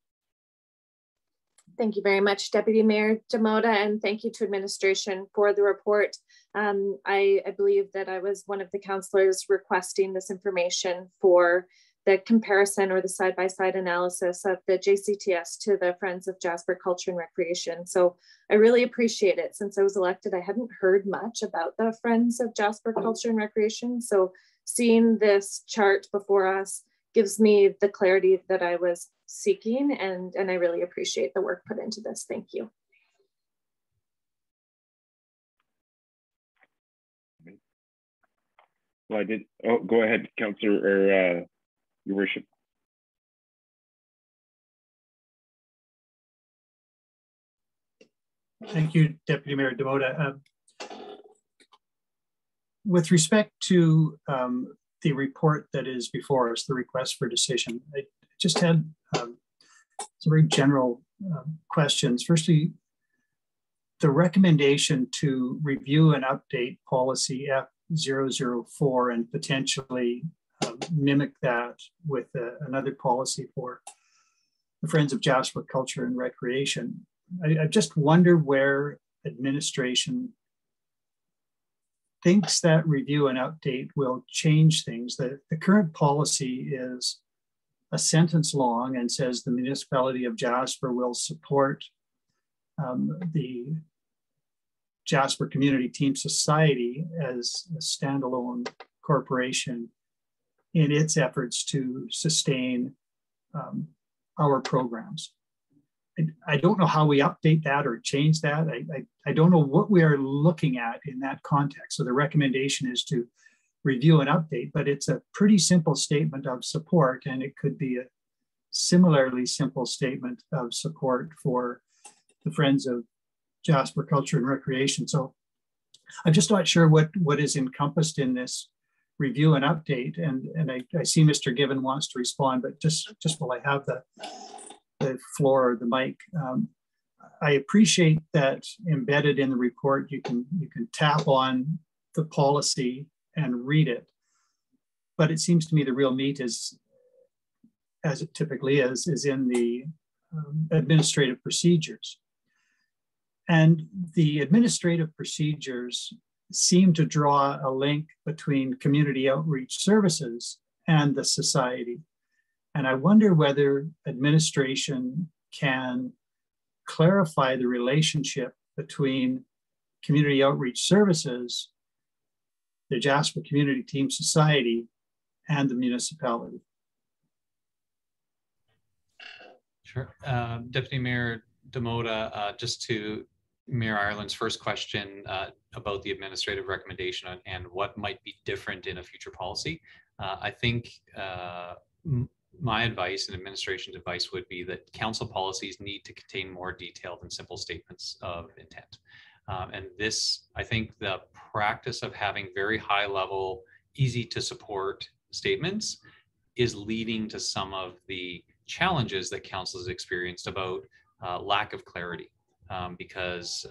Thank you very much, Deputy Mayor Demota, and thank you to administration for the report. I believe that I was one of the councillors requesting this information for the comparison or the side-by-side analysis of the JCTS to the Friends of Jasper Culture and Recreation. So I really appreciate it. Since I was elected, I hadn't heard much about the Friends of Jasper Culture and Recreation. So seeing this chart before us gives me the clarity that I was seeking, and I really appreciate the work put into this. Thank you. Well, I did. Oh, go ahead, Councillor, or Your Worship. Thank you, Deputy Mayor Demota. With respect to the report that is before us, the request for decision, I just had some very general questions. Firstly, the recommendation to review and update policy F004 and potentially mimic that with another policy for the Friends of Jasper Culture and Recreation. I just wonder where administration thinks that review and update will change things. The current policy is a sentence long and says the municipality of Jasper will support the Jasper Community Team Society as a standalone corporation in its efforts to sustain our programs. I don't know how we update that or change that. I don't know what we are looking at in that context. So the recommendation is to review and update, but it's a pretty simple statement of support, and it could be a similarly simple statement of support for the Friends of Jasper Culture and Recreation. So I'm just not sure what is encompassed in this review and update. And I see Mr. Given wants to respond, but just while I have the floor or the mic, I appreciate that embedded in the report, you can tap on the policy and read it. But it seems to me the real meat is, as it typically is in the administrative procedures. And the administrative procedures seem to draw a link between community outreach services and the society. And I wonder whether administration can clarify the relationship between community outreach services, the Jasper Community Team Society, and the municipality. Sure. Deputy Mayor Demota, just to Mayor Ireland's first question about the administrative recommendation and what might be different in a future policy, I think my advice and administration's advice would be that council policies need to contain more detailed and simple statements of intent. And this, I think the practice of having very high level, easy to support statements is leading to some of the challenges that council has experienced about lack of clarity. Because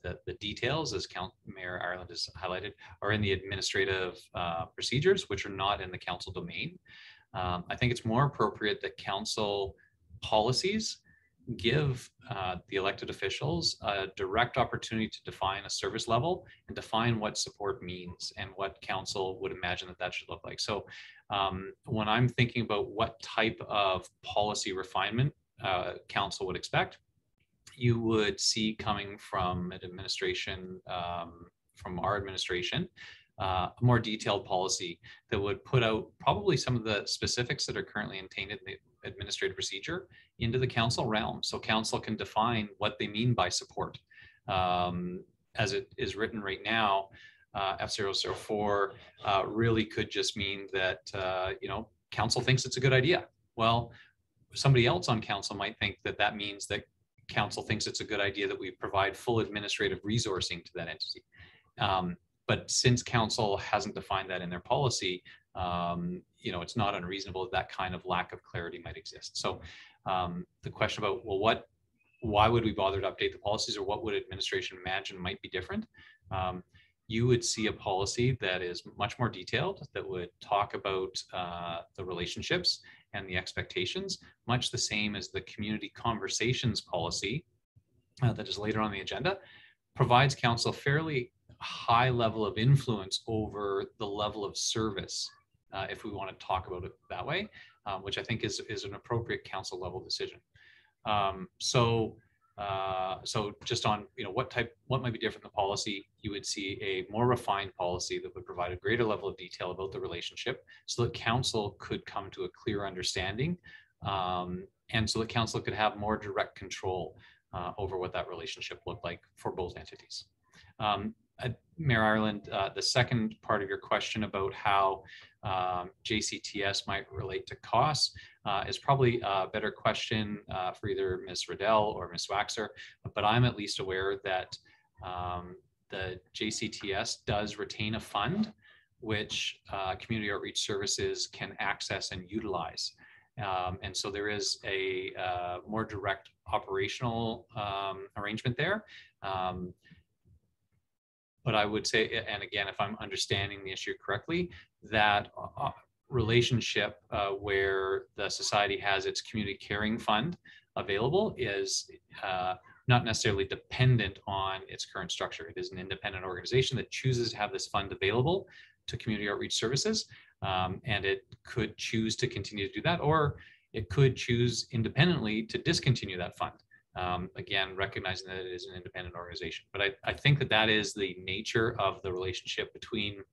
the details, as Mayor Ireland has highlighted, are in the administrative procedures, which are not in the council domain. I think it's more appropriate that council policies give the elected officials a direct opportunity to define a service level and define what support means and what council would imagine that should look like. So when I'm thinking about what type of policy refinement council would expect, you would see coming from an administration, from our administration, a more detailed policy that would put out probably some of the specifics that are currently contained in the administrative procedure into the council realm. So council can define what they mean by support. As it is written right now, F004 really could just mean that, council thinks it's a good idea. Well, somebody else on council might think that means that council thinks it's a good idea that we provide full administrative resourcing to that entity. But since council hasn't defined that in their policy, it's not unreasonable that kind of lack of clarity might exist. So the question about, well, why would we bother to update the policies, or what would administration imagine might be different? You would see a policy that is much more detailed, that would talk about the relationships and the expectations, much the same as the community conversations policy that is later on the agenda, provides council fairly high level of influence over the level of service if we want to talk about it that way, which I think is an appropriate council level decision. So just on, what might be different in the policy, you would see a more refined policy that would provide a greater level of detail about the relationship so that council could come to a clear understanding, and so that council could have more direct control over what that relationship looked like for both entities. Mayor Ireland, the second part of your question about how JCTS might relate to costs is probably a better question for either Ms. Riddell or Ms. Waxer, but I'm at least aware that the JCTS does retain a fund which community outreach services can access and utilize. And so there is a more direct operational arrangement there. But I would say, and again, if I'm understanding the issue correctly, that relationship where the society has its community caring fund available is not necessarily dependent on its current structure. It is an independent organization that chooses to have this fund available to community outreach services, and it could choose to continue to do that, or it could choose independently to discontinue that fund. Again, recognizing that it is an independent organization. But I think that is the nature of the relationship between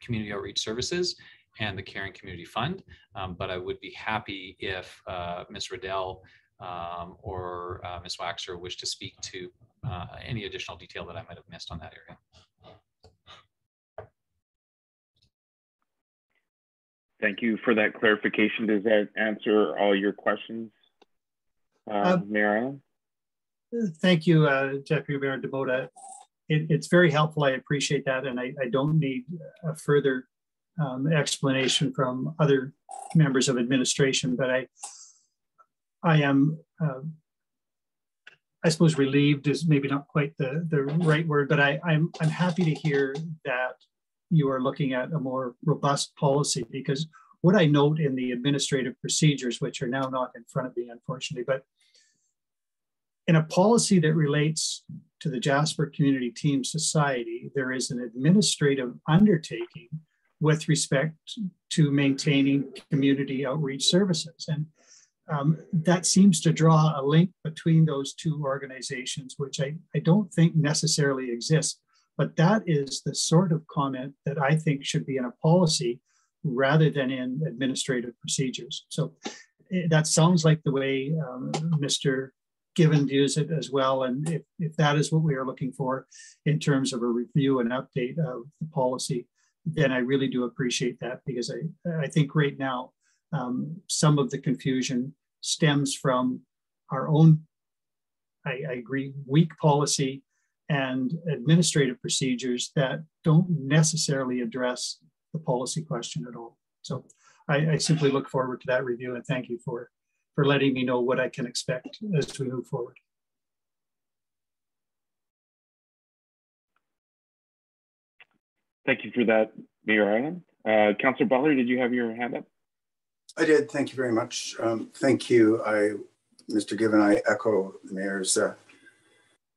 community outreach services and the Caring Community Fund. But I would be happy if Ms. Riddell or Ms. Waxer wish to speak to any additional detail that I might have missed on that area. Thank you for that clarification. Does that answer all your questions, Mayor Allen? Thank you, Deputy Mayor Demota. It's very helpful. I appreciate that. And I don't need a further explanation from other members of administration, but I am, I suppose relieved is maybe not quite the right word, but I'm happy to hear that you are looking at a more robust policy, because what I note in the administrative procedures, which are now not in front of me, unfortunately, but in a policy that relates to the Jasper Community Team Society, there is an administrative undertaking with respect to maintaining community outreach services. And that seems to draw a link between those two organizations, which I don't think necessarily exists. But that is the sort of comment that I think should be in a policy rather than in administrative procedures. So that sounds like the way Mr. Given views it as well. And if that is what we are looking for in terms of a review and update of the policy, then I really do appreciate that, because I think right now some of the confusion stems from our own, I agree, weak policy and administrative procedures that don't necessarily address the policy question at all. So I simply look forward to that review, and thank you for letting me know what I can expect as we move forward. Thank you for that, Mayor Ireland. Councillor Butler, did you have your hand up? I did, thank you very much. Thank you, Mr. Given, I echo the Mayor's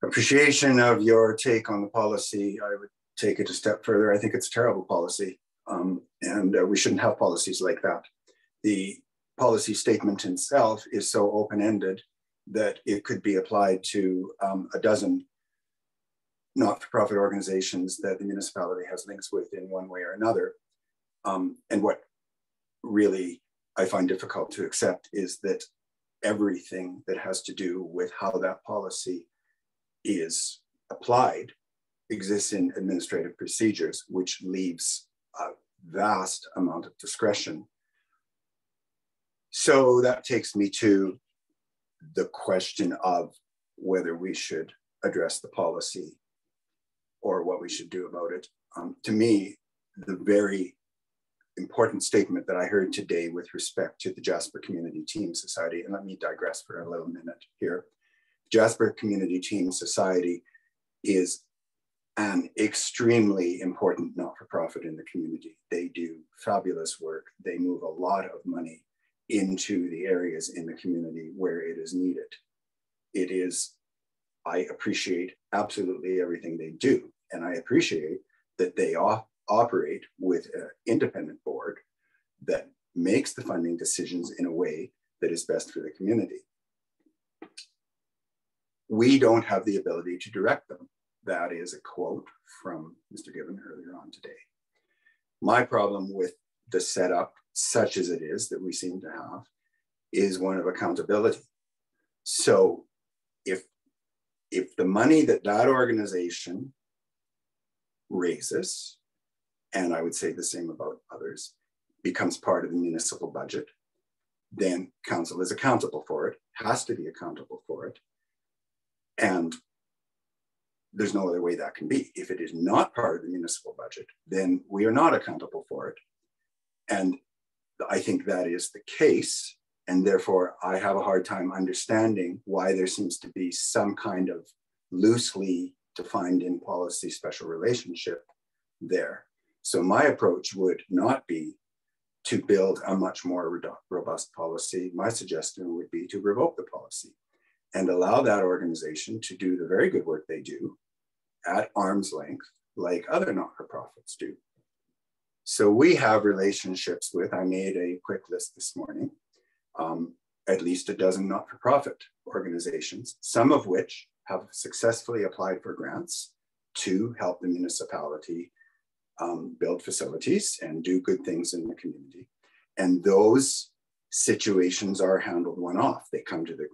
appreciation of your take on the policy. I would take it a step further. I think it's a terrible policy, and we shouldn't have policies like that. The policy statement itself is so open-ended that it could be applied to a dozen not-for-profit organizations that the municipality has links with in one way or another. And what really I find difficult to accept is that everything that has to do with how that policy is applied exists in administrative procedures, which leaves a vast amount of discretion. So that takes me to the question of whether we should address the policy or what we should do about it. To me, the very important statement that I heard today with respect to the Jasper Community Team Society, and let me digress for a little minute here. Jasper Community Team Society is an extremely important not-for-profit in the community. They do fabulous work. They move a lot of money into the areas in the community where it is needed. It is, I appreciate absolutely everything they do. And I appreciate that they operate with an independent board that makes the funding decisions in a way that is best for the community. We don't have the ability to direct them. That is a quote from Mr. Given earlier on today. My problem with the setup, such as it is that we seem to have, is one of accountability. So if the money that organization raises, and I would say the same about others, becomes part of the municipal budget, then council is accountable for it, has to be accountable for it. And there's no other way that can be. If it is not part of the municipal budget, then we are not accountable for it. And I think that is the case. And therefore, I have a hard time understanding why there seems to be some kind of loosely defined in policy special relationship there. So my approach would not be to build a much more robust policy. My suggestion would be to revoke the policy and allow that organization to do the very good work they do at arm's length, like other not-for-profits do. So we have relationships with, I made a quick list this morning, at least a dozen not-for-profit organizations, some of which have successfully applied for grants to help the municipality build facilities and do good things in the community. And those situations are handled one-off. They come to the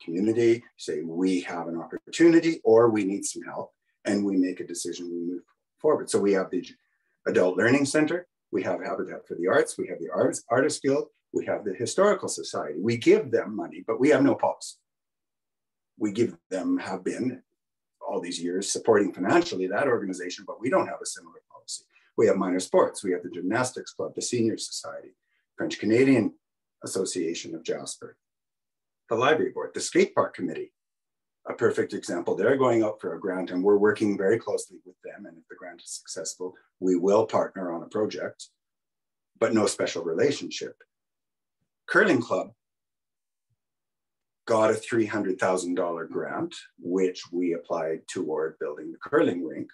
community, say, we have an opportunity or we need some help, and we make a decision, we move forward. So we have the Adult Learning Center, we have Habitat for the Arts, we have the Artists Guild, we have the Historical Society. We give them money, but we have no policy. We give them, have been all these years supporting financially that organization, but we don't have a similar policy. We have minor sports, we have the Gymnastics Club, the Senior Society, French Canadian Association of Jasper, the Library Board, the Skate Park Committee, a perfect example. They're going out for a grant and we're working very closely with them. And if the grant is successful, we will partner on a project, but no special relationship. Curling Club got a $300,000 grant, which we applied toward building the curling rink.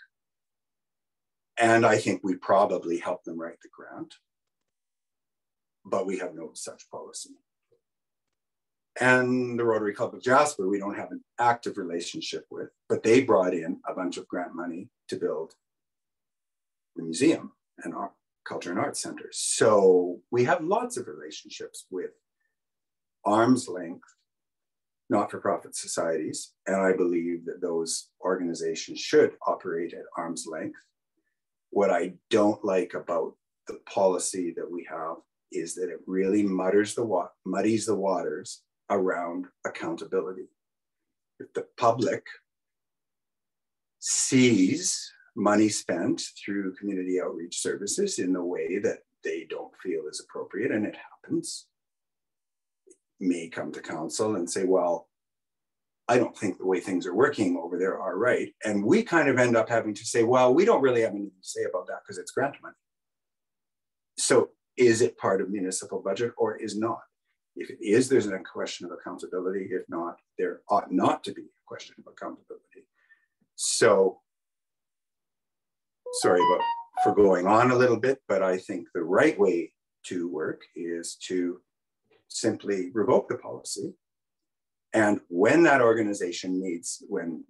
And I think we probably helped them write the grant, but we have no such policy. And the Rotary Club of Jasper, we don't have an active relationship with, but they brought in a bunch of grant money to build the museum and our culture and arts centers. So we have lots of relationships with arm's length, not-for-profit societies. And I believe that those organizations should operate at arm's length. What I don't like about the policy that we have is that it really muddies the waters around accountability. If the public sees money spent through community outreach services in the way that they don't feel is appropriate, and it happens, may come to council and say, well, I don't think the way things are working over there are right. And we kind of end up having to say, well, we don't really have anything to say about that because it's grant money. So is it part of municipal budget or is not? If it is, there's a question of accountability. If not, there ought not to be a question of accountability. So, sorry for going on a little bit, but I think the right way to work is to simply revoke the policy. And when that organization needs, when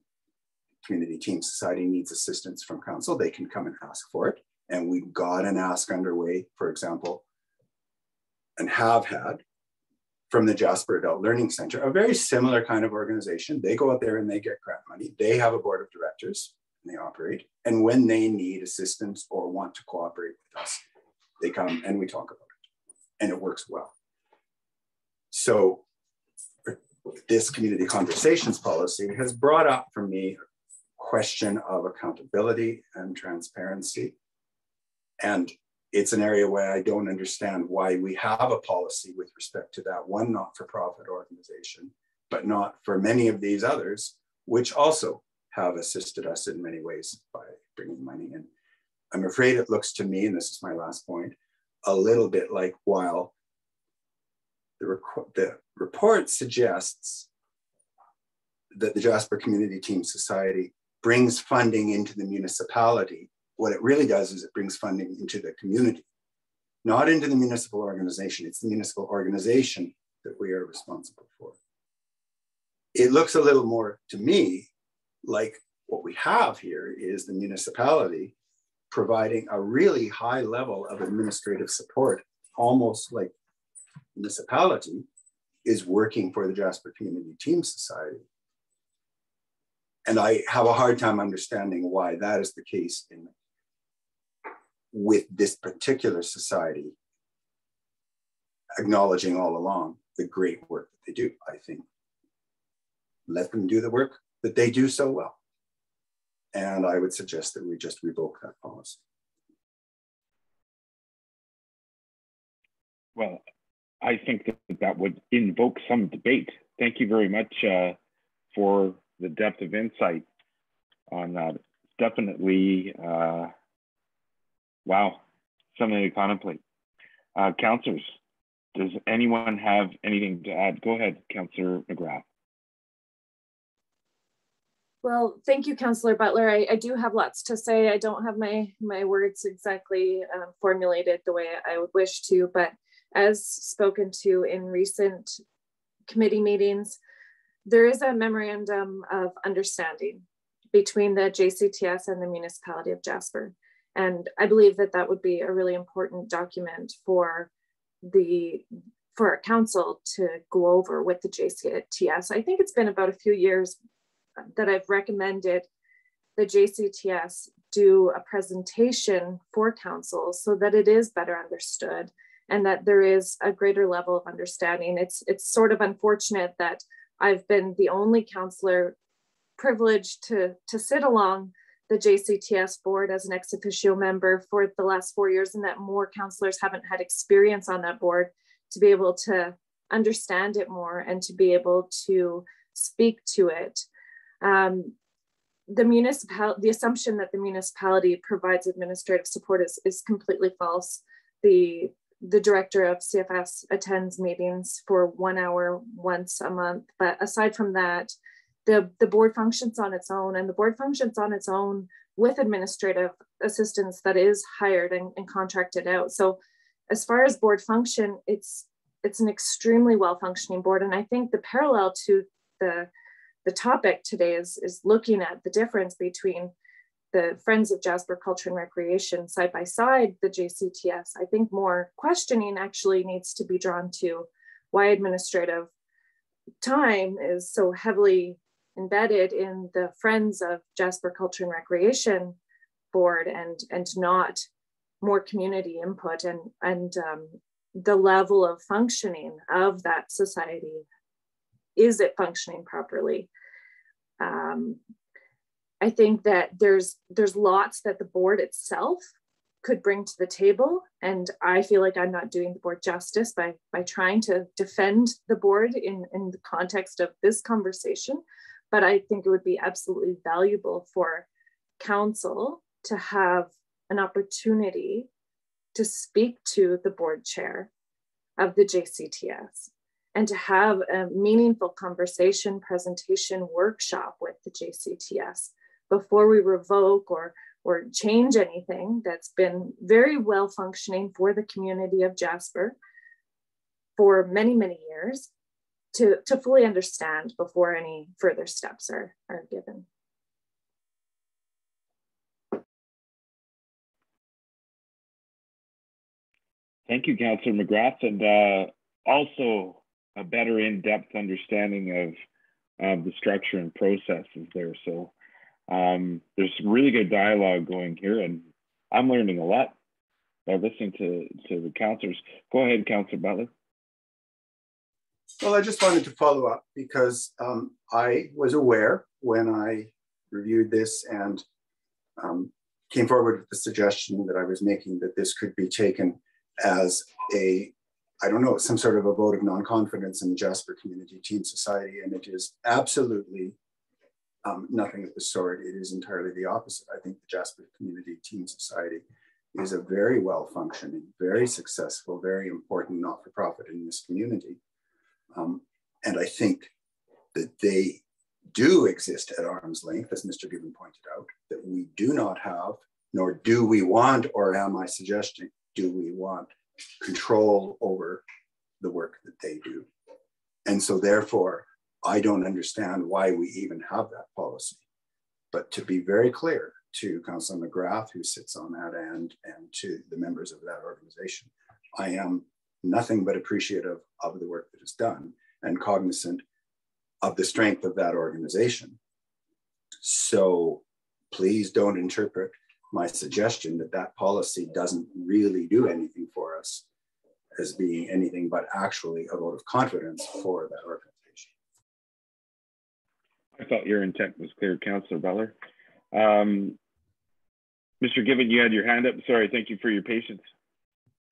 Community Team Society needs assistance from council, they can come and ask for it. And we've got an ask underway, for example, and have had from the Jasper Adult Learning Center, a very similar kind of organization. They go out there and they get grant money. They have a board of directors and they operate. And when they need assistance or want to cooperate with us, they come and we talk about it. And it works well. So this community conversations policy has brought up for me a question of accountability and transparency. And it's an area where I don't understand why we have a policy with respect to that one not-for-profit organization, but not for many of these others, which also have assisted us in many ways by bringing money in. I'm afraid it looks to me, and this is my last point, a little bit like while the report suggests that the Jasper Community Team Society brings funding into the municipality, what it really does is it brings funding into the community. not into the municipal organization. It's the municipal organization that we are responsible for. It looks a little more to me like what we have here is the municipality providing a really high level of administrative support, almost like municipality is working for the Jasper Community Team Society. And I have a hard time understanding why that is the case with this particular society, acknowledging all along the great work that they do. I think let them do the work that they do so well. And I would suggest that we just revoke that policy. Well, I think that would invoke some debate. Thank you very much for the depth of insight on that. Definitely, wow, something to contemplate. Councillors, does anyone have anything to add? Go ahead, Councillor McGrath. Well, thank you, Councillor Butler. I do have lots to say. I don't have my words exactly formulated the way I would wish to, but as spoken to in recent committee meetings, there is a memorandum of understanding between the JCTS and the municipality of Jasper. And I believe that that would be a really important document for our council to go over with the JCTS. I think it's been about a few years that I've recommended the JCTS do a presentation for council so that it is better understood and that there is a greater level of understanding. It's sort of unfortunate that I've been the only councillor privileged to sit along the JCTS board as an ex officio member for the last 4 years, and that more councillors haven't had experience on that board to be able to understand it more and to be able to speak to it. The assumption that the municipality provides administrative support is completely false. The director of CFS attends meetings for 1 hour once a month, but aside from that, the board functions on its own, and the board functions on its own with administrative assistance that is hired and contracted out. So as far as board function, it's an extremely well-functioning board. And I think the parallel to the topic today is looking at the difference between the Friends of Jasper Culture and Recreation side by side, the JCTS. I think more questioning actually needs to be drawn to why administrative time is so heavily embedded in the Friends of Jasper Culture and Recreation board and not more community input and the level of functioning of that society. Is it functioning properly? I think that there's lots that the board itself could bring to the table, and I feel like I'm not doing the board justice by trying to defend the board in the context of this conversation. But I think it would be absolutely valuable for council to have an opportunity to speak to the board chair of the JCTS and to have a meaningful conversation, presentation, workshop with the JCTS before we revoke or change anything that's been very well functioning for the community of Jasper for many, many years, to fully understand before any further steps are given. Thank you, Councillor McGrath, and also a better in-depth understanding of the structure and processes there. So there's really good dialogue going here, and I'm learning a lot by listening to the councillors. Go ahead, Councillor Butler. Well, I just wanted to follow up because I was aware when I reviewed this and came forward with the suggestion that I was making that this could be taken as I don't know, some sort of a vote of non-confidence in the Jasper Community Team Society, and it is absolutely nothing of the sort. It is entirely the opposite. I think the Jasper Community Team Society is a very well-functioning, very successful, very important not-for-profit in this community. And I think that they do exist at arm's length, as Mr. Gibbon pointed out, that we do not have, nor do we want, or am I suggesting, do we want control over the work that they do. And so therefore, I don't understand why we even have that policy. But to be very clear to Councillor McGrath, who sits on that end, and to the members of that organization, I am nothing but appreciative of the work that is done and cognizant of the strength of that organization. So please don't interpret my suggestion that that policy doesn't really do anything for us as being anything but actually a vote of confidence for that organization. I thought your intent was clear, Councillor Butler. Mr. Given, you had your hand up. Sorry, thank you for your patience.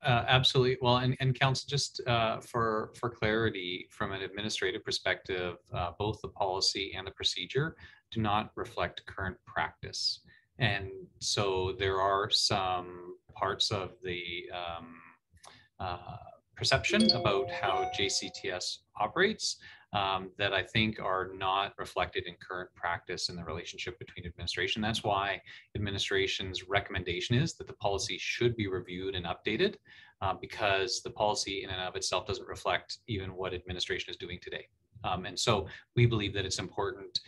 Absolutely. Well, and Council, just for clarity, from an administrative perspective, both the policy and the procedure do not reflect current practice. And so there are some parts of the perception about how JCTS operates that I think are not reflected in current practice in the relationship between administration. That's why administration's recommendation is that the policy should be reviewed and updated because the policy in and of itself doesn't reflect even what administration is doing today. And so we believe that it's important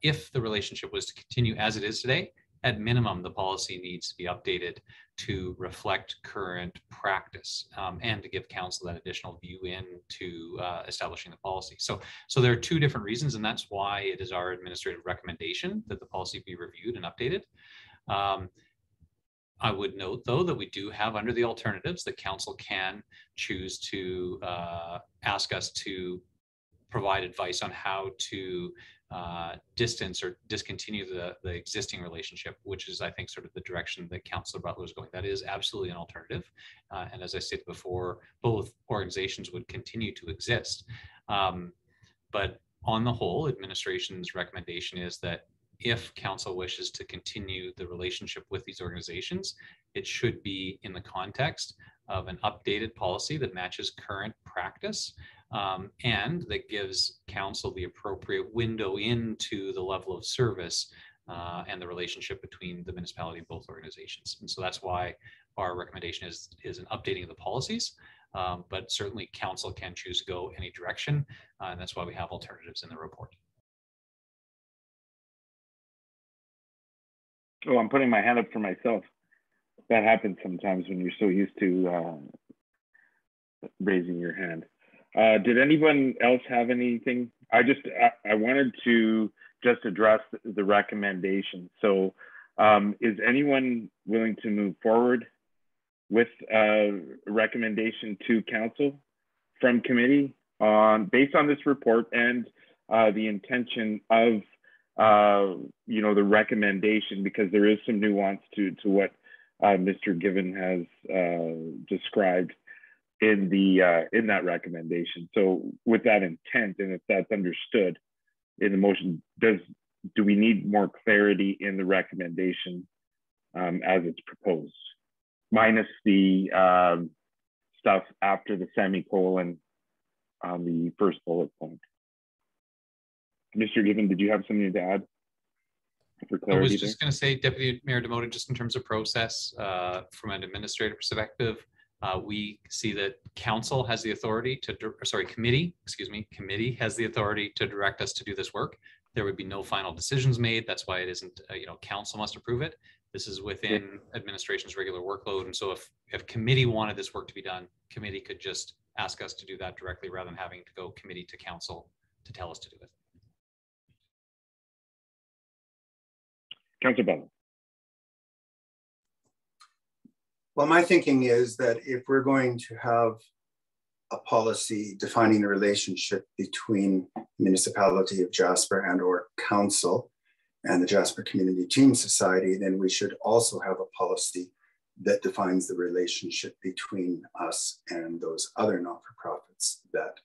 if the relationship was to continue as it is today, at minimum, the policy needs to be updated to reflect current practice and to give council that additional view into establishing the policy. So there are two different reasons, and that's why it is our administrative recommendation that the policy be reviewed and updated. I would note, though, that we do have under the alternatives that council can choose to ask us to provide advice on how to distance or discontinue the existing relationship, which is, I think, sort of the direction that Councillor Butler is going. That is absolutely an alternative. And as I said before, both organizations would continue to exist. But on the whole, administration's recommendation is that if council wishes to continue the relationship with these organizations, it should be in the context of an updated policy that matches current practice and that gives council the appropriate window into the level of service and the relationship between the municipality and both organizations. And so that's why our recommendation is an updating of the policies, but certainly council can choose to go any direction, and that's why we have alternatives in the report. Oh, I'm putting my hand up for myself. That happens sometimes when you're so used to raising your hand. Did anyone else have anything? I wanted to just address the recommendation. So is anyone willing to move forward with a recommendation to council from committee based on this report and the intention of the recommendation, because there is some nuance to what Mr. Given has described in that recommendation. So with that intent, and if that's understood in the motion, do we need more clarity in the recommendation as it's proposed, minus the stuff after the semicolon on the first bullet point? Mr. Given, did you have something to add for clarity? I was just going to say, Deputy Mayor Demoda, just in terms of process, from an administrative perspective, we see that council has the authority to, committee has the authority to direct us to do this work. There would be no final decisions made. That's why it isn't, council must approve it. This is within administration's regular workload. And so if committee wanted this work to be done, committee could just ask us to do that directly rather than having to go committee to council to tell us to do it. Councillor Butler. Well, my thinking is that if we're going to have a policy defining a relationship between municipality of Jasper and or council and the Jasper Community Team Society, then we should also have a policy that defines the relationship between us and those other not-for-profits that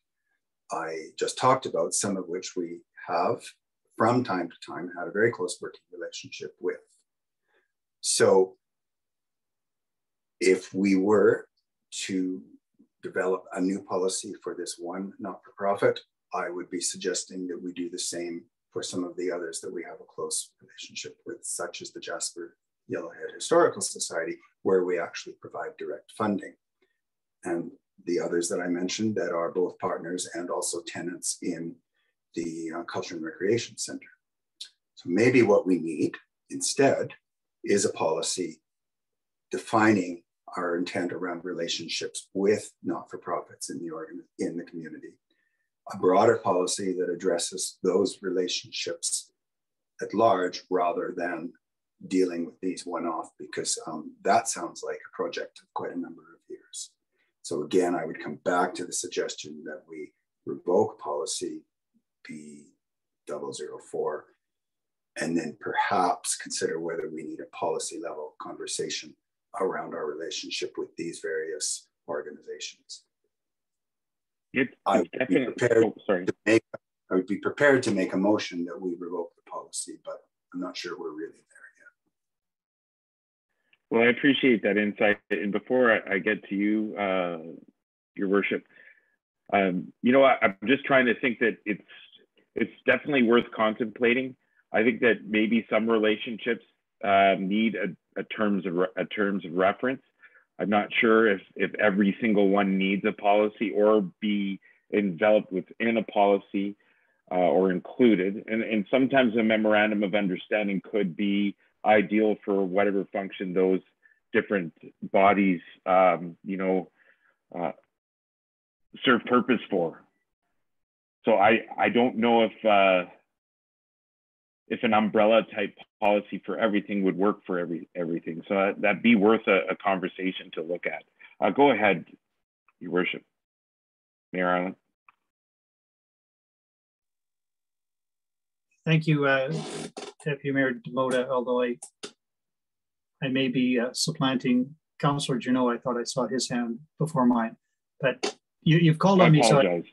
I just talked about, some of which we have from time to time had a very close working relationship with. So if we were to develop a new policy for this one not-for-profit, I would be suggesting that we do the same for some of the others that we have a close relationship with, such as the Jasper Yellowhead Historical Society, where we actually provide direct funding. and the others that I mentioned that are both partners and also tenants in the Culture and Recreation Center. So maybe what we need instead is a policy defining our intent around relationships with not-for-profits in the community. A broader policy that addresses those relationships at large rather than dealing with these one-off, because that sounds like a project of quite a number of years. So again, I would come back to the suggestion that we revoke policy P004 and then perhaps consider whether we need a policy level conversation around our relationship with these various organizations. I would be prepared to make a motion that we revoke the policy, but I'm not sure we're really there yet. Well, I appreciate that insight. And before I get to you, Your Worship, you know, I'm just trying to think that it's definitely worth contemplating. I think that maybe some relationships need a terms of reference. I'm not sure if every single one needs a policy or be enveloped within a policy or included. And sometimes a memorandum of understanding could be ideal for whatever function those different bodies, serve purpose for. So I don't know if an umbrella type policy for everything would work for everything. So that'd be worth a conversation to look at. Go ahead, Your Worship. Mayor Arlen. Thank you, Deputy Mayor Demota, although I may be supplanting Councillor Juneau. I thought I saw his hand before mine, but you've called on me. I apologize.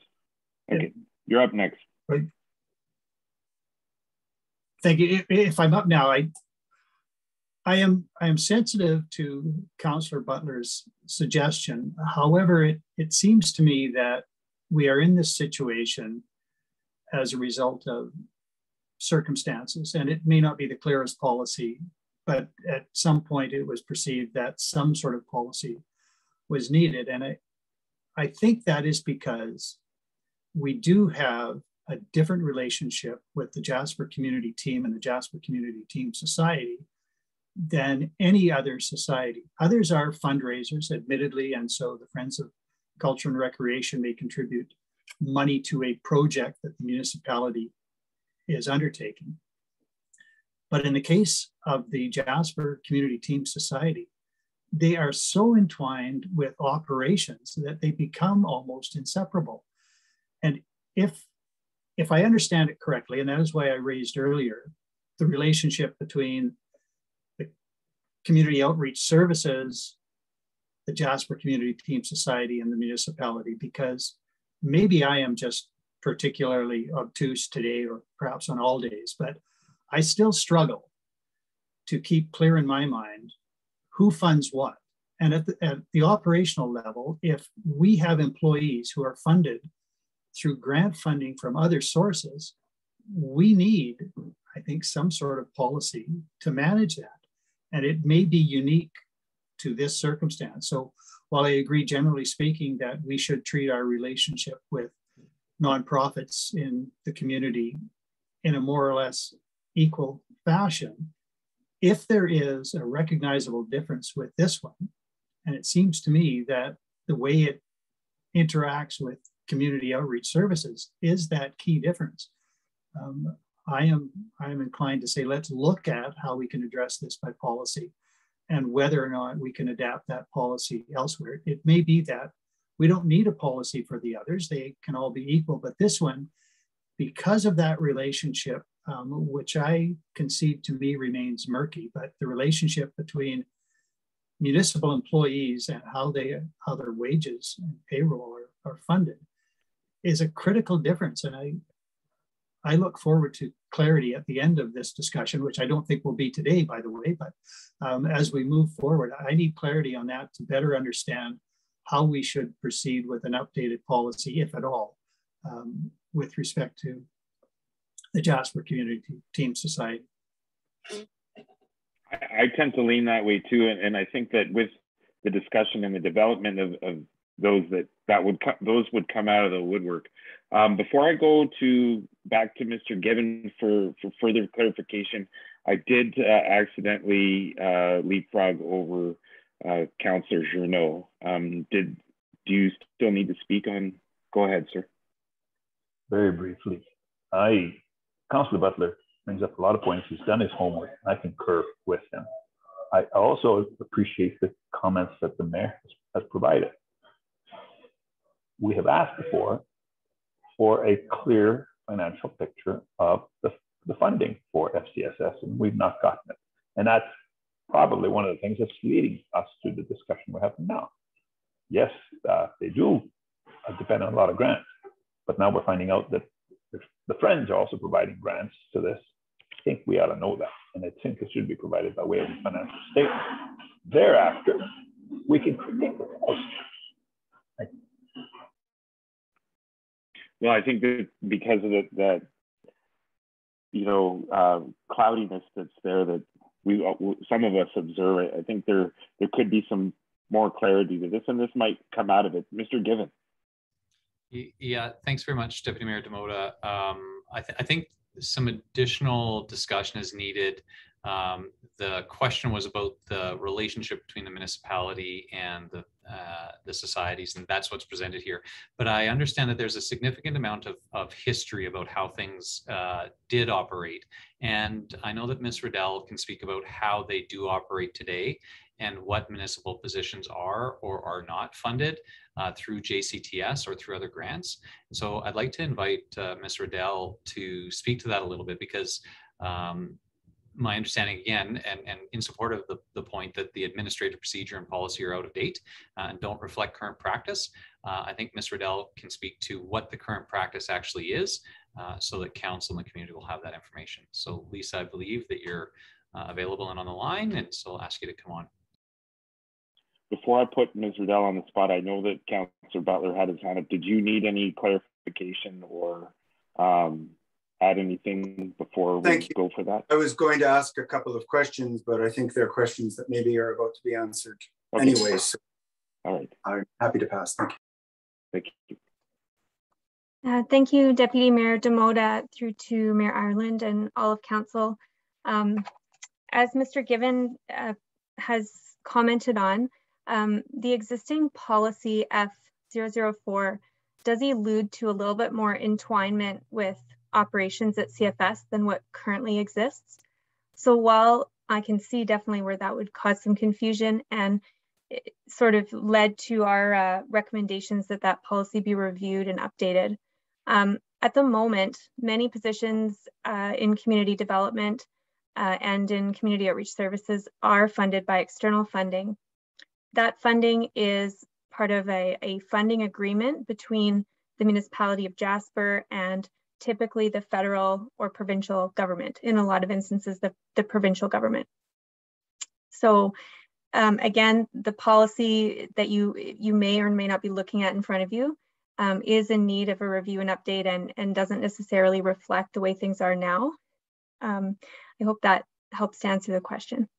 So okay, you're up next. Right. Thank you. If I'm up now, I am sensitive to Councillor Butler's suggestion. However, it seems to me that we are in this situation as a result of circumstances, and it may not be the clearest policy, but at some point it was perceived that some sort of policy was needed. And I think that is because we do have a different relationship with the Jasper Community Team and the Jasper Community Team Society than any other society. Others are fundraisers, admittedly, and so the Friends of Culture and Recreation may contribute money to a project that the municipality is undertaking. But in the case of the Jasper Community Team Society, they are so entwined with operations that they become almost inseparable. And if I understand it correctly, and that is why I raised earlier, the relationship between the community outreach services, the Jasper Community Team Society, and the municipality, because maybe I am just particularly obtuse today, or perhaps on all days, but I still struggle to keep clear in my mind who funds what. And at the operational level, if we have employees who are funded through grant funding from other sources, we need, I think, some sort of policy to manage that. And it may be unique to this circumstance. So while I agree, generally speaking, that we should treat our relationship with nonprofits in the community in a more or less equal fashion, if there is a recognizable difference with this one, and it seems to me that the way it interacts with community outreach services is that key difference. I am inclined to say, let's look at how we can address this by policy and whether or not we can adapt that policy elsewhere. It may be that we don't need a policy for the others. They can all be equal, but this one, because of that relationship, which I concede to me remains murky, but the relationship between municipal employees and how their wages and payroll are funded is a critical difference. And I look forward to clarity at the end of this discussion, which I don't think will be today, by the way, but as we move forward, I need clarity on that to better understand how we should proceed with an updated policy, if at all, with respect to the Jasper Community Team Society. I tend to lean that way too. And I think that with the discussion and the development of those would come out of the woodwork. Before I go back to Mr. Given for further clarification, I did accidentally leapfrog over Councillor Journeau. Do you still need to speak on? Go ahead, sir. Very briefly, Councillor Butler brings up a lot of points. He's done his homework. I concur with him. I also appreciate the comments that the mayor has provided. We have asked before for a clear financial picture of the funding for FCSS, and we've not gotten it. And that's probably one of the things that's leading us to the discussion we're having now. Yes, they do depend on a lot of grants, but now we're finding out that the Friends are also providing grants to this. I think we ought to know that, and I think it should be provided by way of a financial statement. Thereafter, we can critique the policy. Well, I think that because of that cloudiness that's there that some of us observe, I think there could be some more clarity to this, and this might come out of it. Mr. Given. Yeah, thanks very much, Deputy Mayor Demota. I think some additional discussion is needed. The question was about the relationship between the municipality and the societies, and that's what's presented here. But I understand that there's a significant amount of history about how things did operate. And I know that Ms. Riddell can speak about how they do operate today and what municipal positions are or are not funded through JCTS or through other grants. So I'd like to invite Ms. Riddell to speak to that a little bit, because my understanding again, and in support of the point that the administrative procedure and policy are out of date and don't reflect current practice, I think Ms. Riddell can speak to what the current practice actually is so that council and the community will have that information. So Lisa, I believe that you're available and on the line, and so I'll ask you to come on. Before I put Ms. Riddell on the spot, I know that Councillor Butler had his hand up. Did you need any clarification or add anything before we go for that? I was going to ask a couple of questions, but I think they're questions that maybe are about to be answered anyway. So all right. I'm happy to pass. Thank you. Thank you. Thank you, Deputy Mayor Demota, through to Mayor Ireland and all of council. As Mr. Given has commented on, the existing policy F004 does allude to a little bit more entwinement with operations at CFS than what currently exists. So while I can see definitely where that would cause some confusion, and it sort of led to our recommendations that that policy be reviewed and updated. At the moment, many positions in community development and in community outreach services are funded by external funding. That funding is part of a funding agreement between the municipality of Jasper and typically the federal or provincial government, in a lot of instances, the provincial government. So again, the policy that you may or may not be looking at in front of you is in need of a review and update, and doesn't necessarily reflect the way things are now. I hope that helps to answer the question.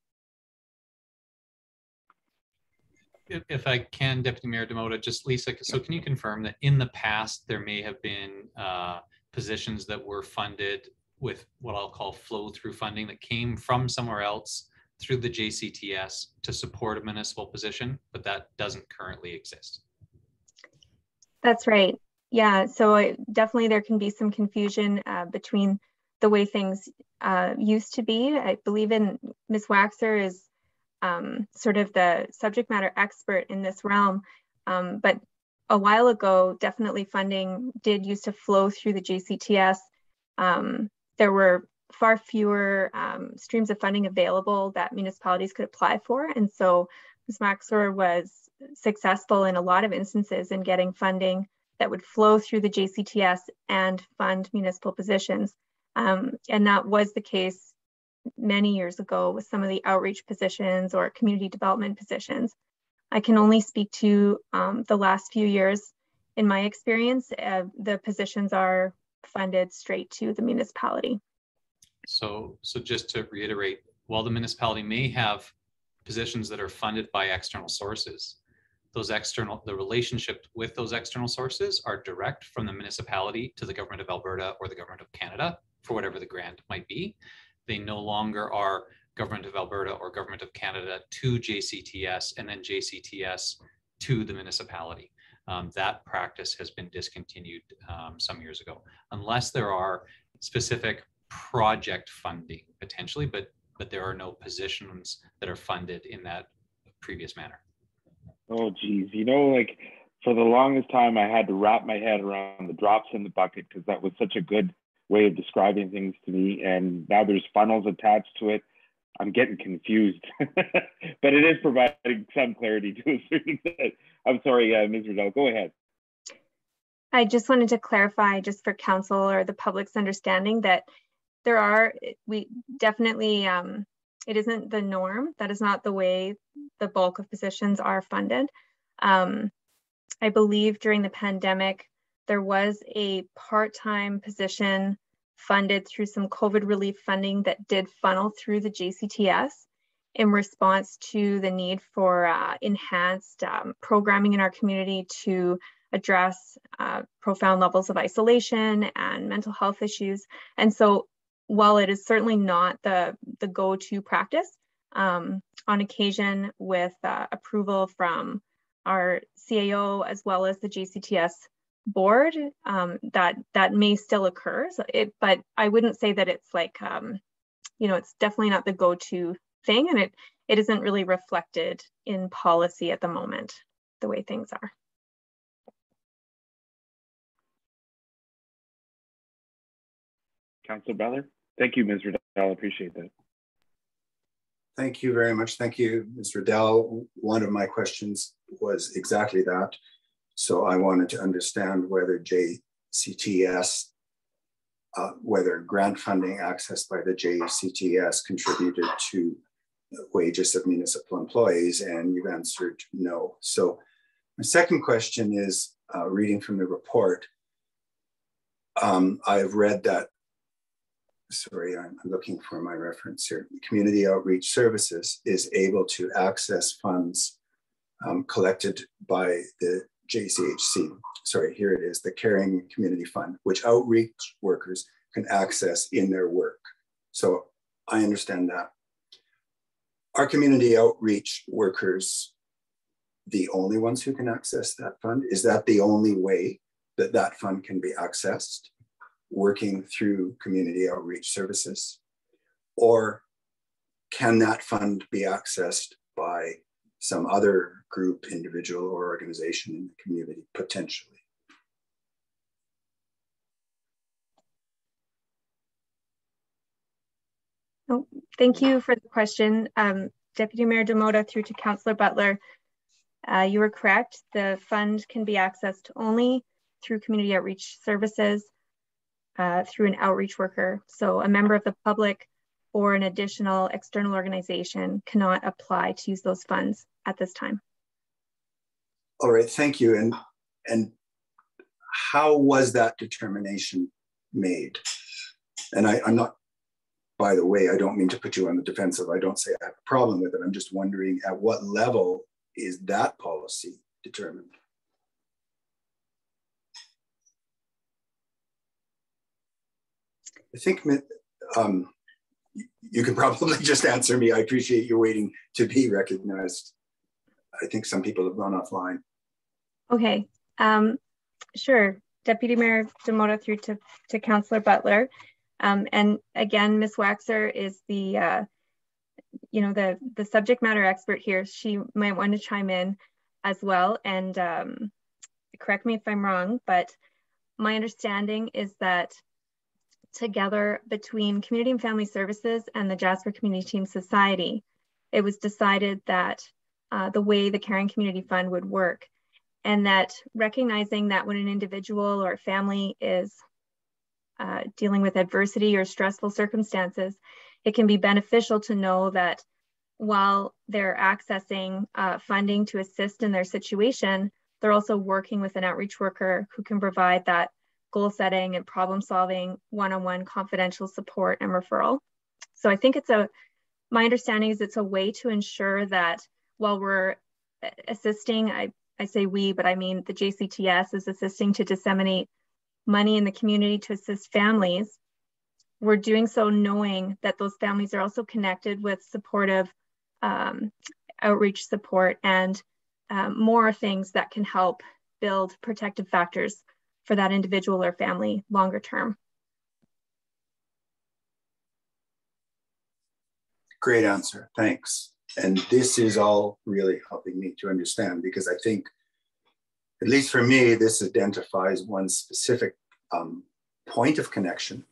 If I can, Deputy Mayor Demota, just Lisa, so can you confirm that in the past there may have been positions that were funded with what I'll call flow-through funding that came from somewhere else through the JCTS to support a municipal position, but that doesn't currently exist? That's right. Yeah, so definitely there can be some confusion between the way things used to be. I believe in Ms. Waxer is sort of the subject matter expert in this realm, but a while ago, definitely funding did used to flow through the JCTS. There were far fewer streams of funding available that municipalities could apply for. And so Ms. Waxer was successful in a lot of instances in getting funding that would flow through the JCTS and fund municipal positions. And that was the case many years ago with some of the outreach positions or community development positions. I can only speak to the last few years. In my experience, the positions are funded straight to the municipality. So just to reiterate, while the municipality may have positions that are funded by external sources, the relationship with those external sources are direct from the municipality to the government of Alberta or the government of Canada for whatever the grant might be. They no longer are government of Alberta or government of Canada to JCTS and then JCTS to the municipality. That practice has been discontinued some years ago, unless there are specific project funding potentially, but there are no positions that are funded in that previous manner. Oh, geez. You know, like for the longest time, I had to wrap my head around the drops in the bucket because that was such a good way of describing things to me. And now there's funnels attached to it. I'm getting confused, but it is providing some clarity to a certain extent. I'm sorry, Ms. Riddell, go ahead. I just wanted to clarify, just for council or the public's understanding, that we definitely, it isn't the norm. That is not the way the bulk of positions are funded. I believe during the pandemic, there was a part-time position funded through some COVID relief funding that did funnel through the JCTS in response to the need for enhanced programming in our community to address profound levels of isolation and mental health issues. And so while it is certainly not the go-to practice, on occasion with approval from our CAO as well as the JCTS board, that may still occur. So but I wouldn't say that it's like, it's definitely not the go-to thing, and it isn't really reflected in policy at the moment, the way things are. Councillor Butler. Thank you, Ms. Riddell. I appreciate that. Thank you very much. Thank you, Ms. Riddell. One of my questions was exactly that. So I wanted to understand whether JCTS, whether grant funding accessed by the JCTS contributed to wages of municipal employees, and you've answered no. So my second question is, reading from the report, I've read that, sorry, I'm looking for my reference here. Community Outreach Services is able to access funds collected by the JCHC. Sorry, here it is, the Caring Community Fund, which outreach workers can access in their work. So I understand that. Are community outreach workers the only ones who can access that fund? Is that the only way that that fund can be accessed? Working through community outreach services? Or can that fund be accessed by some other group, individual, or organization in the community, potentially? Oh, thank you for the question. Deputy Mayor Demota, through to Councillor Butler. You were correct. The fund can be accessed only through community outreach services, through an outreach worker. So a member of the public or an additional external organization cannot apply to use those funds at this time. All right, thank you. And how was that determination made? And I'm not, by the way, I don't mean to put you on the defensive. I don't say I have a problem with it. I'm just wondering at what level is that policy determined? I think you can probably just answer me. I appreciate you waiting to be recognized. I think some people have gone offline. Okay, sure. Deputy Mayor Demota, through to Councillor Butler. And again, Ms. Waxer is the subject matter expert here. She might want to chime in as well, and correct me if I'm wrong, but my understanding is that together between Community and Family Services and the Jasper Community Team Society, it was decided that the way the Caring Community Fund would work, and that recognizing that when an individual or a family is dealing with adversity or stressful circumstances, it can be beneficial to know that while they're accessing funding to assist in their situation, they're also working with an outreach worker who can provide that goal setting and problem solving, one-on-one confidential support and referral. So I think my understanding is it's a way to ensure that while we're assisting, I say we, but I mean the JCTS is assisting to disseminate money in the community to assist families, we're doing so knowing that those families are also connected with supportive outreach support and more things that can help build protective factors for that individual or family longer term. Great answer, thanks. And this is all really helping me to understand, because I think, at least for me, this identifies one specific point of connection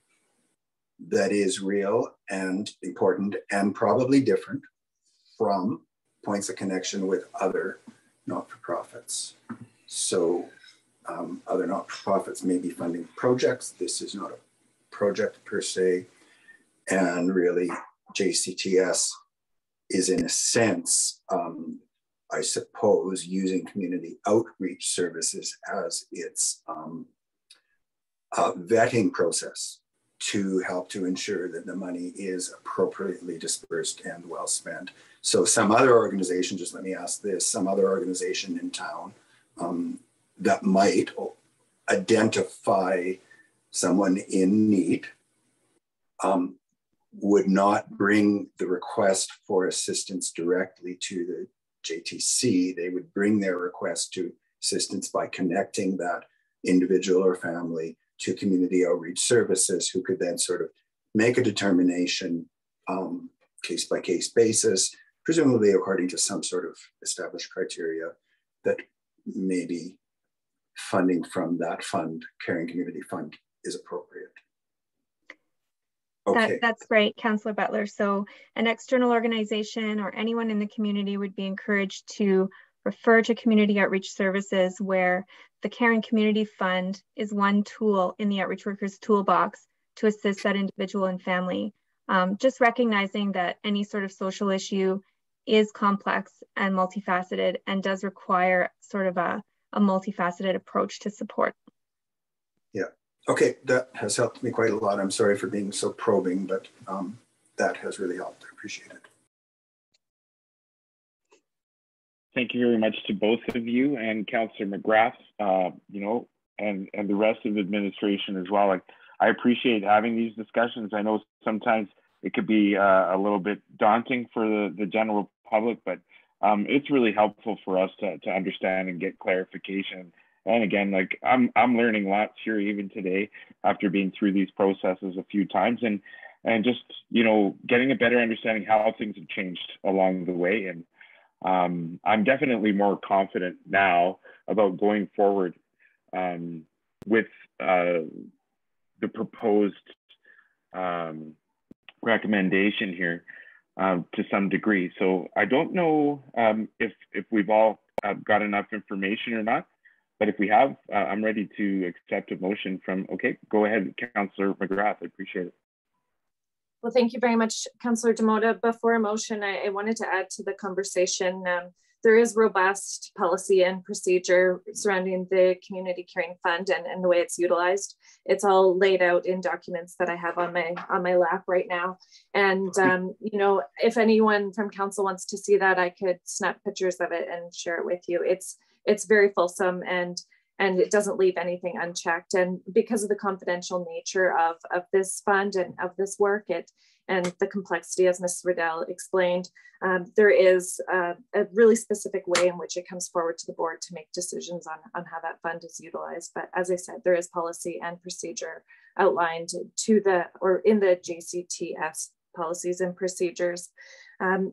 that is real and important and probably different from points of connection with other not-for-profits. So other not-for-profits may be funding projects. This is not a project per se. And really, JCTS is in a sense, I suppose, using community outreach services as its vetting process to help to ensure that the money is appropriately dispersed and well spent. So some other organization, just let me ask this, some other organization in town that might identify someone in need would not bring the request for assistance directly to the JTC. They would bring their request to assistance by connecting that individual or family to community outreach services, who could then sort of make a determination case by case basis, presumably according to some sort of established criteria, that maybe funding from that fund, Caring Community Fund, is appropriate. Okay. That's great, Councillor Butler. So an external organization or anyone in the community would be encouraged to refer to community outreach services, where the Caring Community Fund is one tool in the outreach workers toolbox to assist that individual and family. Just recognizing that any sort of social issue is complex and multifaceted and does require sort of a multifaceted approach to support. Yeah, okay, that has helped me quite a lot. I'm sorry for being so probing, but that has really helped. I appreciate it. Thank you very much to both of you and Councillor McGrath, and the rest of the administration as well. I appreciate having these discussions. I know sometimes it could be a little bit daunting for the general public, but it's really helpful for us to understand and get clarification. And again, like I'm learning lots here even today after being through these processes a few times, and just getting a better understanding how things have changed along the way. And I'm definitely more confident now about going forward with the proposed recommendation here to some degree. So I don't know if we've all got enough information or not, but if we have, I'm ready to accept a motion from, okay, go ahead, Councillor McGrath, I appreciate it. Well, thank you very much, Councillor Demota. Before a motion, I wanted to add to the conversation. There is robust policy and procedure surrounding the Community Caring Fund and the way it's utilized. It's all laid out in documents that I have on my lap right now. And if anyone from council wants to see that, I could snap pictures of it and share it with you. It's very fulsome and it doesn't leave anything unchecked. And because of the confidential nature of this fund and of this work, and the complexity, as Ms. Riddell explained, there is a really specific way in which it comes forward to the board to make decisions on how that fund is utilized. But as I said, there is policy and procedure outlined in the JCTS policies and procedures.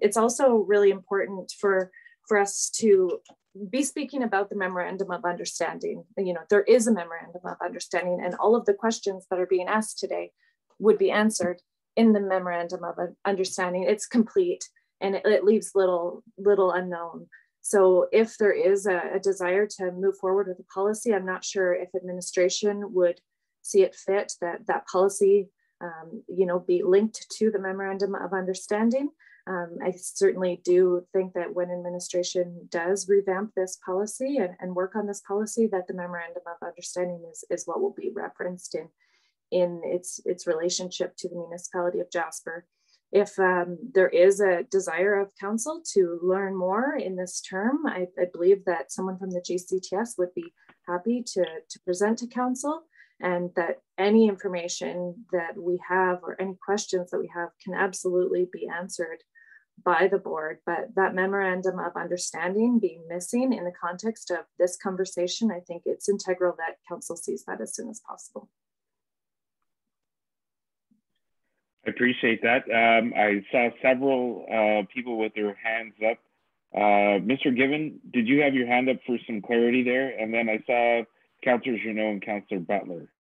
It's also really important for us to be speaking about the memorandum of understanding. There is a memorandum of understanding, and all of the questions that are being asked today would be answered in the memorandum of understanding. It's complete and it leaves little unknown. So if there is a desire to move forward with a policy, I'm not sure if administration would see it fit that policy be linked to the memorandum of understanding. I certainly do think that when administration does revamp this policy and work on this policy, that the memorandum of understanding is what will be referenced in its relationship to the municipality of Jasper. if there is a desire of council to learn more in this term, I believe that someone from the JCTS would be happy to present to council, and that any information that we have or any questions that we have can absolutely be answered by the board. But that memorandum of understanding being missing in the context of this conversation, I think it's integral that council sees that as soon as possible. I appreciate that. I saw several people with their hands up. Mr. Given, did you have your hand up for some clarity there? And then I saw Councillor Journeau and Councillor Butler.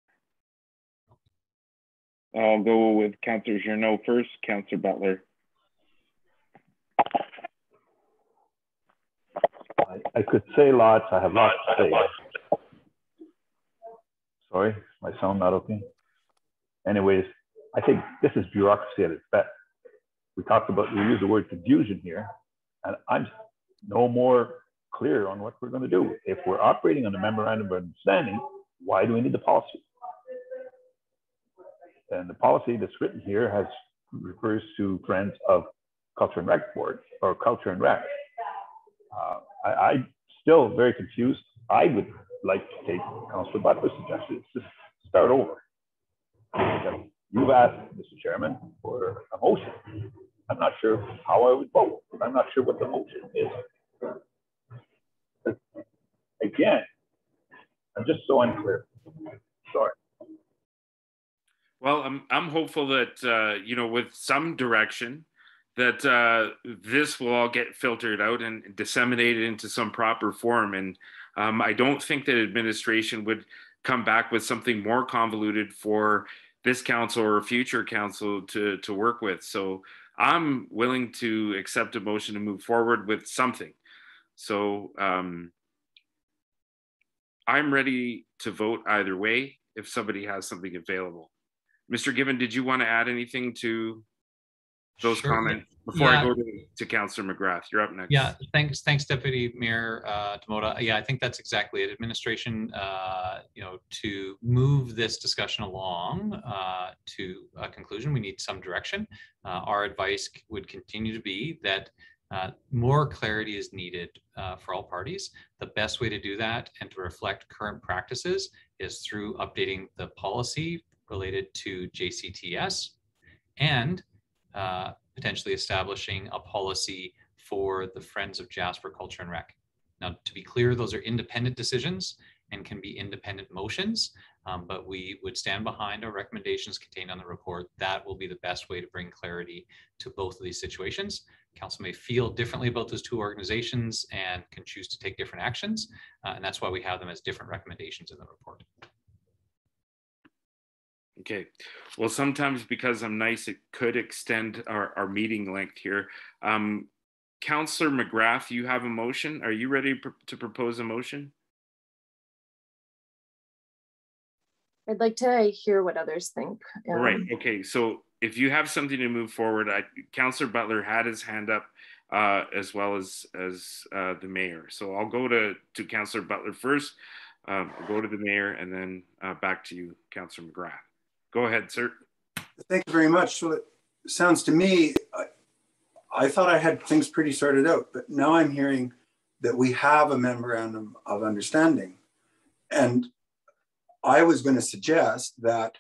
I'll go with Councillor Journeau first, Councillor Butler. I could say lots. I have lots to say. Sorry, my sound not okay? Anyways, I think this is bureaucracy at its best. We use the word confusion here, and I'm no more clear on what we're going to do. If we're operating on a memorandum of understanding, why do we need the policy? And the policy that's written here refers to Friends of Culture and Rec Board, or Culture and Rec. I'm still very confused. I would like to take Councillor Butler's suggestion, just start over. You've asked, Mr. Chairman, for a motion. I'm not sure how I would vote. I'm not sure what the motion is. Again, I'm just so unclear. Sorry. Well, I'm hopeful that, you know, with some direction, that this will all get filtered out and disseminated into some proper form. And I don't think that administration would come back with something more convoluted for this council or future council to work with. So I'm willing to accept a motion to move forward with something. So I'm ready to vote either way if somebody has something available. Mr. Given, did you want to add anything to those comments before I go to Councillor McGrath? You're up next. Yeah, thanks, Deputy Mayor Demota. Yeah, I think that's exactly it. Administration, you know, to move this discussion along to a conclusion, we need some direction. Our advice would continue to be that more clarity is needed for all parties. The best way to do that and to reflect current practices is through updating the policy related to JCTS and potentially establishing a policy for the Friends of Jasper Culture and Rec. Now, to be clear, those are independent decisions and can be independent motions, but we would stand behind our recommendations contained on the report. That will be the best way to bring clarity to both of these situations. Council may feel differently about those two organizations and can choose to take different actions, and that's why we have them as different recommendations in the report. Okay, well, sometimes because I'm nice, it could extend our meeting length here. Councillor McGrath, you have a motion. Are you ready to propose a motion? I'd like to hear what others think. All right, okay, so if you have something to move forward, Councillor Butler had his hand up as well as the mayor. So I'll go to Councillor Butler first, I'll go to the mayor, and then back to you, Councillor McGrath. Go ahead, sir. Thank you very much. So it sounds to me, I thought I had things pretty sorted out, but now I'm hearing that we have a memorandum of understanding. And I was going to suggest that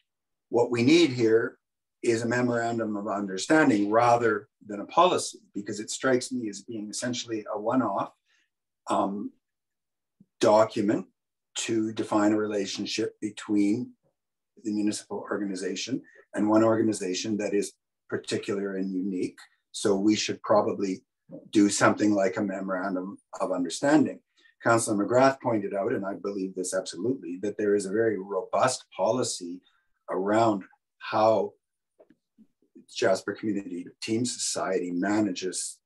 what we need here is a memorandum of understanding rather than a policy, because it strikes me as being essentially a one-off document to define a relationship between the municipal organization and one organization that is particular and unique. So we should probably do something like a memorandum of understanding. Councillor McGrath pointed out, and I believe this absolutely, that there is a very robust policy around how Jasper Community Team Society manages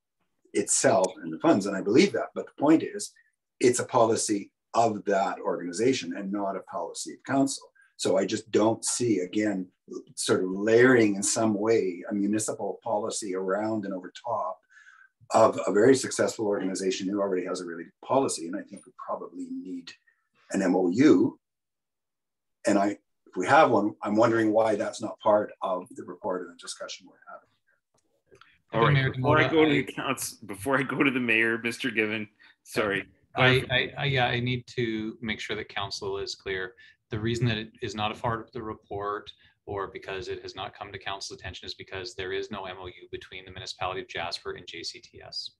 itself and the funds, and I believe that. But the point is, it's a policy of that organization and not a policy of council. So I just don't see, again, sort of layering in some way a municipal policy around and over top of a very successful organization who already has a really good policy. And I think we probably need an MOU. And if we have one, I'm wondering why that's not part of the report and the discussion we're having. All right, Mayor before I Demota, go to the council, before I go to the mayor, Mr. Given, sorry. I need to make sure that council is clear. The reason that it is not a part of the report or because it has not come to council's attention is because there is no MOU between the municipality of Jasper and JCTS.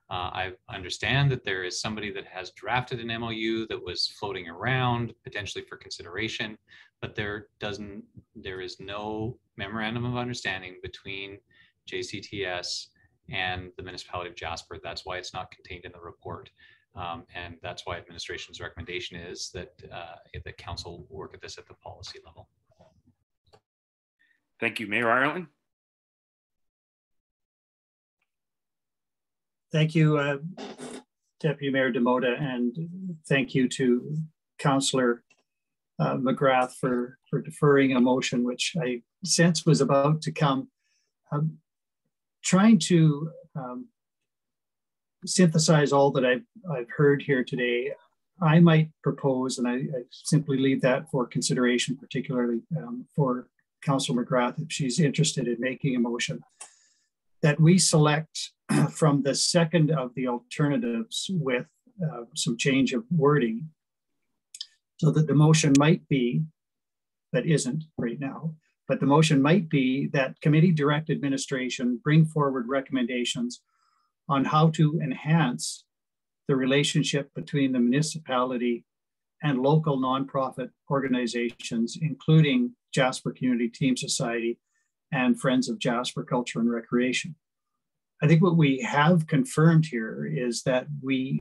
I understand that there is somebody that has drafted an MOU that was floating around potentially for consideration, but there is no memorandum of understanding between JCTS and the municipality of Jasper. That's why it's not contained in the report. And that's why administration's recommendation is that the council work at this at the policy level. Thank you, Mayor Ireland. Thank you, Deputy Mayor Demota, and thank you to Councillor McGrath for deferring a motion which I sense was about to come. Trying to synthesize all that I've heard here today, I might propose, and I simply leave that for consideration, particularly for Councillor McGrath, if she's interested in making a motion, that we select from the second of the alternatives with some change of wording, so that the motion might be, that isn't right now, but the motion might be that committee direct administration bring forward recommendations on how to enhance the relationship between the municipality and local nonprofit organizations, including Jasper Community Team Society and Friends of Jasper Culture and Recreation. I think what we have confirmed here is that we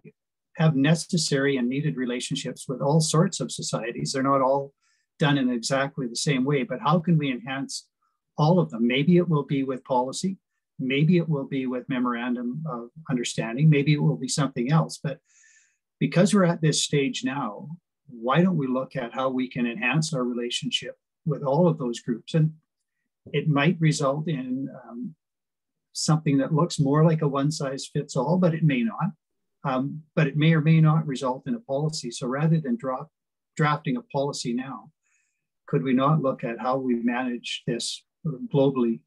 have necessary and needed relationships with all sorts of societies. They're not all done in exactly the same way, but how can we enhance all of them? Maybe it will be with policy, maybe it will be with memorandum of understanding, maybe it will be something else. But because we're at this stage now, why don't we look at how we can enhance our relationship with all of those groups? And it might result in something that looks more like a one-size-fits-all, but it may not. But it may or may not result in a policy. So rather than drafting a policy now, could we not look at how we manage this globally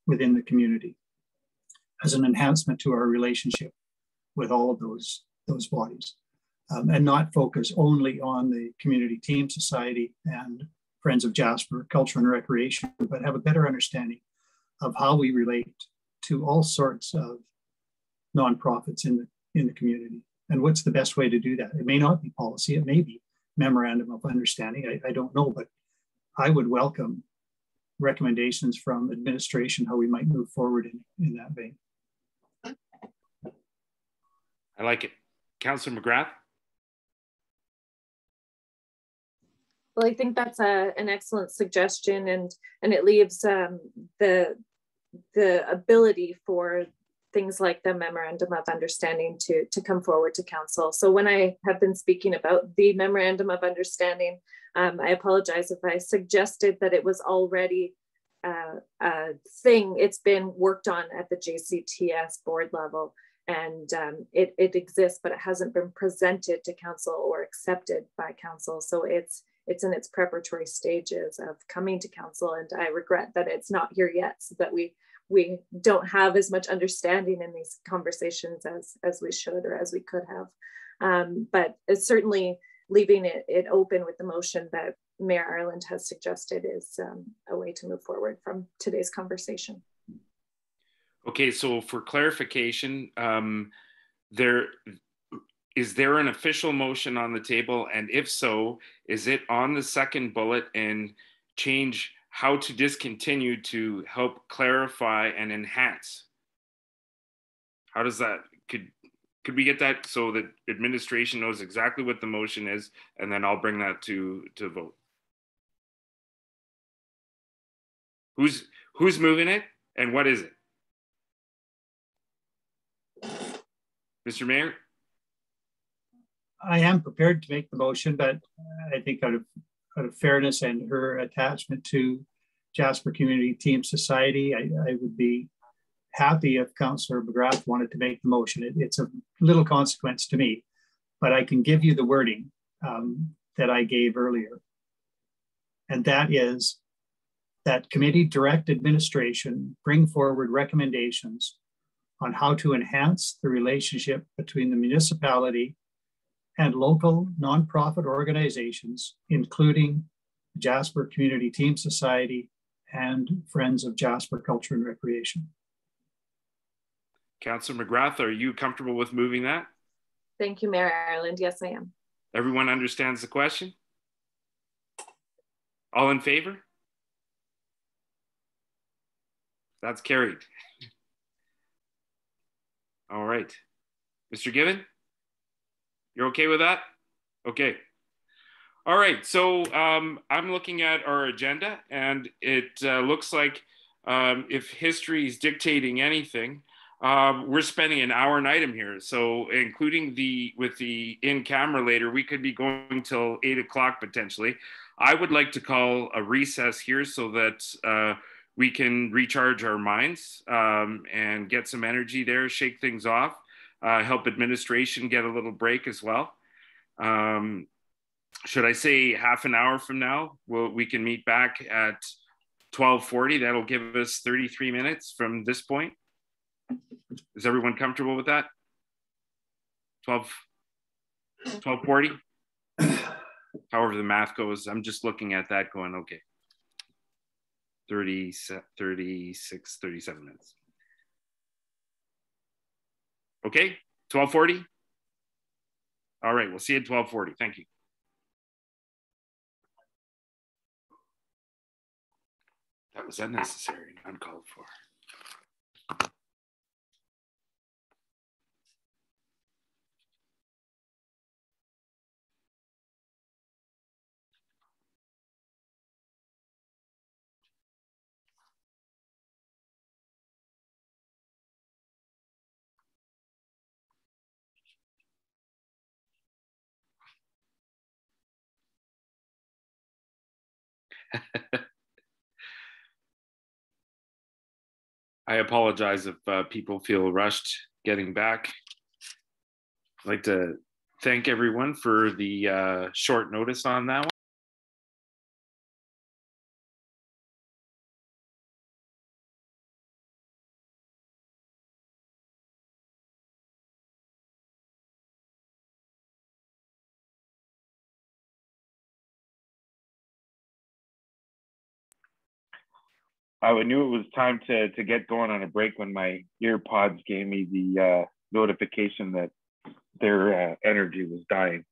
within the community as an enhancement to our relationship with all of those bodies, and not focus only on the Community Team Society and Friends of Jasper Culture and Recreation, but have a better understanding of how we relate to all sorts of nonprofits in the community, and what's the best way to do that. It may not be policy, it may be memorandum of understanding, I don't know, but I would welcome recommendations from administration how we might move forward in that vein. I like it. Councillor McGrath. Well, I think that's an excellent suggestion, and it leaves the ability for things like the memorandum of understanding to come forward to council. So when I have been speaking about the memorandum of understanding, I apologize if I suggested that it was already a thing. It's been worked on at the JCTS board level, and it exists, but it hasn't been presented to council or accepted by council. So it's in its preparatory stages of coming to council, and I regret that it's not here yet, so that we don't have as much understanding in these conversations as we should or as we could have. But it's certainly leaving it open with the motion that Mayor Ireland has suggested is a way to move forward from today's conversation. Okay, so for clarification, is there an official motion on the table? And if so, is it on the second bullet and change how to discontinue to help clarify and enhance? How does that, could we get that so that administration knows exactly what the motion is, and then I'll bring that to vote? Who's moving it and what is it? Mr. Mayor? I am prepared to make the motion, but I think out of fairness and her attachment to Jasper Community Team Society, I would be happy if Councillor McGrath wanted to make the motion. It's of little consequence to me, but I can give you the wording that I gave earlier. And that is that committee direct administration bring forward recommendations on how to enhance the relationship between the municipality and local nonprofit organizations, including Jasper Community Team Society and Friends of Jasper Culture and Recreation. Councillor McGrath, are you comfortable with moving that? Thank you, Mayor Ireland. Yes, I am. Everyone understands the question? All in favor? That's carried. All right. Mr. Given, you're okay with that? Okay. All right, so I'm looking at our agenda, and it looks like if history is dictating anything, we're spending an hour an item here. So including with the in-camera later, we could be going till 8 o'clock potentially. I would like to call a recess here so that we can recharge our minds and get some energy there, shake things off, help administration get a little break as well. Should I say half an hour from now? We can meet back at 12:40. That'll give us 33 minutes from this point. Is everyone comfortable with that? 12:40? However the math goes, I'm just looking at that going, okay. 36, 37 minutes. Okay, 12:40? All right, we'll see you at 12:40. Thank you. That was unnecessary and uncalled for. I apologize if people feel rushed getting back. I'd like to thank everyone for the short notice on that one. I knew it was time to get going on a break when my earpods gave me the notification that their energy was dying,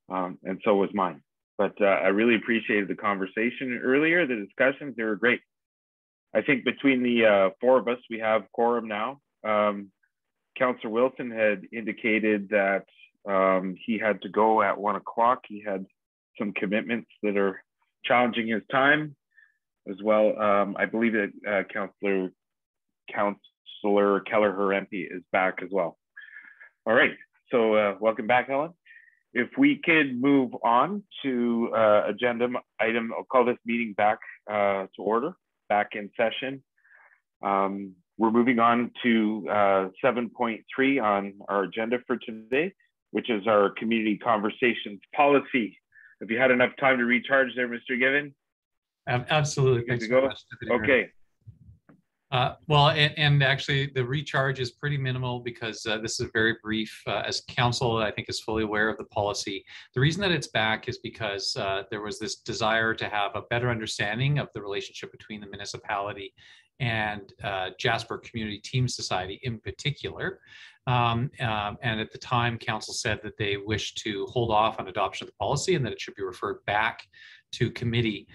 and so was mine. But I really appreciated the conversation earlier, the discussions, they were great. I think between the four of us, we have quorum now. Councillor Wilson had indicated that he had to go at 1 o'clock. He had some commitments that are challenging his time as well. I believe that Councillor Kelleher MP is back as well. All right, so welcome back, Helen. If we could move on to agenda item, I'll call this meeting back to order, back in session. We're moving on to 7.3 on our agenda for today, which is our community conversations policy. Have you had enough time to recharge there, Mr. Given? Absolutely. Thanks so much. Okay. Well, and actually the recharge is pretty minimal because this is very brief. As council, I think, is fully aware of the policy. The reason that it's back is because there was this desire to have a better understanding of the relationship between the municipality and Jasper Community Team Society in particular. And at the time, council said that they wished to hold off on adoption of the policy and that it should be referred back to committee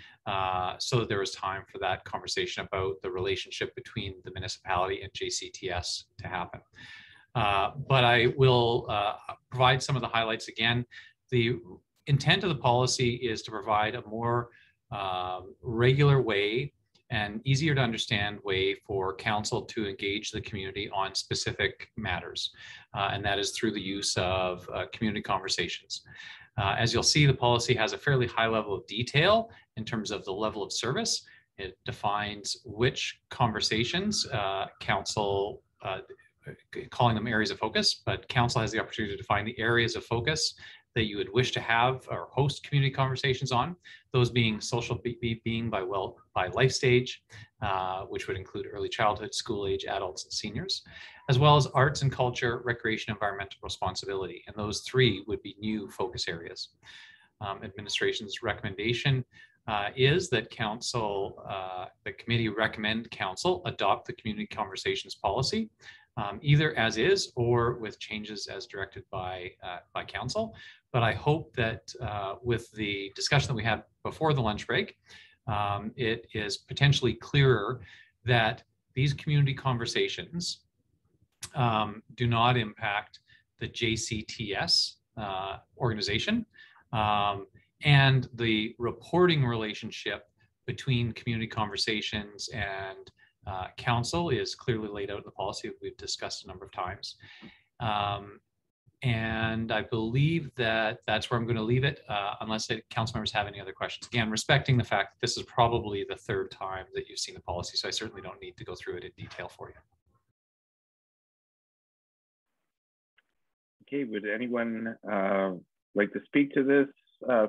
so that there was time for that conversation about the relationship between the municipality and JCTS to happen. But I will provide some of the highlights again. The intent of the policy is to provide a more regular way and easier to understand way for council to engage the community on specific matters. And that is through the use of community conversations. As you'll see, the policy has a fairly high level of detail in terms of the level of service. It defines which conversations council, calling them areas of focus, but council has the opportunity to define the areas of focus that you would wish to have or host community conversations on, those being social being by life stage, which would include early childhood, school age, adults, and seniors, as well as arts and culture, recreation, environmental responsibility. And those three would be new focus areas. Administration's recommendation is that the committee recommend council adopt the community conversations policy, either as is or with changes as directed by council. But I hope that with the discussion that we had before the lunch break, it is potentially clearer that these community conversations do not impact the JCTS organization, and the reporting relationship between community conversations and council is clearly laid out in the policy we've discussed a number of times. And I believe that that's where I'm going to leave it, unless the council members have any other questions. Again, respecting the fact that this is probably the third time that you've seen the policy, so I certainly don't need to go through it in detail for you. Okay, would anyone like to speak to this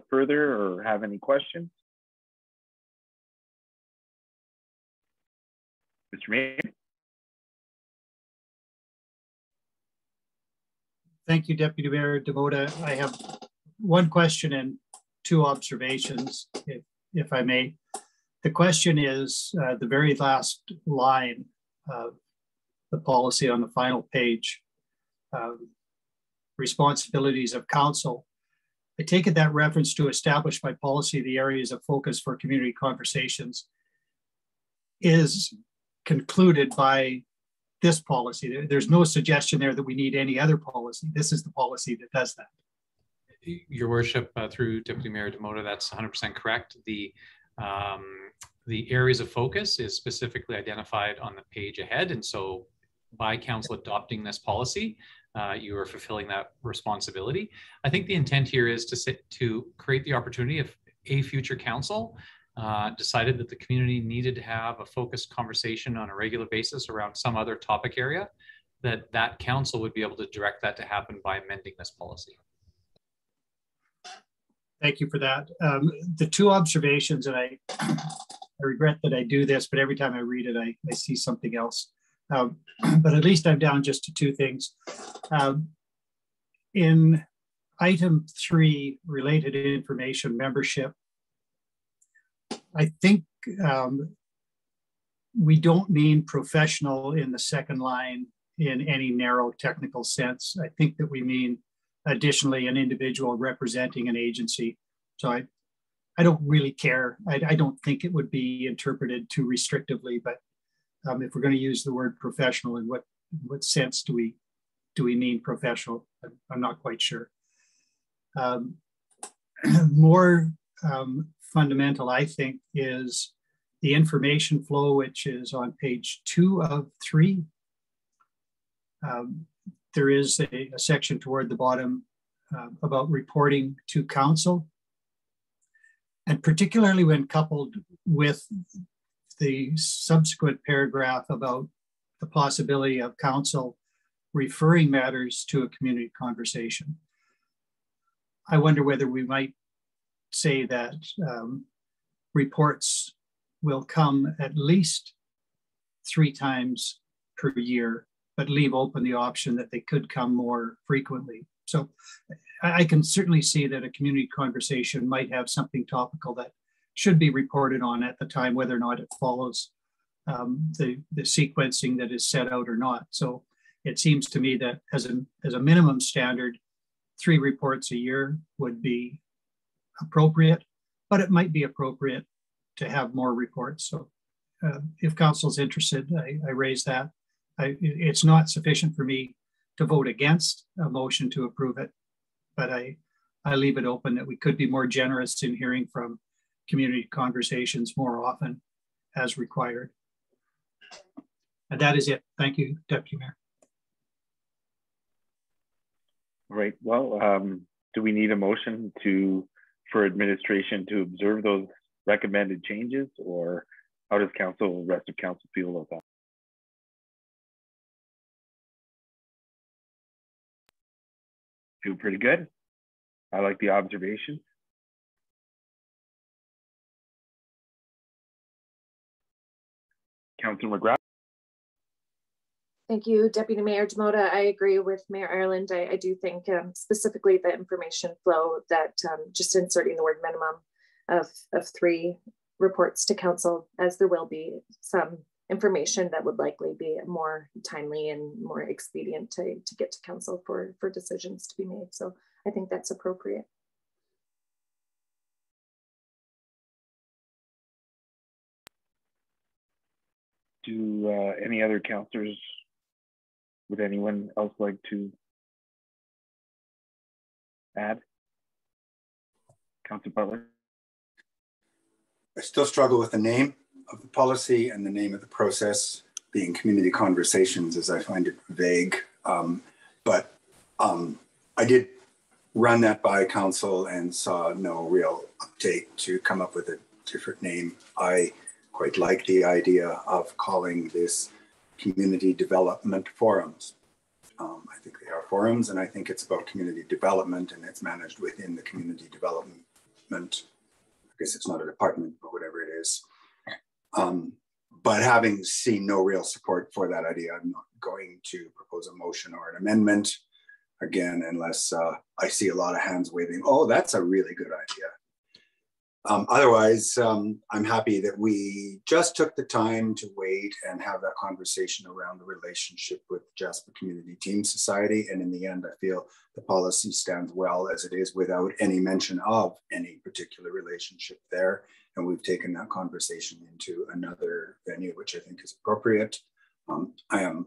further or have any questions? Mr. Mayor? Thank you, Deputy Mayor Demota. I have one question and two observations, if I may. The question is the very last line of the policy on the final page, responsibilities of council. I take it that reference to establish by policy the areas of focus for community conversations is concluded by this policy. There's no suggestion there that we need any other policy. This is the policy that does that. Your Worship, through Deputy Mayor Demota, that's 100% correct. The areas of focus is specifically identified on the page ahead. And so by council adopting this policy, you are fulfilling that responsibility. I think the intent here is to create the opportunity if a future council decided that the community needed to have a focused conversation on a regular basis around some other topic area, that council would be able to direct that to happen by amending this policy. Thank you for that. The two observations, and I regret that I do this, but every time I read it, I see something else. But at least I'm down just to two things. In item 3, related information membership, I think we don't mean professional in the second line in any narrow technical sense. I think that we mean additionally an individual representing an agency. So I don't really care. I don't think it would be interpreted too restrictively, but if we're going to use the word professional, in what sense do we mean professional? I'm not quite sure. More fundamental, I think, is the information flow, which is on page 2 of 3. There is a section toward the bottom about reporting to council. And particularly when coupled with the subsequent paragraph about the possibility of council referring matters to a community conversation. I wonder whether we might say that reports will come at least 3 times per year, but leave open the option that they could come more frequently. So I can certainly see that a community conversation might have something topical that should be reported on at the time, whether or not it follows the sequencing that is set out or not. So it seems to me that as a minimum standard, 3 reports a year would be appropriate, but it might be appropriate to have more reports. So if council's interested, I raise that. It's not sufficient for me to vote against a motion to approve it, but I leave it open that we could be more generous in hearing from community conversations more often as required. And that is it. Thank you, Deputy Mayor. All right, well, do we need a motion for administration to observe those recommended changes, or how does rest of council feel about that? Feel pretty good? I like the observations. Councillor McGrath. Thank you, Deputy Mayor Demota. I agree with Mayor Ireland. I do think specifically the information flow that just inserting the word minimum of 3 reports to council, as there will be some information that would likely be more timely and more expedient to get to council for decisions to be made. So I think that's appropriate. Do any other councillors, would anyone else like to add? Councillor Butler. I still struggle with the name of the policy and the name of the process being community conversations, as I find it vague. But I did run that by council and saw no real uptake to come up with a different name. I quite like the idea of calling this community development forums. I think they are forums, and I think it's about community development, and it's managed within the community development. I guess it's not a department, but whatever it is. But having seen no real support for that idea, I'm not going to propose a motion or an amendment again, unless I see a lot of hands waving, oh, that's a really good idea. Otherwise, I'm happy that we just took the time to wait and have that conversation around the relationship with Jasper Community Team Society. And in the end, I feel the policy stands well as it is without any mention of any particular relationship there. And we've taken that conversation into another venue, which I think is appropriate. I am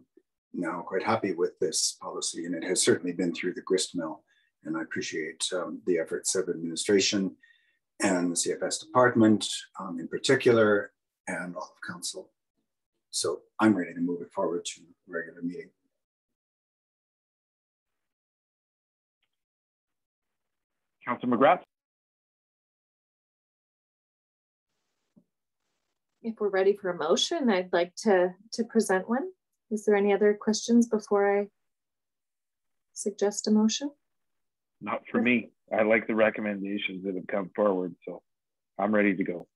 now quite happy with this policy, and it has certainly been through the grist mill. And I appreciate the efforts of administration and the CFS department in particular, and all of council. So I'm ready to move it forward to a regular meeting. Councillor McGrath. If we're ready for a motion, I'd like to present one. Is there any other questions before I suggest a motion? Not for me. I like the recommendations that have come forward, so I'm ready to go.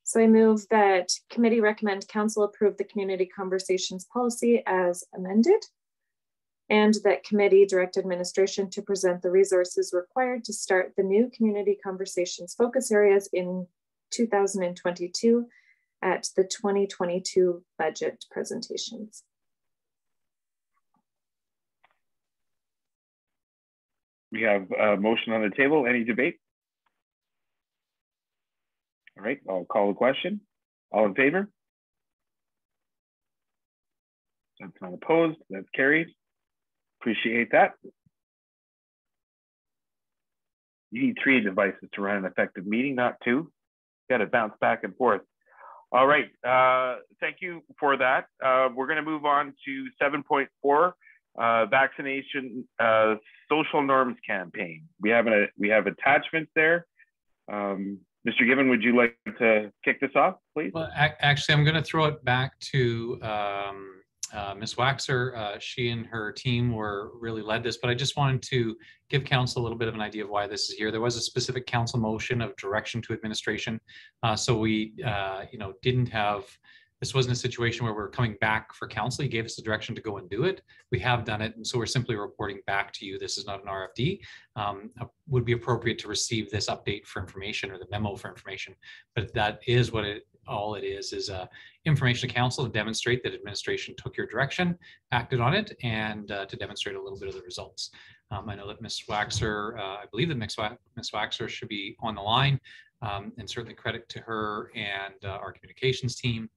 So I move that committee recommend council approve the community conversations policy as amended, and that committee direct administration to present the resources required to start the new community conversations focus areas in 2022 at the 2022 budget presentations. We have a motion on the table. Any debate? All right, I'll call the question. All in favor? That's not opposed. That's carried. Appreciate that. You need 3 devices to run an effective meeting, not 2. Got to bounce back and forth. All right, thank you for that. We're going to move on to 7.4. Vaccination social norms campaign. We have attachments there. Mr. Given, would you like to kick this off, please? Well, actually, I'm going to throw it back to Ms. Waxer. She and her team really led this, but I just wanted to give council a little bit of an idea of why this is here. There was a specific council motion of direction to administration, so we, didn't have. This wasn't a situation where we're coming back for council. You gave us the direction to go and do it. We have done it, and so we're simply reporting back to you. This is not an RFD. Would be appropriate to receive this update for information or the memo for information, but that is what all it is information to council to demonstrate that administration took your direction, acted on it, and to demonstrate a little bit of the results. I know that Ms. Waxer, I believe that Ms. Waxer should be on the line, and certainly credit to her and our communications team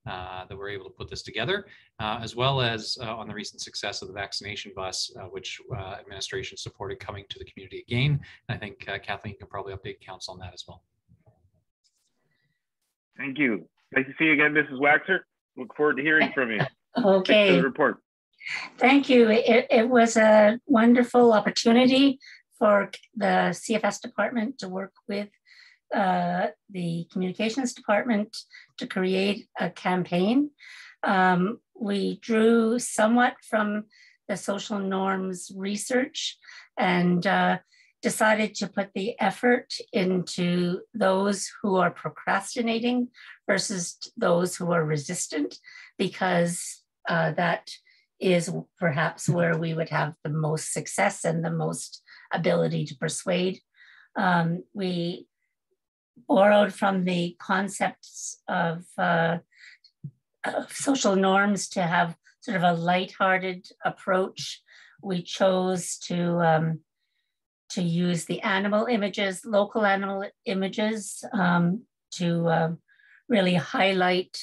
that we're able to put this together, as well as on the recent success of the vaccination bus, which administration supported coming to the community again. And I think Kathleen can probably update council on that as well. Thank you. Nice to see you again, Mrs. Waxer. Look forward to hearing from you. Okay. The report. Thank you. It was a wonderful opportunity for the CFS department to work with the communications department to create a campaign. We drew somewhat from the social norms research, and decided to put the effort into those who are procrastinating versus those who are resistant, because that is perhaps where we would have the most success and the most ability to persuade. We borrowed from the concepts of social norms to have sort of a lighthearted approach. We chose to use the animal images, local animal images, to really highlight,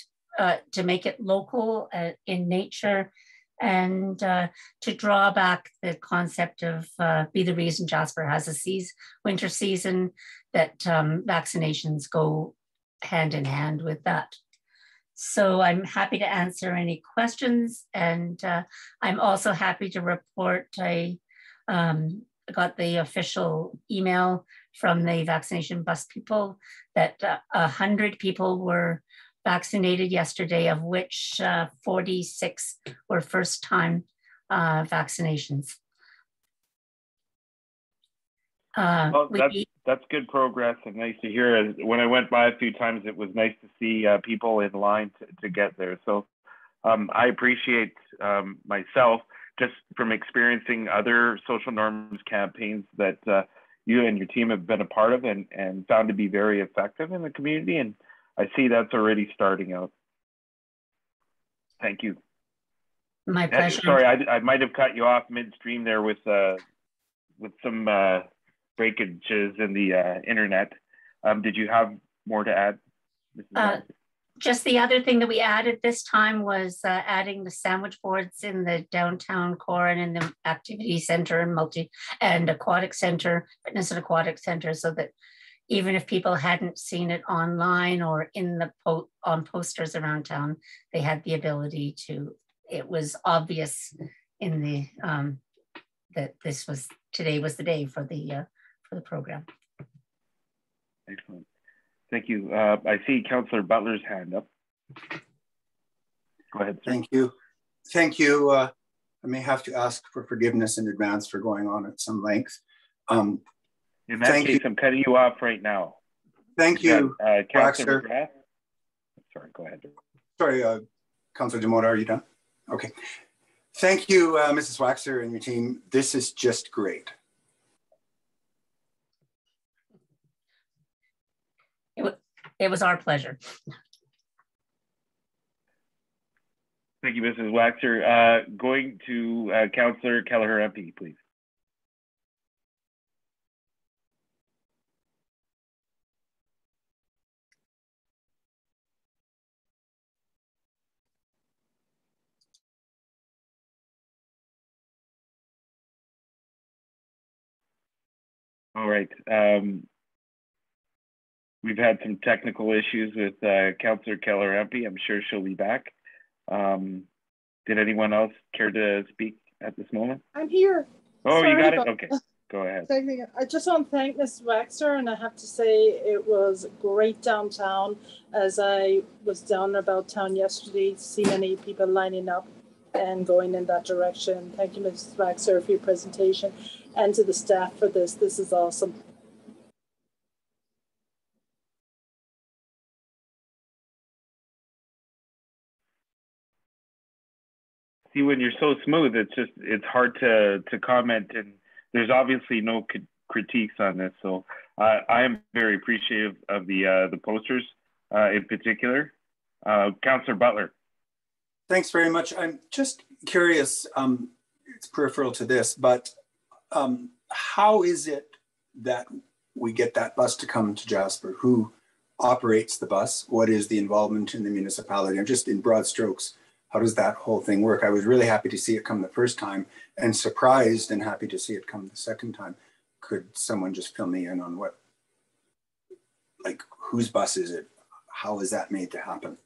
to make it local in nature, and to draw back the concept of be the reason Jasper has a winter season, that vaccinations go hand in hand with that. So I'm happy to answer any questions, and I'm also happy to report I got the official email from the vaccination bus people that 100 people were vaccinated yesterday, of which 46 were first-time vaccinations. Well, that's good progress and nice to hear. When I went by a few times, it was nice to see people in line to get there. So I appreciate myself, just from experiencing other social norms campaigns that you and your team have been a part of and found to be very effective in the community. And I see that's already starting out. Thank you. My pleasure. Sorry, I might have cut you off midstream there with some breakages in the internet. Did you have more to add? Just the other thing that we added this time was adding the sandwich boards in the downtown core and in the activity center and aquatic center, fitness and aquatic center, so that even if people hadn't seen it online or in the on posters around town, they had the ability to. It was obvious in the that today was the day for the program. Excellent. Thank you. I see Councillor Butler's hand up. Go ahead, sir. Thank you. Thank you. I may have to ask for forgiveness in advance for going on at some length. In that case, I'm cutting you off right now. Thank you, Councillor McGrath. Sorry, go ahead. Sorry, Councillor Demota, are you done? Okay. Thank you, Mrs. Waxer and your team. This is just great. It was our pleasure. Thank you, Mrs. Waxer. Going to Councillor Kelleher MP, please. All right. We've had some technical issues with Councillor Kelleher MP. I'm sure she'll be back. Did anyone else care to speak at this moment? I'm here. Oh, sorry, you got it? Okay, go ahead. I just want to thank Ms. Waxer, and I have to say it was great downtown. As I was down about town yesterday, to see many people lining up and going in that direction. Thank you, Ms. Waxer, for your presentation, and to the staff for this. This is awesome. See, when you're so smooth, it's hard to comment, and there's obviously no critiques on this. So I am very appreciative of the posters in particular. Councillor Butler. Thanks very much. I'm just curious, it's peripheral to this, but how is it that we get that bus to come to Jasper? Who operates the bus? What is the involvement in the municipality? And just in broad strokes, how does that whole thing work? I was really happy to see it come the first time and surprised and happy to see it come the second time. Could someone just fill me in on what, like, whose bus is it? How is that made to happen?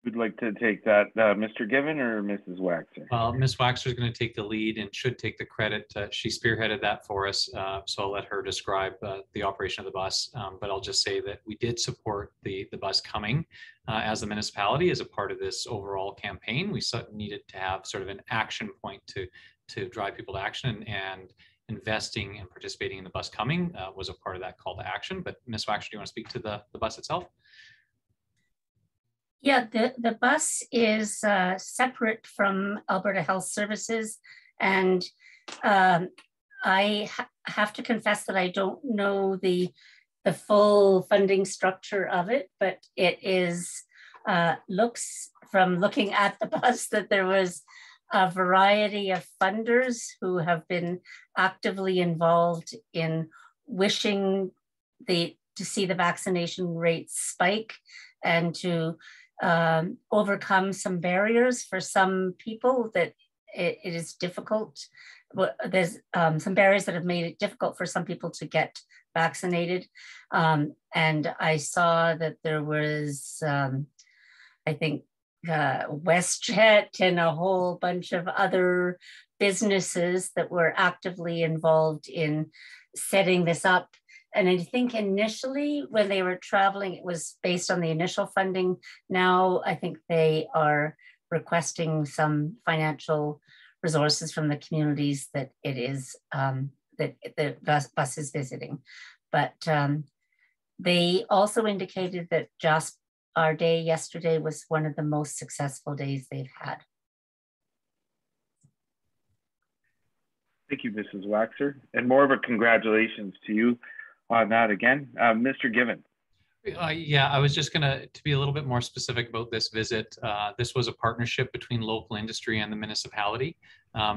Who'd like to take that, Mr. Given or Mrs. Waxer? Well, Ms. Waxer is going to take the lead and should take the credit. She spearheaded that for us, so I'll let her describe the operation of the bus. But I'll just say that we did support the bus coming as a municipality as a part of this overall campaign. We needed to have sort of an action point to drive people to action, and investing and participating in the bus coming was a part of that call to action. But Ms. Waxer, do you want to speak to the bus itself? Yeah, the bus is separate from Alberta Health Services, and I have to confess that I don't know the full funding structure of it, but it is looks from looking at the bus that there was a variety of funders who have been actively involved in wishing to see the vaccination rates spike and to overcome some barriers for some people that it is difficult. There's some barriers that have made it difficult for some people to get vaccinated. And I saw that there was, I think, WestJet and a whole bunch of other businesses that were actively involved in setting this up. And I think initially when they were traveling, it was based on the initial funding. Now I think they are requesting some financial resources from the communities that it is, that the bus is visiting. But they also indicated that just our day yesterday was one of the most successful days they've had. Thank you, Mrs. Waxer. And more of a congratulations to you on that again. Mr. Given. Yeah, I was just to be a little bit more specific about this visit. This was a partnership between local industry and the municipality.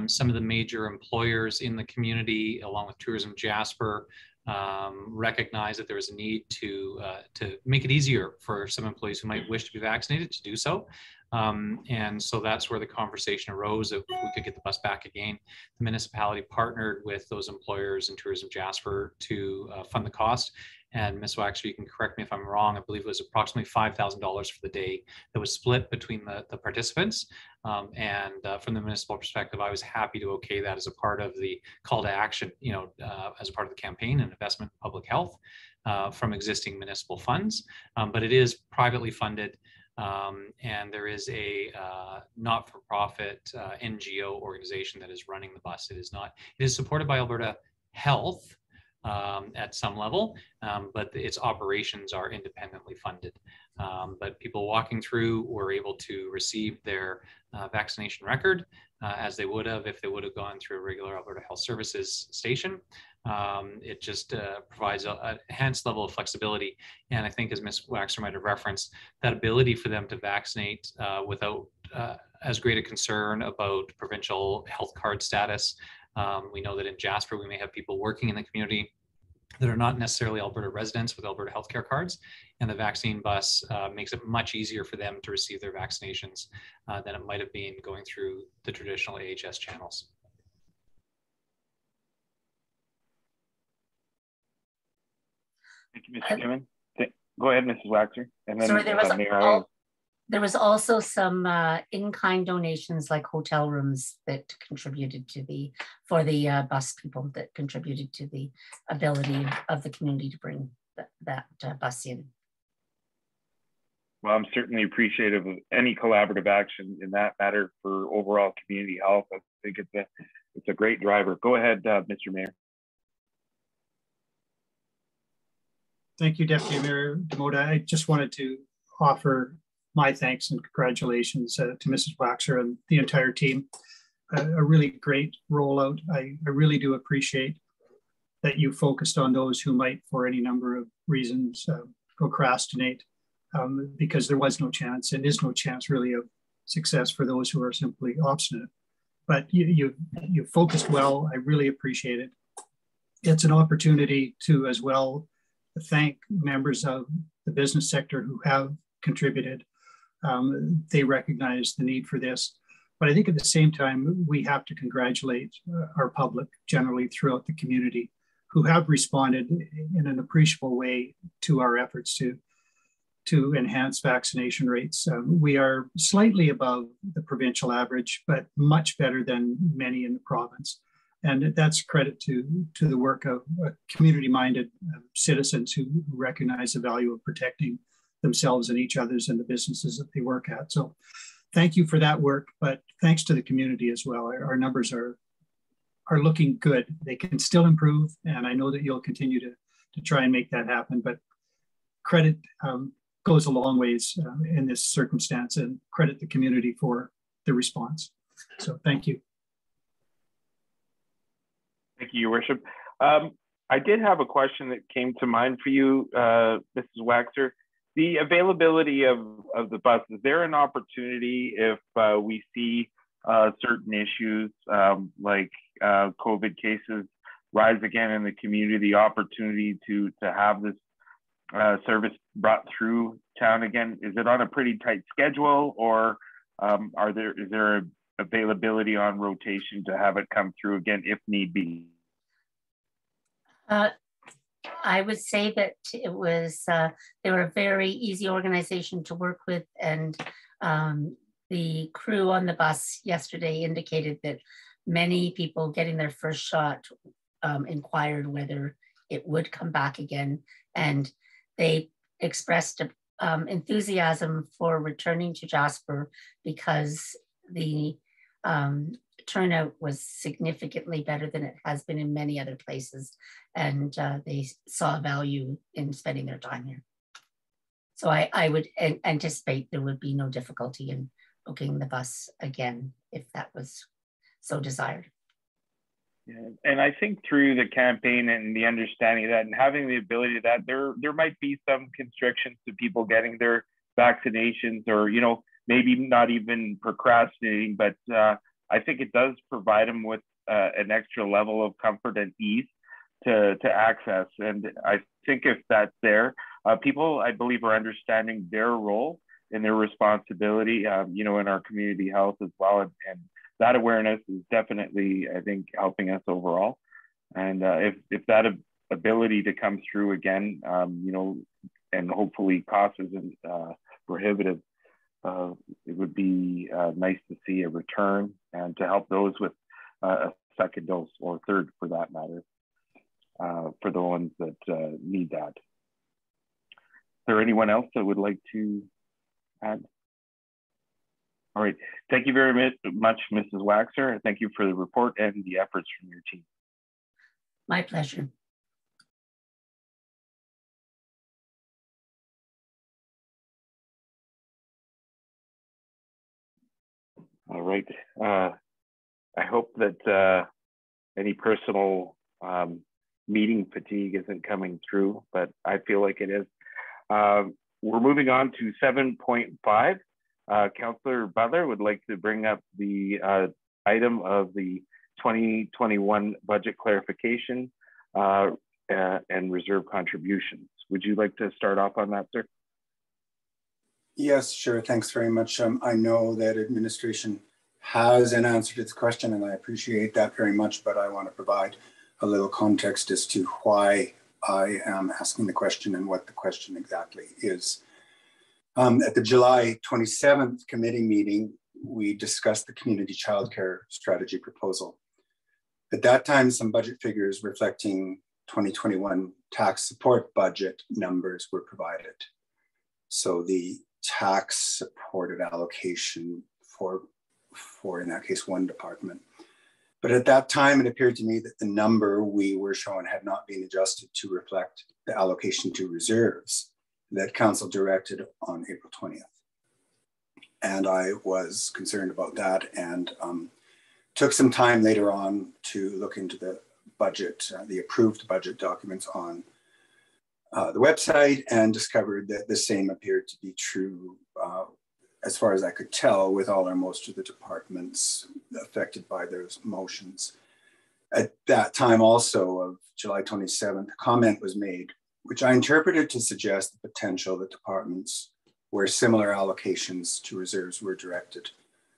Some of the major employers in the community, along with Tourism Jasper, recognize that there is a need to make it easier for some employees who might wish to be vaccinated to do so. And so that's where the conversation arose if we could get the bus back again. The municipality partnered with those employers and Tourism Jasper to fund the cost. And Ms. Waxer, you can correct me if I'm wrong, I believe it was approximately $5,000 for the day that was split between the participants. And from the municipal perspective, I was happy to okay that as a part of the call to action, as a part of the campaign and investment in public health from existing municipal funds. But it is privately funded. And there is a not-for-profit NGO organization that is running the bus. It is supported by Alberta Health at some level, but its operations are independently funded. But people walking through were able to receive their vaccination record as they would have if they would have gone through a regular Alberta Health Services station. It just provides an enhanced level of flexibility. And I think, as Ms. Waxer might have referenced, that ability for them to vaccinate without as great a concern about provincial health card status. We know that in Jasper, we may have people working in the community that are not necessarily Alberta residents with Alberta healthcare cards, and the vaccine bus makes it much easier for them to receive their vaccinations than it might have been going through the traditional AHS channels. Thank you, Mr. Given. Go ahead, Mrs. Waxer. And then sorry, there was also some in-kind donations like hotel rooms that contributed to for the bus people that contributed to the ability of the community to bring that bus in. Well, I'm certainly appreciative of any collaborative action in that matter for overall community health. I think it's a great driver. Go ahead, Mr. Mayor. Thank you, Deputy Mayor Demota. I just wanted to offer my thanks and congratulations to Mrs. Waxer and the entire team. A really great rollout. I really do appreciate that you focused on those who might, for any number of reasons, procrastinate, because there was no chance and is no chance really of success for those who are simply obstinate. But you focused well. I really appreciate it. It's an opportunity to as well thank members of the business sector who have contributed. They recognize the need for this. But I think at the same time, we have to congratulate our public generally throughout the community who have responded in an appreciable way to our efforts to enhance vaccination rates. We are slightly above the provincial average, but much better than many in the province. And that's credit to the work of community-minded citizens who recognize the value of protecting themselves and each other's and the businesses that they work at. So thank you for that work, but thanks to the community as well. Our numbers are are looking good. They can still improve, and I know that you'll continue to try and make that happen. But credit goes a long ways in this circumstance, and credit the community for the response. So thank you. Thank you, Your Worship. I did have a question that came to mind for you, Mrs. Waxer. The availability of the bus, is there an opportunity if we see certain issues like COVID cases rise again in the community, the opportunity to have this service brought through town again? Is it on a pretty tight schedule, or is there availability on rotation to have it come through again if need be? I would say that it was, they were a very easy organization to work with, and the crew on the bus yesterday indicated that many people getting their first shot inquired whether it would come back again, and they expressed enthusiasm for returning to Jasper because the turnout was significantly better than it has been in many other places, and they saw value in spending their time here. So I would anticipate there would be no difficulty in booking the bus again if that was so desired. Yeah, and I think through the campaign and the understanding of that and having the ability that there might be some constrictions to people getting their vaccinations, or maybe not even procrastinating, but I think it does provide them with an extra level of comfort and ease to access. And I think if that's there, people, I believe, are understanding their role and their responsibility, in our community health as well. And that awareness is definitely, I think, helping us overall. And if that ability to come through again, and hopefully cost isn't prohibitive, it would be nice to see a return and to help those with a second dose, or third for that matter, for the ones that need that. Is there anyone else that would like to add? All right, thank you very much, Mrs. Waxer. Thank you for the report and the efforts from your team. My pleasure. All right. I hope that any personal meeting fatigue isn't coming through, but I feel like it is. We're moving on to 7.5. Councillor Butler would like to bring up the item of the 2021 budget clarification and reserve contributions. Would you like to start off on that, sir? Yes, sure. Thanks very much. I know that administration has an answer to this question, and I appreciate that very much, but I want to provide a little context as to why I am asking the question and what the question exactly is. At the July 27th committee meeting, we discussed the community childcare strategy proposal. At that time, some budget figures reflecting 2021 tax support budget numbers were provided. So the tax supported allocation for in that case, one department. But at that time, it appeared to me that the number we were shown had not been adjusted to reflect the allocation to reserves that Council directed on April 20th. And I was concerned about that, and took some time later on to look into the budget, the approved budget documents on the website, and discovered that the same appeared to be true as far as I could tell with all or most of the departments affected by those motions. At that time also of July 27th, a comment was made, which I interpreted to suggest the potential that departments where similar allocations to reserves were directed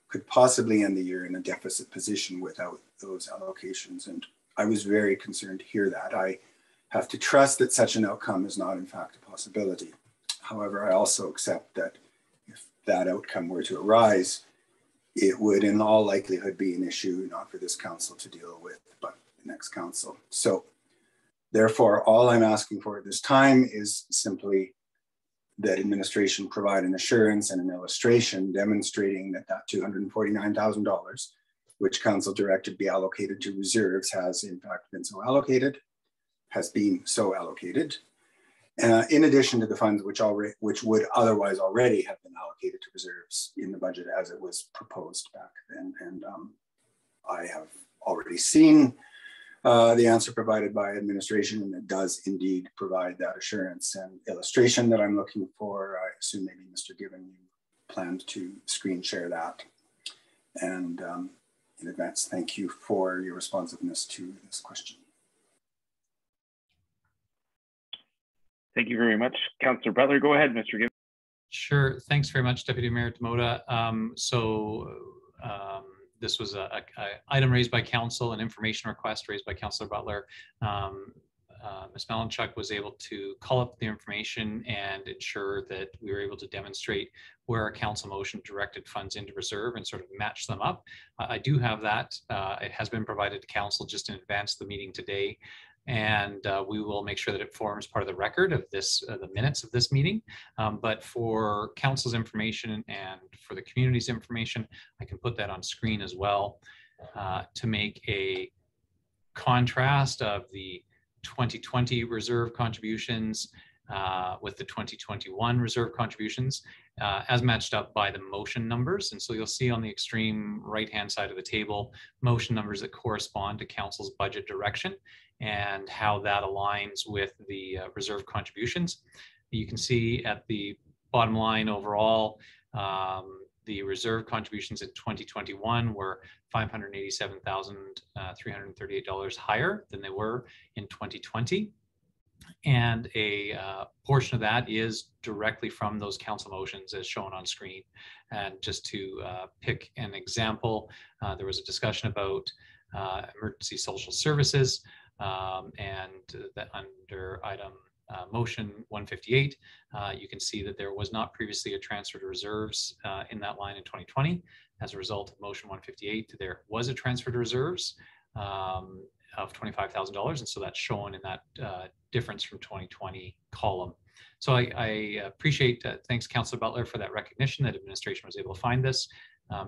could possibly end the year in a deficit position without those allocations. And I was very concerned to hear that. I have to trust that such an outcome is not in fact a possibility. However, I also accept that if that outcome were to arise, it would in all likelihood be an issue not for this council to deal with, but the next council. So therefore, all I'm asking for at this time is simply that administration provide an assurance and an illustration demonstrating that that $249,000 which council directed be allocated to reserves, has in fact been so allocated, in addition to the funds which would otherwise already have been allocated to reserves in the budget as it was proposed back then. And I have already seen the answer provided by administration, and it does indeed provide that assurance and illustration that I'm looking for. I assume maybe Mr. Given, you planned to screen share that. And in advance, thank you for your responsiveness to this question. Thank you very much. Councillor Butler, go ahead, Mr. Given. Sure. Thanks very much, Deputy Mayor Demota. This was an item raised by council, an information request raised by Councillor Butler. Ms. Malinchuk was able to call up the information and ensure that we were able to demonstrate where our council motion directed funds into reserve and sort of match them up. I do have that. It has been provided to council just in advance of the meeting today. And we will make sure that it forms part of the record of this, the minutes of this meeting. But for council's information and for the community's information, I can put that on screen as well to make a contrast of the 2020 reserve contributions with the 2021 reserve contributions as matched up by the motion numbers. And so you'll see on the extreme right-hand side of the table, motion numbers that correspond to council's budget direction and how that aligns with the reserve contributions. You can see at the bottom line overall, the reserve contributions in 2021 were $587,338 higher than they were in 2020. And a portion of that is directly from those council motions as shown on screen. And just to pick an example, there was a discussion about emergency social services and that under item motion 158, you can see that there was not previously a transfer to reserves in that line in 2020. As a result of motion 158, there was a transfer to reserves of $25,000, and so that's shown in that difference from 2020 column. So I appreciate, thanks Councillor Butler for that recognition that administration was able to find this.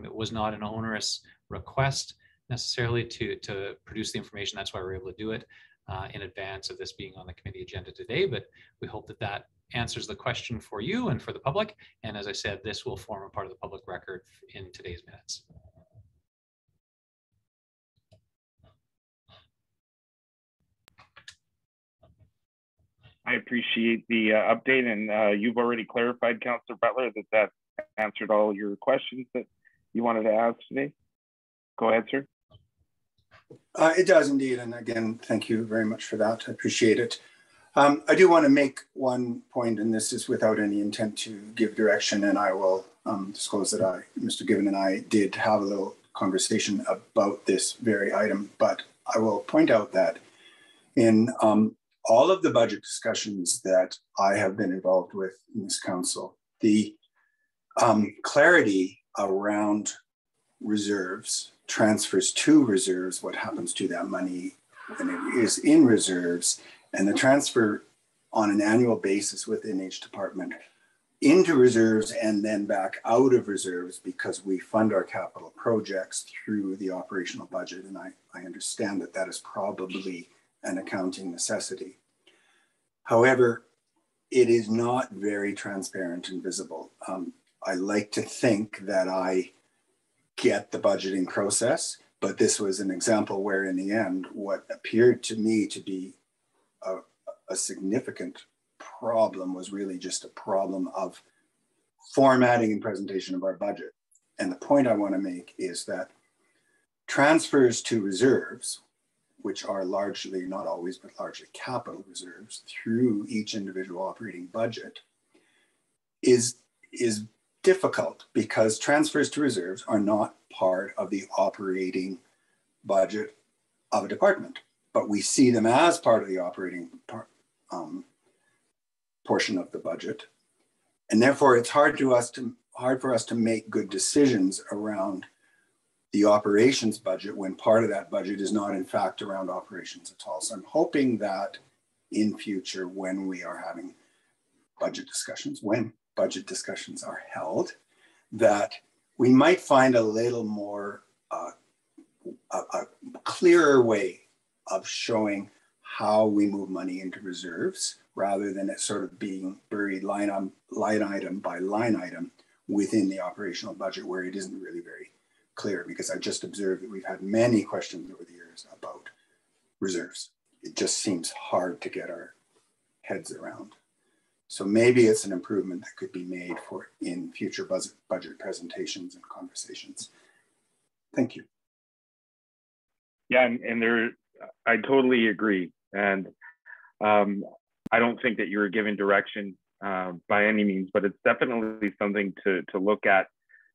It was not an onerous request necessarily to produce the information. That's why we're able to do it in advance of this being on the committee agenda today, but we hope that that answers the question for you and for the public. And as I said, this will form a part of the public record in today's minutes. I appreciate the update, and you've already clarified, Councillor Butler, that that answered all your questions that you wanted to ask today. Go ahead, sir. It does indeed, and again, thank you very much for that. I appreciate it. I do want to make one point, and this is without any intent to give direction, and I will disclose that Mr. Given and I did have a little conversation about this very item, but I will point out that in all of the budget discussions that I have been involved with in this council, the clarity around reserves, transfers to reserves, what happens to that money when it is in reserves, and the transfer on an annual basis within each department into reserves and then back out of reserves, because we fund our capital projects through the operational budget. And I understand that that is probably an accounting necessity. However, it is not very transparent and visible. I like to think that I get the budgeting process, but this was an example where in the end, what appeared to me to be a significant problem was really just a problem of formatting and presentation of our budget. And the point I want to make is that transfers to reserves, which are largely, not always, but largely capital reserves through each individual operating budget, is difficult because transfers to reserves are not part of the operating budget of a department, but we see them as part of the operating portion of the budget. And therefore it's hard for us to make good decisions around the operations budget when part of that budget is not in fact around operations at all. So I'm hoping that in future, when we are having budget discussions, when budget discussions are held, that we might find a little more a clearer way of showing how we move money into reserves rather than it sort of being buried line item by line item within the operational budget where it isn't really very clear, because I just observed that we've had many questions over the years about reserves. It just seems hard to get our heads around. So maybe it's an improvement that could be made for in future budget presentations and conversations. Thank you. Yeah, and there, I totally agree. And I don't think that you were given direction by any means, but it's definitely something to look at,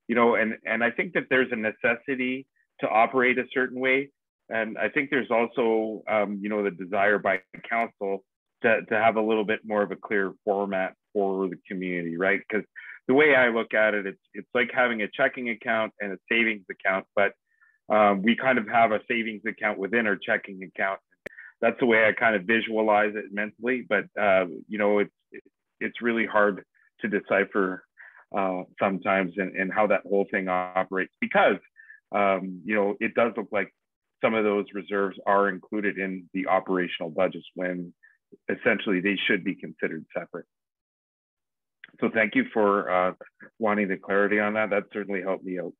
you know, and I think that there's a necessity to operate a certain way. And I think there's also, you know, the desire by council to have a little bit more of a clear format for the community, right? Because the way I look at it, it's like having a checking account and a savings account, but we kind of have a savings account within our checking account. That's the way I kind of visualize it mentally, but you know, it's really hard to decipher sometimes and how that whole thing operates, because you know, it does look like some of those reserves are included in the operational budgets when essentially they should be considered separate. So thank you for wanting the clarity on that. That certainly helped me out.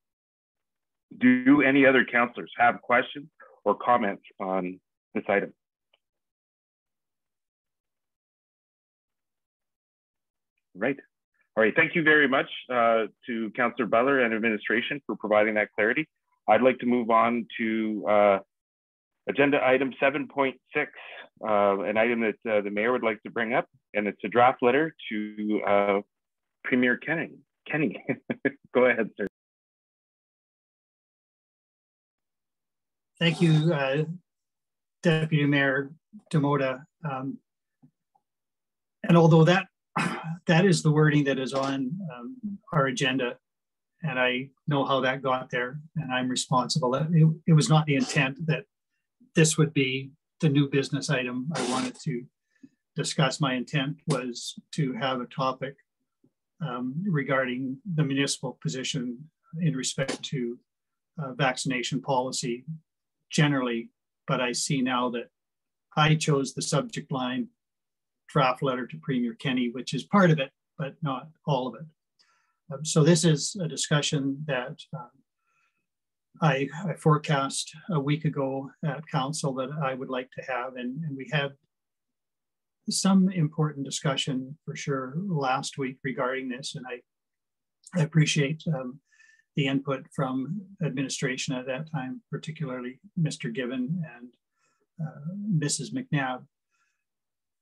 Do any other councillors have questions or comments on this item? Right. All right. Thank you very much to Councillor Butler and administration for providing that clarity. I'd like to move on to agenda item 7.6, an item that the mayor would like to bring up, and it's a draft letter to Premier Kenney. Go ahead, sir. Thank you, Deputy Mayor Demota. And although that is the wording that is on our agenda, and I know how that got there, and I'm responsible. It was not the intent that this would be the new business item I wanted to discuss. My intent was to have a topic regarding the municipal position in respect to vaccination policy generally, but I see now that I chose the subject line draft letter to Premier Kenney, which is part of it, but not all of it. So this is a discussion that I forecast a week ago at council that I would like to have, and we had some important discussion for sure last week regarding this, and I appreciate the input from administration at that time, particularly Mr. Given and Mrs. McNabb.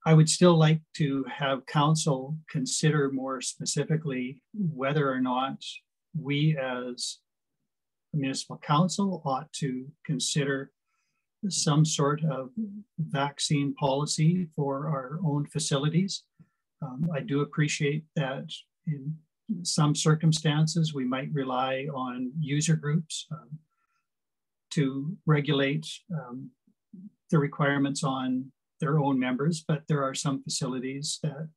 I would still like to have council consider more specifically whether or not we as a municipal council ought to consider some sort of vaccine policy for our own facilities. I do appreciate that in some circumstances we might rely on user groups to regulate the requirements on their own members, but there are some facilities that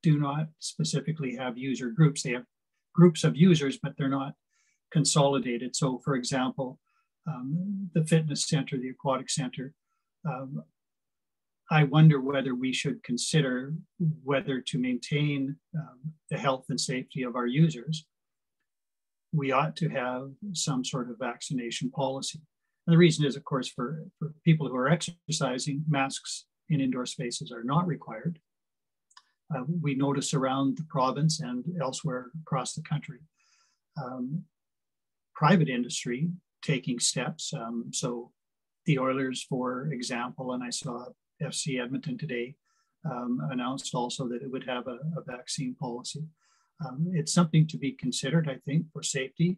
do not specifically have user groups. They have groups of users, but they're not consolidated. So for example, the fitness center, the aquatic center, I wonder whether we should consider whether to maintain the health and safety of our users, we ought to have some sort of vaccination policy. And the reason is, of course, for people who are exercising, masks in indoor spaces are not required. We notice around the province and elsewhere across the country, private industry taking steps. So the Oilers, for example, and I saw FC Edmonton today announced also that it would have a vaccine policy. It's something to be considered, I think, for safety.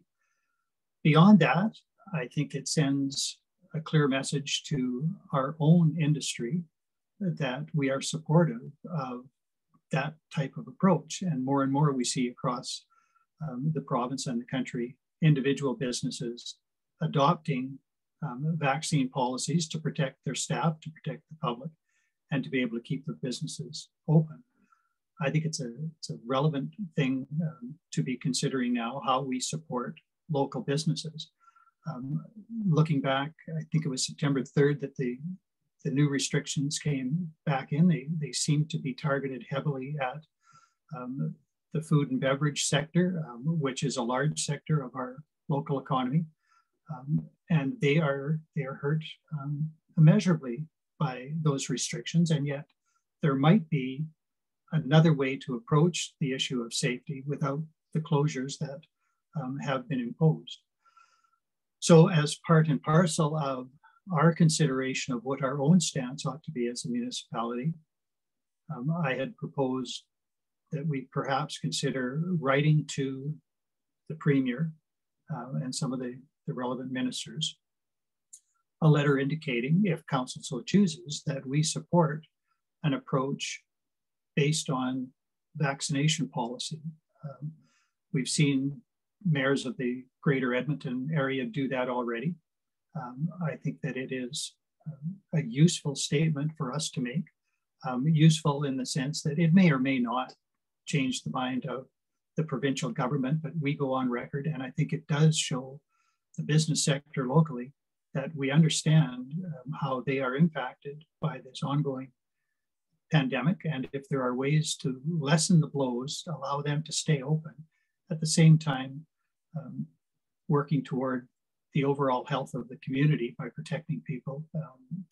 Beyond that, I think it sends a clear message to our own industry that we are supportive of that type of approach. And more we see across the province and the country, individual businesses adopting vaccine policies to protect their staff, to protect the public, and to be able to keep their businesses open. I think it's a relevant thing to be considering now, how we support local businesses. Looking back, I think it was September 3rd that the new restrictions came back in. They seem to be targeted heavily at the food and beverage sector, which is a large sector of our local economy. And they are hurt immeasurably by those restrictions. And yet there might be another way to approach the issue of safety without the closures that have been imposed. So as part and parcel of our consideration of what our own stance ought to be as a municipality, I had proposed that we perhaps consider writing to the Premier and some of the relevant ministers a letter indicating, if council so chooses, that we support an approach based on vaccination policy. We've seen mayors of the greater Edmonton area do that already. I think that it is a useful statement for us to make, useful in the sense that it may or may not change the mind of the provincial government, but we go on record, and I think it does show the business sector locally that we understand how they are impacted by this ongoing pandemic, and if there are ways to lessen the blows, allow them to stay open, at the same time working toward the overall health of the community by protecting people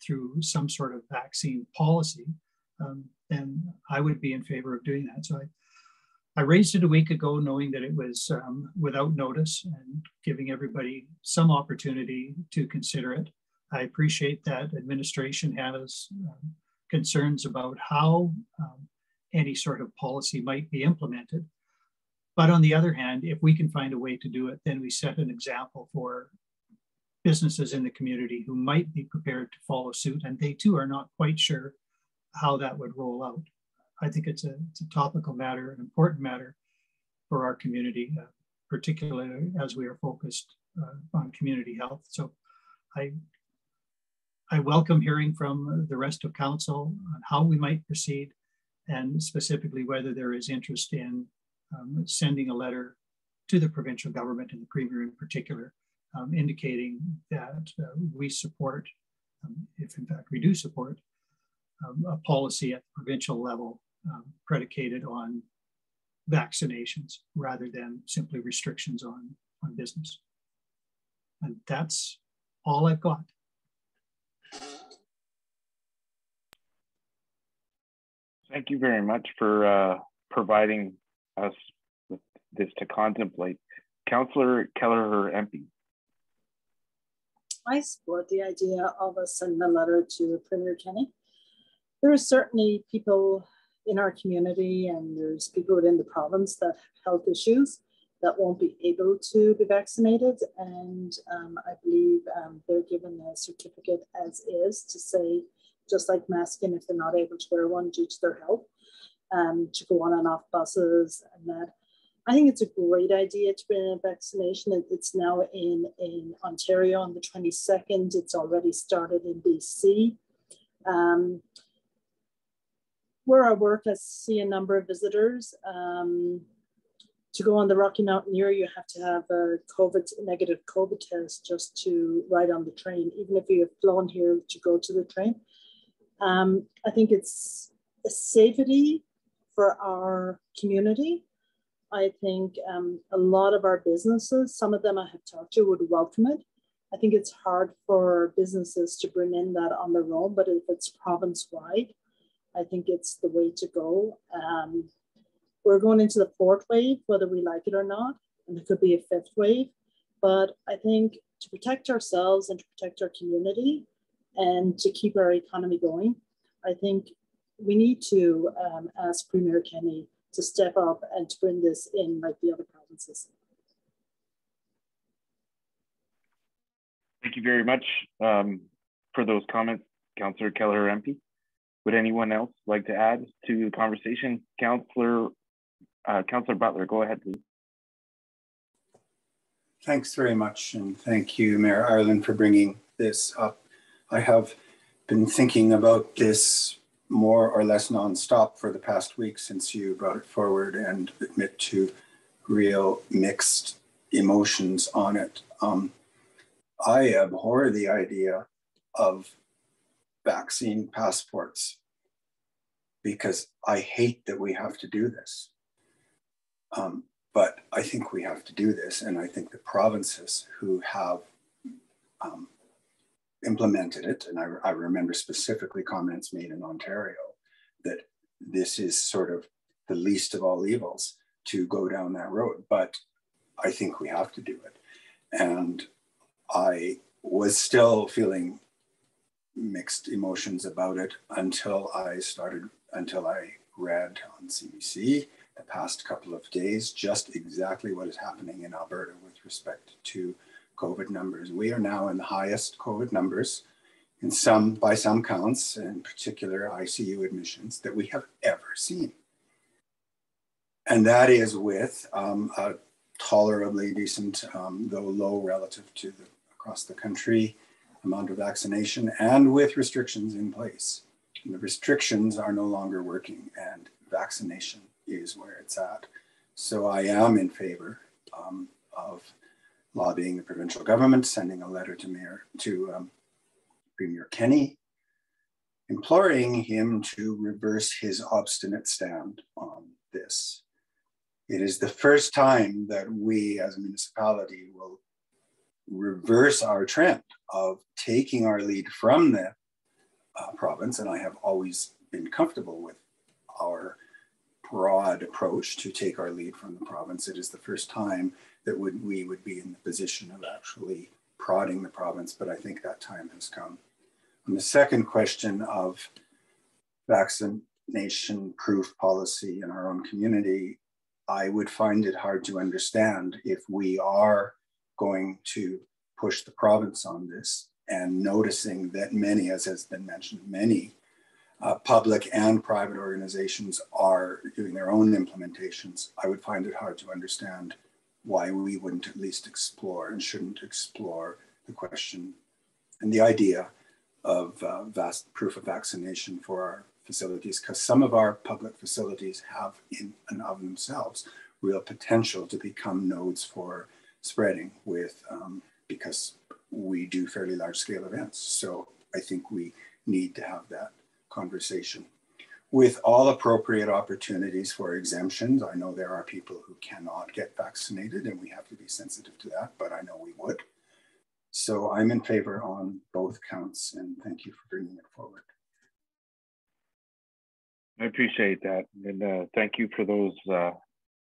through some sort of vaccine policy, then I would be in favor of doing that. So I raised it a week ago, knowing that it was without notice and giving everybody some opportunity to consider it. I appreciate that administration has concerns about how any sort of policy might be implemented. But on the other hand, if we can find a way to do it, then we set an example for businesses in the community who might be prepared to follow suit, and they too are not quite sure how that would roll out. I think it's a topical matter, an important matter for our community, particularly as we are focused on community health. So I welcome hearing from the rest of council on how we might proceed, and specifically whether there is interest in sending a letter to the provincial government and the Premier in particular, indicating that we support, if in fact we do support, a policy at the provincial level predicated on vaccinations rather than simply restrictions on business. And that's all I've got. Thank you very much for providing us with this to contemplate. Councillor Kelleher MP. I support the idea of us sending a letter to Premier Kenney. There are certainly people in our community, and there's people within the province that have health issues that won't be able to be vaccinated. And I believe they're given a certificate as is to say, just like masking if they're not able to wear one due to their health, to go on and off buses and that. I think it's a great idea to bring in vaccination. It's now in Ontario on the 22nd. It's already started in BC. Where I work, I see a number of visitors. To go on the Rocky Mountaineer, you have to have a negative COVID test just to ride on the train, even if you have flown here to go to the train. I think it's a safety for our community. I think a lot of our businesses, some of them I have talked to, would welcome it. I think it's hard for businesses to bring in that on their own, but if it's province-wide, I think it's the way to go. We're going into the 4th wave, whether we like it or not, and there could be a 5th wave. But I think to protect ourselves and to protect our community and to keep our economy going, I think we need to ask Premier Kenney to step up and to bring this in like the other provinces. Thank you very much for those comments, Councillor Kelleher MP. Would anyone else like to add to the conversation? Councillor Butler, go ahead, please. Thanks very much, and thank you, Mayor Ireland, for bringing this up. I have been thinking about this more or less nonstop for the past week since you brought it forward, and admit to real mixed emotions on it. I abhor the idea of vaccine passports because I hate that we have to do this. But I think we have to do this, and I think the provinces who have implemented it, and I remember specifically comments made in Ontario that this is sort of the least of all evils to go down that road, but I think we have to do it. And I was still feeling mixed emotions about it until I read on CBC the past couple of days just exactly what is happening in Alberta with respect to COVID numbers. We are now in the highest COVID numbers by some counts, in particular ICU admissions, that we have ever seen. And that is with a tolerably decent, though low relative to across the country, amount of vaccination, and with restrictions in place. And the restrictions are no longer working, and vaccination is where it's at. So I am in favor of lobbying the provincial government, sending a letter to Premier Kenney, imploring him to reverse his obstinate stand on this. It is the first time that we as a municipality will reverse our trend of taking our lead from the province, and I have always been comfortable with our broad approach to take our lead from the province. It is the first time that we would be in the position of actually prodding the province, but I think that time has come. On the second question of vaccination proof policy in our own community, I would find it hard to understand if we are going to push the province on this, and noticing that many, as has been mentioned, many public and private organizations are doing their own implementations. I would find it hard to understand why we wouldn't at least explore and shouldn't explore the question and the idea of proof of vaccination for our facilities, because some of our public facilities have in and of themselves real potential to become nodes for spreading with, because we do fairly large scale events. So I think we need to have that conversation. With all appropriate opportunities for exemptions, I know there are people who cannot get vaccinated and we have to be sensitive to that, but I know we would. So I'm in favor on both counts, and thank you for bringing it forward. I appreciate that. And thank you for those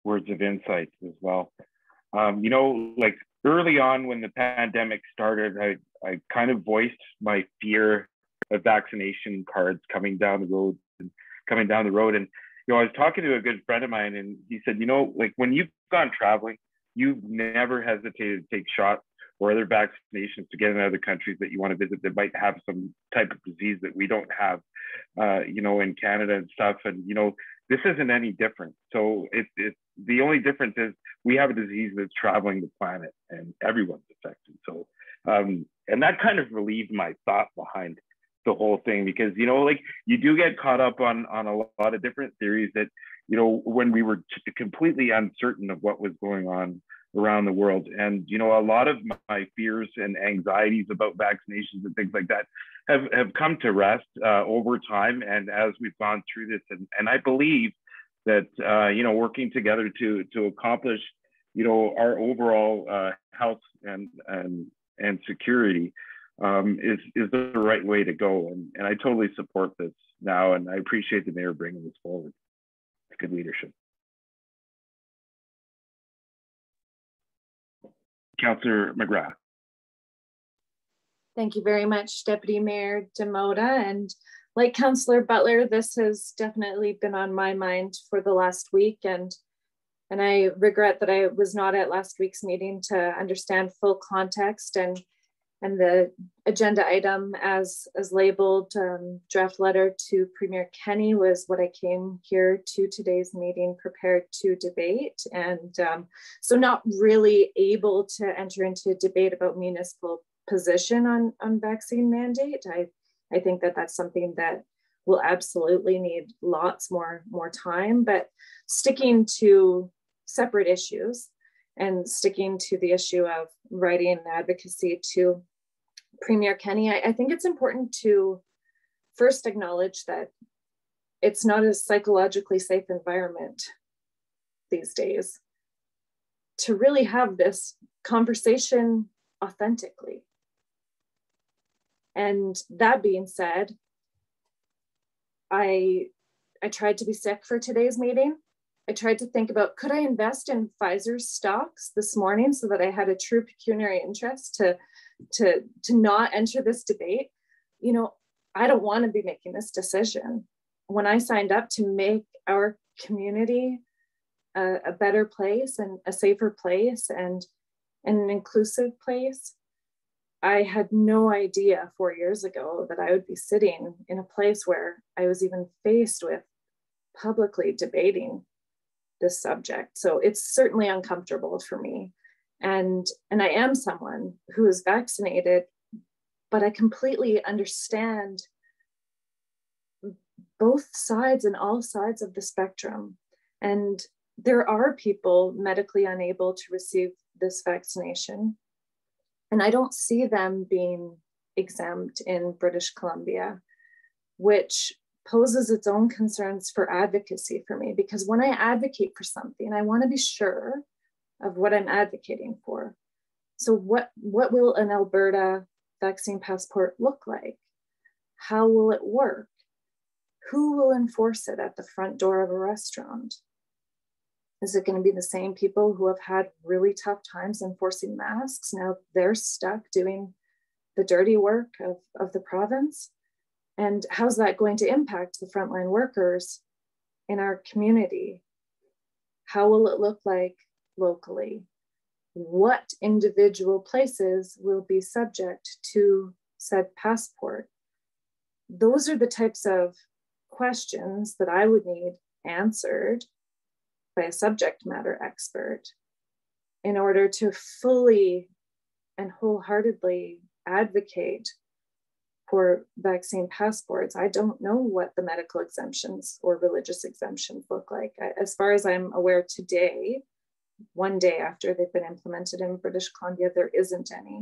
words of insight as well. You know, like early on when the pandemic started, I kind of voiced my fear of vaccination cards coming down the road. And you know, I was talking to a good friend of mine, and he said, you know, like when you've gone traveling, you've never hesitated to take shots or other vaccinations to get in other countries that you want to visit that might have some type of disease that we don't have, you know, in Canada and stuff. And, you know, this isn't any different. So the only difference is we have a disease that's traveling the planet and everyone's affected. So, and that kind of relieved my thought behind the whole thing, because, you know, like you do get caught up on a lot of different theories that, you know, when we were completely uncertain of what was going on around the world. And, you know, a lot of my fears and anxieties about vaccinations and things like that have come to rest over time. And as we've gone through this, and I believe that, you know, working together to accomplish, you know, our overall health and security is the right way to go. And I totally support this now. And I appreciate the mayor bringing this forward. It's good leadership. Councillor McGrath. Thank you very much, Deputy Mayor Demota. And like Councillor Butler, this has definitely been on my mind for the last week. And I regret that I was not at last week's meeting to understand full context, and the agenda item as labeled draft letter to Premier Kenney was what I came here to today's meeting prepared to debate. And so not really able to enter into a debate about municipal position on vaccine mandate. I think that that's something that will absolutely need lots more time, but sticking to separate issues. and sticking to the issue of writing advocacy to Premier Kenney, I think it's important to first acknowledge that it's not a psychologically safe environment these days to really have this conversation authentically. And that being said, I tried to be sick for today's meeting. I tried to think about, could I invest in Pfizer's stocks this morning so that I had a true pecuniary interest to not enter this debate? You know, I don't want to be making this decision. When I signed up to make our community a better place and a safer place and an inclusive place, I had no idea 4 years ago that I would be sitting in a place where I was even faced with publicly debating this subject. So it's certainly uncomfortable for me. And I am someone who is vaccinated, but I completely understand both sides and all sides of the spectrum. And there are people medically unable to receive this vaccination. And I don't see them being exempt in British Columbia, which poses its own concerns for advocacy for me, because when I advocate for something, I want to be sure of what I'm advocating for. So what will an Alberta vaccine passport look like? How will it work? Who will enforce it at the front door of a restaurant? Is it going to be the same people who have had really tough times enforcing masks? Now they're stuck doing the dirty work of the province. And how's that going to impact the frontline workers in our community? How will it look like locally? What individual places will be subject to said passport? Those are the types of questions that I would need answered by a subject matter expert in order to fully and wholeheartedly advocate for vaccine passports. I don't know what the medical exemptions or religious exemptions look like. As far as I'm aware today, one day after they've been implemented in British Columbia, there isn't any.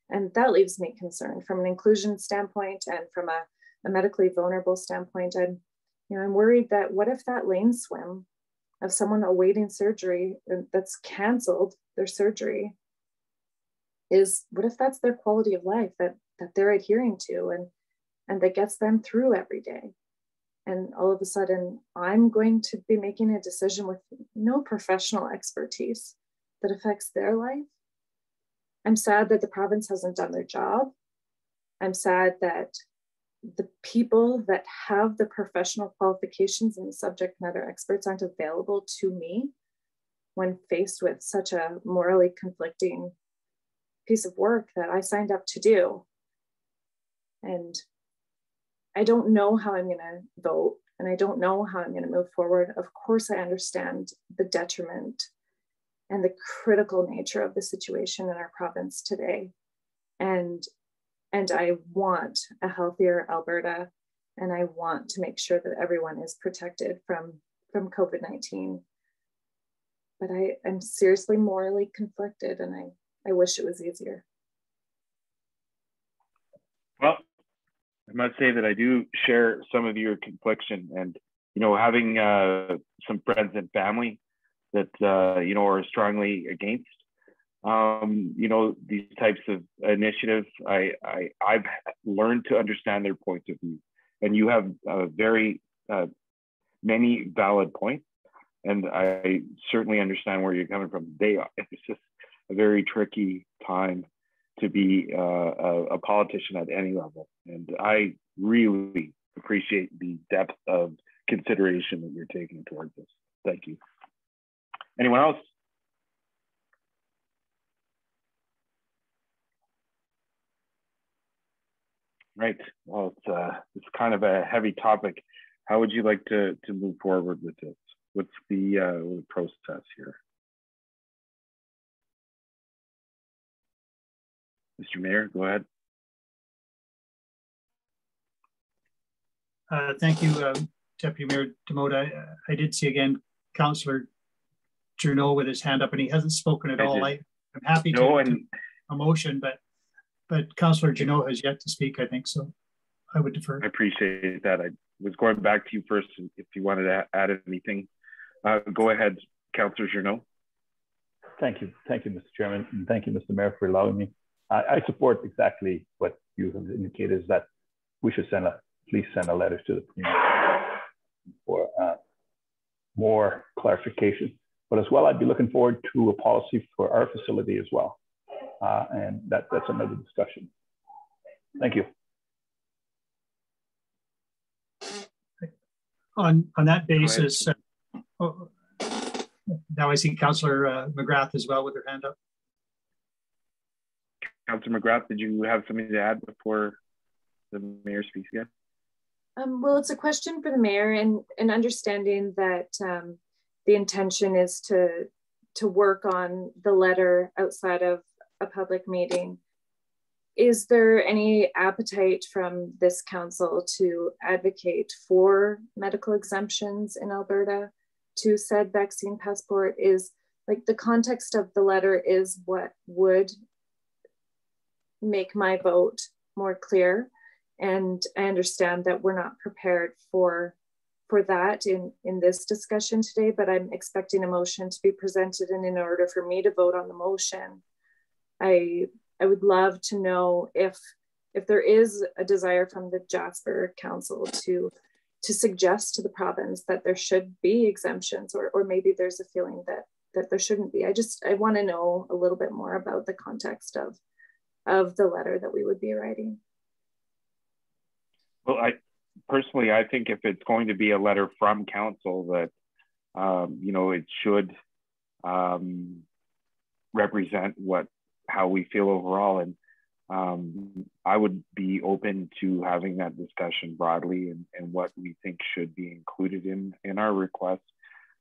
And that leaves me concerned from an inclusion standpoint and from a medically vulnerable standpoint. I'm worried that what if that lane swim of someone awaiting surgery that's canceled their surgery is, what if that's their quality of life that they're adhering to and that gets them through every day? And all of a sudden, I'm going to be making a decision with no professional expertise that affects their life. I'm sad that the province hasn't done their job. I'm sad that the people that have the professional qualifications and the subject matter experts aren't available to me when faced with such a morally conflicting piece of work that I signed up to do. And I don't know how I'm going to vote, and I don't know how I'm going to move forward. Of course, I understand the detriment and the critical nature of the situation in our province today. And I want a healthier Alberta, and I want to make sure that everyone is protected from COVID-19. But I'm seriously morally conflicted, and I wish it was easier. Well, I must say that I do share some of your confliction, and having some friends and family that are strongly against these types of initiatives. I've learned to understand their points of view, and you have very many valid points, and I certainly understand where you're coming from. It's just a very tricky time to be a politician at any level, and I really appreciate the depth of consideration that you're taking towards this. Thank you. Anyone else? Right. Well, it's kind of a heavy topic. How would you like to move forward with this? What's the process here? Mr. Mayor, go ahead. Thank you, Deputy Mayor Demota. I did see again Councillor Journeau with his hand up, and he hasn't spoken at all. I'm happy to a motion, but Councillor Journeau has yet to speak, I think, so I would defer. I appreciate that. I was going back to you first if you wanted to add anything. Go ahead, Councillor Journeau. Thank you, Mr. Chairman, and thank you, Mr. Mayor, for allowing me. I support exactly what you have indicated, is that we should please send a letter to the Premier for more clarification. But as well, I'd be looking forward to a policy for our facility as well. And that's another discussion. Thank you. On that basis, now I see Councillor McGrath as well with her hand up. Councillor McGrath, did you have something to add before the mayor speaks again? Well, it's a question for the mayor, and understanding that the intention is to work on the letter outside of a public meeting. Is there any appetite from this council to advocate for medical exemptions in Alberta to said vaccine passport? Is like the context of the letter is what would make my vote more clear. And I understand that we're not prepared for that in this discussion today, but I'm expecting a motion to be presented, and in order for me to vote on the motion, I would love to know if there is a desire from the Jasper Council to suggest to the province that there should be exemptions, or maybe there's a feeling that there shouldn't be. I want to know a little bit more about the context of the letter that we would be writing. Well, personally, I think if it's going to be a letter from council, that it should represent how we feel overall, and I would be open to having that discussion broadly and what we think should be included in our request.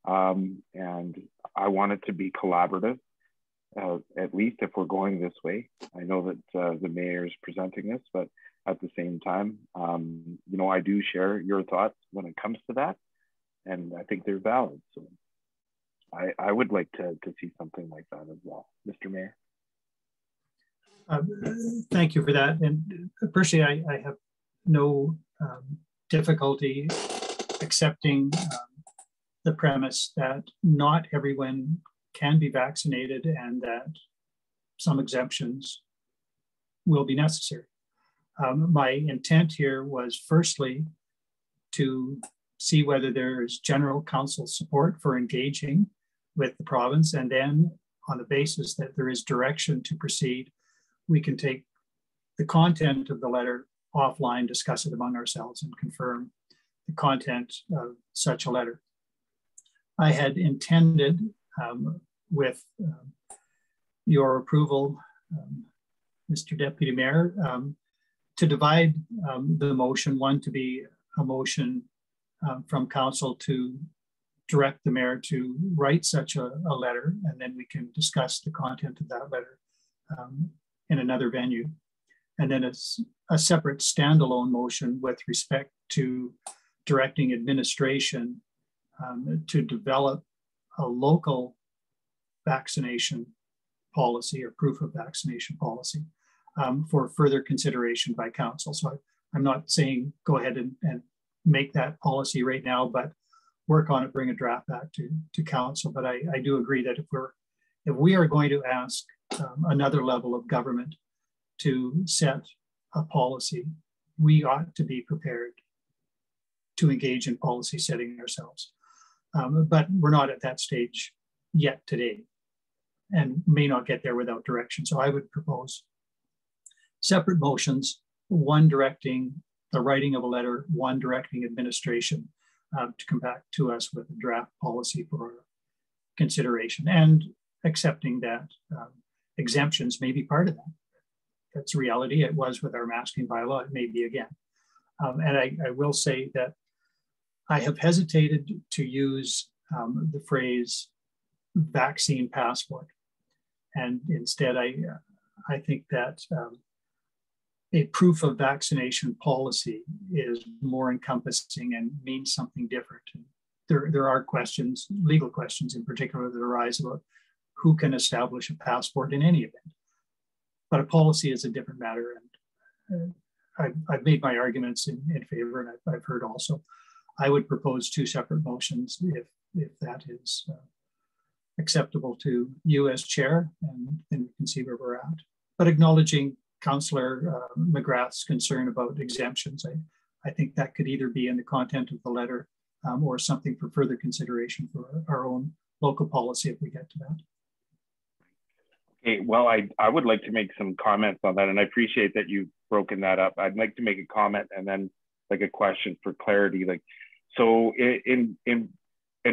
And I want it to be collaborative, at least if we're going this way. I know that the mayor is presenting this, but at the same time, I do share your thoughts when it comes to that, and I think they're valid. So I would like to see something like that as well, Mr. Mayor. Thank you for that. And personally, I have no difficulty accepting the premise that not everyone can be vaccinated and that some exemptions will be necessary. My intent here was firstly to see whether there's general council support for engaging with the province, and then on the basis that there is direction to proceed, we can take the content of the letter offline, discuss it among ourselves, and confirm the content of such a letter. I had intended, with your approval, Mr. Deputy Mayor, to divide the motion, one to be a motion from council to direct the mayor to write such a letter, and then we can discuss the content of that letter in another venue. And then it's a separate standalone motion with respect to directing administration to develop a local vaccination policy or proof of vaccination policy for further consideration by council. So I'm not saying go ahead and make that policy right now, but work on it, bring a draft back to council. But I do agree that if we are going to ask another level of government to set a policy, we ought to be prepared to engage in policy setting ourselves. But we're not at that stage yet today, and may not get there without direction. So I would propose separate motions, one directing the writing of a letter, one directing administration to come back to us with a draft policy for consideration, and accepting that exemptions may be part of that. That's reality. It was with our masking bylaw, it may be again. And I will say that I have hesitated to use the phrase vaccine passport. And instead, I think that a proof of vaccination policy is more encompassing and means something different. And there are questions, legal questions in particular, that arise about who can establish a passport in any event. But a policy is a different matter, and I've made my arguments in favor, and I've heard also. I would propose 2 separate motions if that is acceptable to you as chair, and then we can see where we're at. But acknowledging Councillor McGrath's concern about exemptions, I think that could either be in the content of the letter or something for further consideration for our own local policy if we get to that. Okay, well, I would like to make some comments on that, and I appreciate that you've broken that up. I'd like to make a comment and then like a question for clarity. Like, so in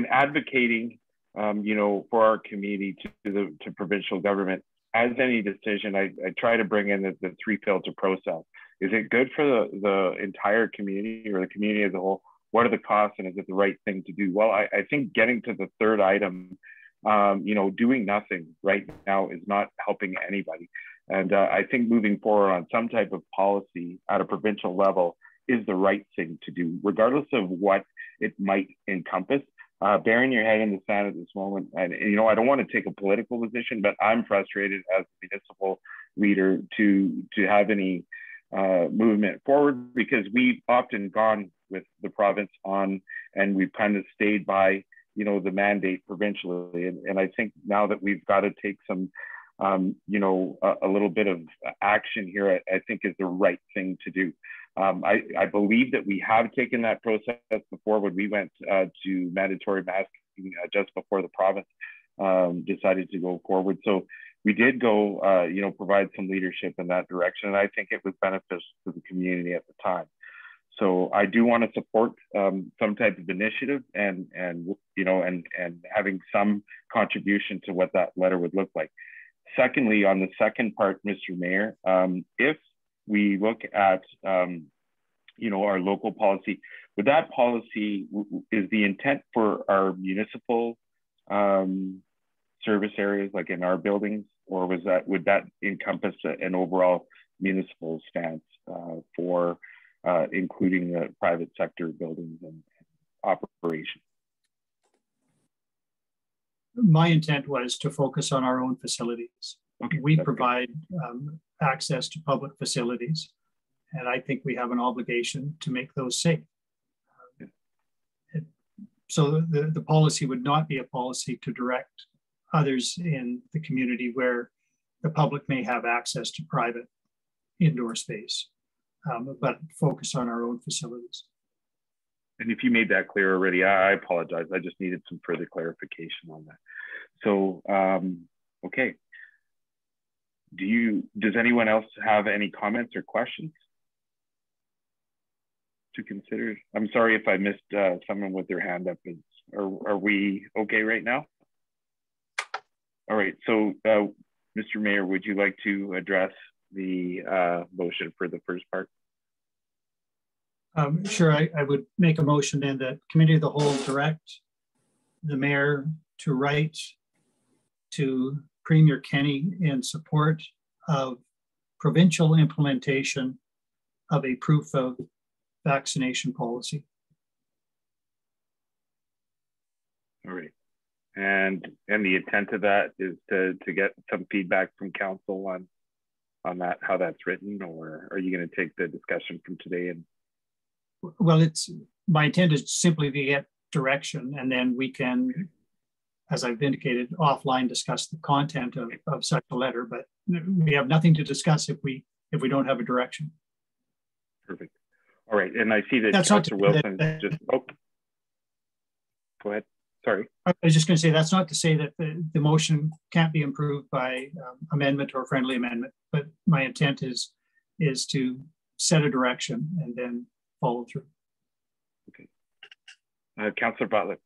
advocating, you know, for our community to provincial government, as any decision, I try to bring in the 3-filter process. Is it good for the entire community or the community as a whole? What are the costs, and is it the right thing to do? Well, I think getting to the 3rd item, you know, doing nothing right now is not helping anybody. And I think moving forward on some type of policy at a provincial level is the right thing to do, regardless of what it might encompass. Burying your head in the sand at this moment, and you know, I don't want to take a political position, but I'm frustrated as a municipal leader to have any movement forward, because we've often gone with the province on, and we've kind of stayed by, you know, the mandate provincially. And I think now that we've got to take some, you know, a little bit of action here, I think is the right thing to do. I believe that we have taken that process before when we went to mandatory masking just before the province decided to go forward. So we did go, you know, provide some leadership in that direction. And I think it was beneficial to the community at the time. So I do want to support some type of initiative and you know, and having some contribution to what that letter would look like. Secondly, on the second part, Mr. Mayor, if we look at, you know, our local policy, would that policy, is the intent for our municipal service areas, like in our buildings, or would that encompass an overall municipal stance for including the private sector buildings and operations? My intent was to focus on our own facilities. Okay, we provide access to public facilities, and I think we have an obligation to make those safe. So the policy would not be a policy to direct others in the community where the public may have access to private indoor space, but focus on our own facilities. And if you made that clear already, I apologize. I just needed some further clarification on that. So, okay. Does anyone else have any comments or questions to consider? I'm sorry if I missed someone with their hand up. Are we okay right now? All right, so Mr. Mayor, would you like to address the motion for the first part? Sure, I would make a motion then that Committee of the Whole direct the mayor to write to Premier Kenney in support of provincial implementation of a proof of vaccination policy. All right, and the intent of that is to get some feedback from council on that, how that's written, or are you going to take the discussion from today and? Well, my intent is simply to get direction, and then we can, as I've indicated, offline discuss the content of such a letter, but we have nothing to discuss if we don't have a direction. Perfect. All right, and I see that Councillor Wilson just, oh, go ahead, sorry. I was just going to say, that's not to say that the motion can't be improved by amendment or friendly amendment, but my intent is to set a direction and then follow through. Okay. Councillor Butler.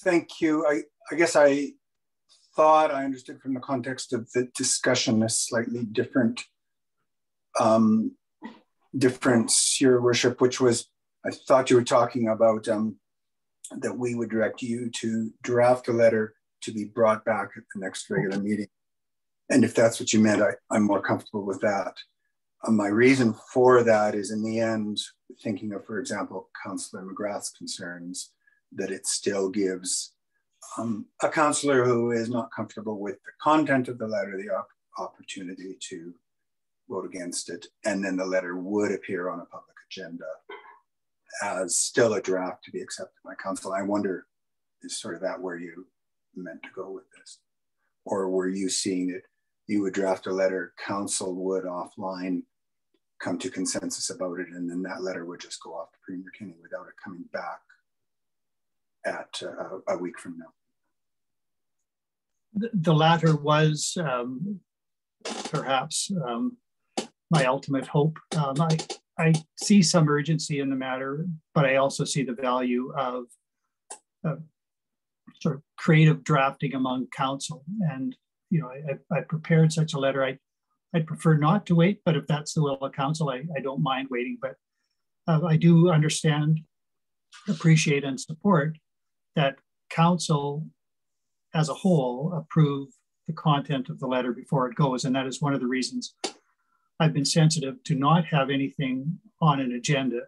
Thank you. I guess I thought I understood from the context of the discussion a slightly different difference, Your Worship, which was, I thought you were talking about that we would direct you to draft a letter to be brought back at the next regular meeting. And if that's what you meant, I'm more comfortable with that. My reason for that is, in the end, thinking of, for example, Councillor McGrath's concerns, that it still gives a councillor who is not comfortable with the content of the letter the opportunity to vote against it, and then the letter would appear on a public agenda as still a draft to be accepted by council. I wonder, is sort of that where you meant to go with this? Or were you seeing it, you would draft a letter, council would offline come to consensus about it, and then that letter would just go off to Premier Kinney without it coming back at a week from now? The latter was perhaps my ultimate hope. I see some urgency in the matter, but I also see the value of sort of creative drafting among council. And I prepared such a letter. I'd prefer not to wait, but if that's the will of council, I don't mind waiting. But I do understand, appreciate, and support that council as a whole approve the content of the letter before it goes. And that is one of the reasons I've been sensitive to not have anything on an agenda,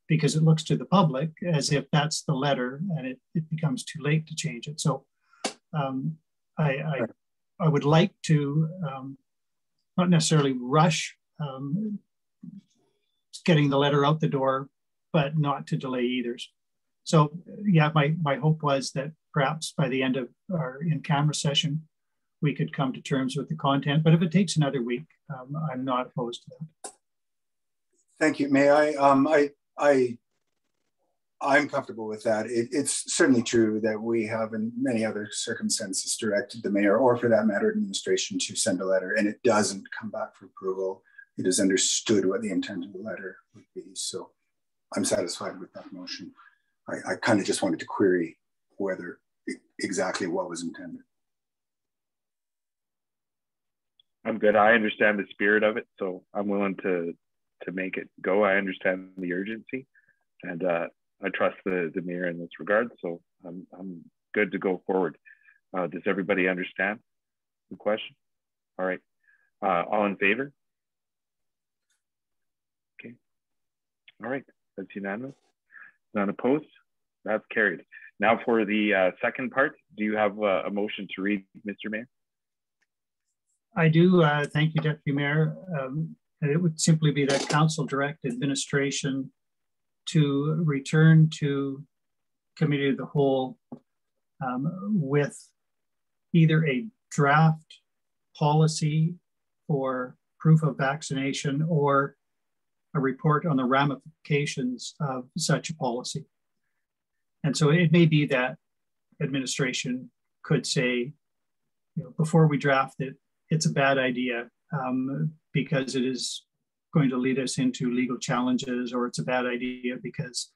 because it looks to the public as if that's the letter and it becomes too late to change it. So I would like to not necessarily rush getting the letter out the door, but not to delay either. So yeah, my hope was that perhaps by the end of our in-camera session, we could come to terms with the content. But if it takes another week, I'm not opposed to that. Thank you. May I'm comfortable with that. It's certainly true that we have in many other circumstances directed the mayor, or for that matter, administration, to send a letter and it doesn't come back for approval. It is understood what the intent of the letter would be. So I'm satisfied with that motion. I kind of just wanted to query whether exactly what was intended. I'm good. I understand the spirit of it, so I'm willing to make it go. I understand the urgency, and I trust the mayor in this regard, so I'm good to go forward. Does everybody understand the question? All right. All in favor? Okay. All right. That's unanimous. None opposed? That's carried. Now for the second part, do you have a motion to read, Mr. Mayor? I do. Thank you, Deputy Mayor. It would simply be that council direct administration to return to Committee of the Whole with either a draft policy for proof of vaccination or a report on the ramifications of such a policy. And so it may be that administration could say, before we draft it, it's a bad idea because it is going to lead us into legal challenges, or it's a bad idea because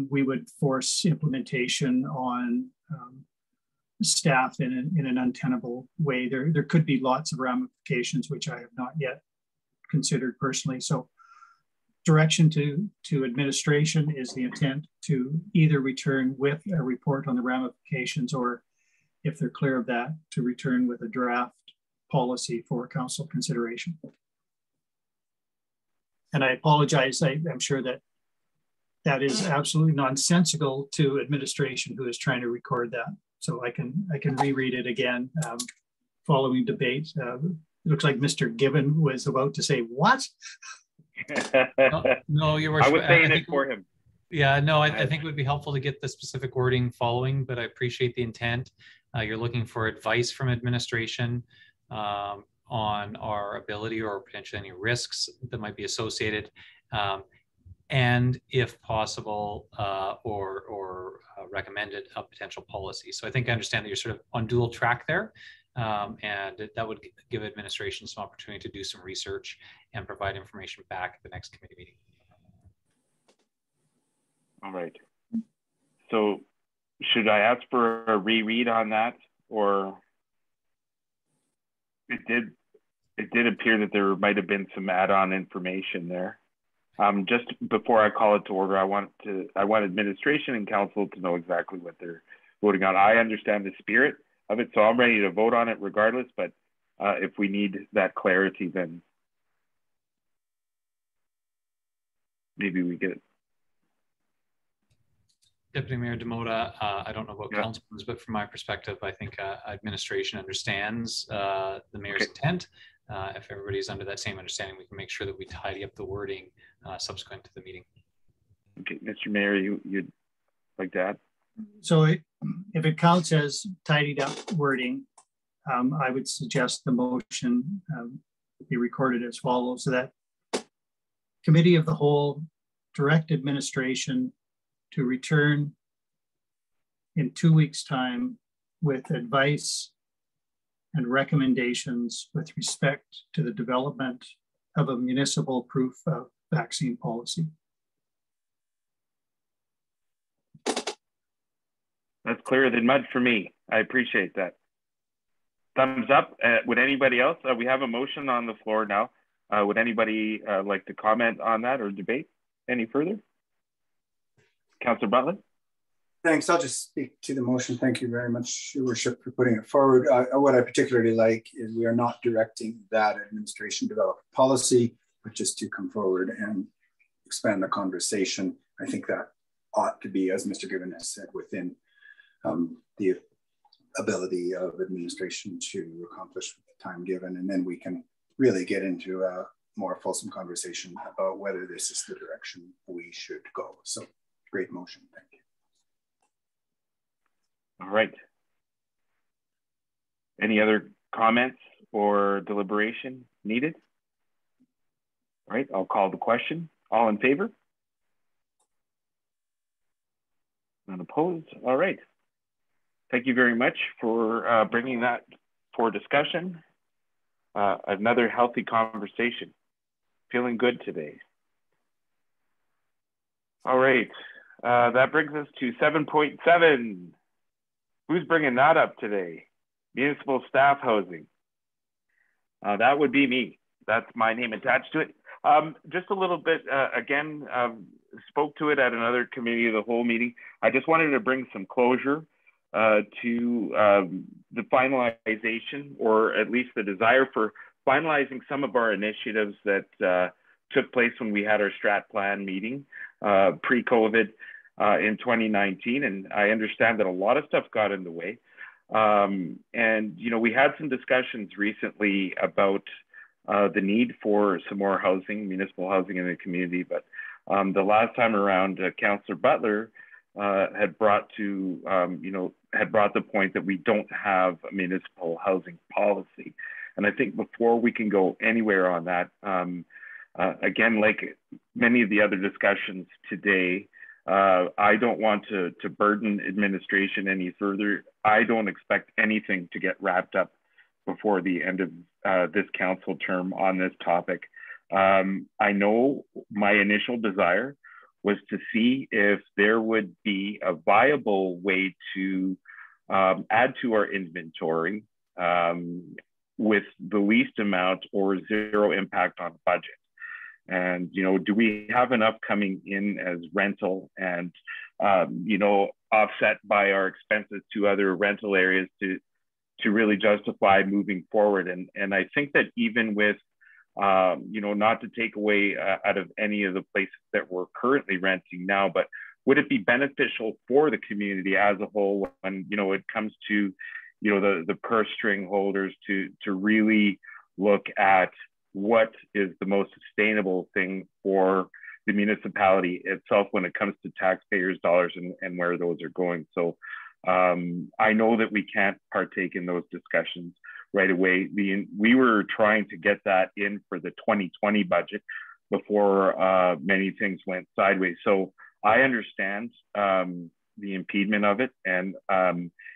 we would force implementation on staff in an untenable way. There could be lots of ramifications, which I have not yet considered personally. So direction to administration is the intent to either return with a report on the ramifications, or if they're clear of that, to return with a draft policy for council consideration. And I apologize, I'm sure that is absolutely nonsensical to administration who is trying to record that. So I can reread it again following debate. It looks like Mr. Given was about to say, what? No, you were. I was saying it for him. Yeah, no, I think it would be helpful to get the specific wording following, but I appreciate the intent. You're looking for advice from administration on our ability or potentially any risks that might be associated, and if possible, or recommended a potential policy. So I think I understand that you're sort of on dual track there, and that would give administration some opportunity to do some research and provide information back at the next committee meeting. All right. So should I ask for a reread on that, or it did appear that there might have been some add-on information there. Just before I call it to order, I want administration and council to know exactly what they're voting on. I understand the spirit of it, so I'm ready to vote on it regardless, but if we need that clarity, then. maybe we get. Deputy Mayor Demota, I don't know about councilors, but from my perspective, I think administration understands the mayor's intent. If everybody's under that same understanding, we can make sure that we tidy up the wording subsequent to the meeting. Okay, Mr. Mayor, you'd like to add? So if it counts as tidied up wording, I would suggest the motion be recorded as follows: so that Committee of the Whole direct administration to return in 2 weeks' time with advice and recommendations with respect to the development of a municipal proof of vaccine policy. That's clearer than mud for me. I appreciate that. Thumbs up. Would anybody else? We have a motion on the floor now. Would anybody like to comment on that or debate any further? Councillor Butler? Thanks. I'll just speak to the motion. Thank you very much, Your Worship, for putting it forward. What I particularly like is we are not directing that administration develop policy, but just to come forward and expand the conversation. I think that ought to be, as Mr. Given has said, within the ability of administration to accomplish with the time given. And then we can really get into a more fulsome conversation about whether this is the direction we should go. So great motion, thank you. All right. Any other comments or deliberation needed? All right, I'll call the question. All in favor? None opposed? All right. Thank you very much for bringing that for discussion. Another healthy conversation. Feeling good today. All right, that brings us to 7.7. Who's bringing that up today? Municipal staff housing. That would be me. That's my name attached to it. Just a little bit, again, spoke to it at another committee of the whole meeting. I just wanted to bring some closure to the finalization, or at least the desire for finalizing some of our initiatives that took place when we had our strat plan meeting pre-COVID in 2019. And I understand that a lot of stuff got in the way. And, you know, we had some discussions recently about the need for some more housing, municipal housing in the community. But the last time around, Councillor Butler had brought to, had brought the point that we don't have a municipal housing policy. And I think before we can go anywhere on that, again, like many of the other discussions today, I don't want to burden administration any further. I don't expect anything to get wrapped up before the end of this council term on this topic. I know my initial desire was to see if there would be a viable way to add to our inventory with the least amount or zero impact on the budget. And, you know, do we have enough coming in as rental and, you know, offset by our expenses to other rental areas to really justify moving forward? And I think that even with, you know, not to take away out of any of the places that we're currently renting now, but would it be beneficial for the community as a whole when, you know, it comes to, you know, the purse string holders to really look at what is the most sustainable thing for the municipality itself when it comes to taxpayers' dollars and where those are going. So I know that we can't partake in those discussions right away. We were trying to get that in for the 2020 budget before many things went sideways. So I understand the impediment of it. And,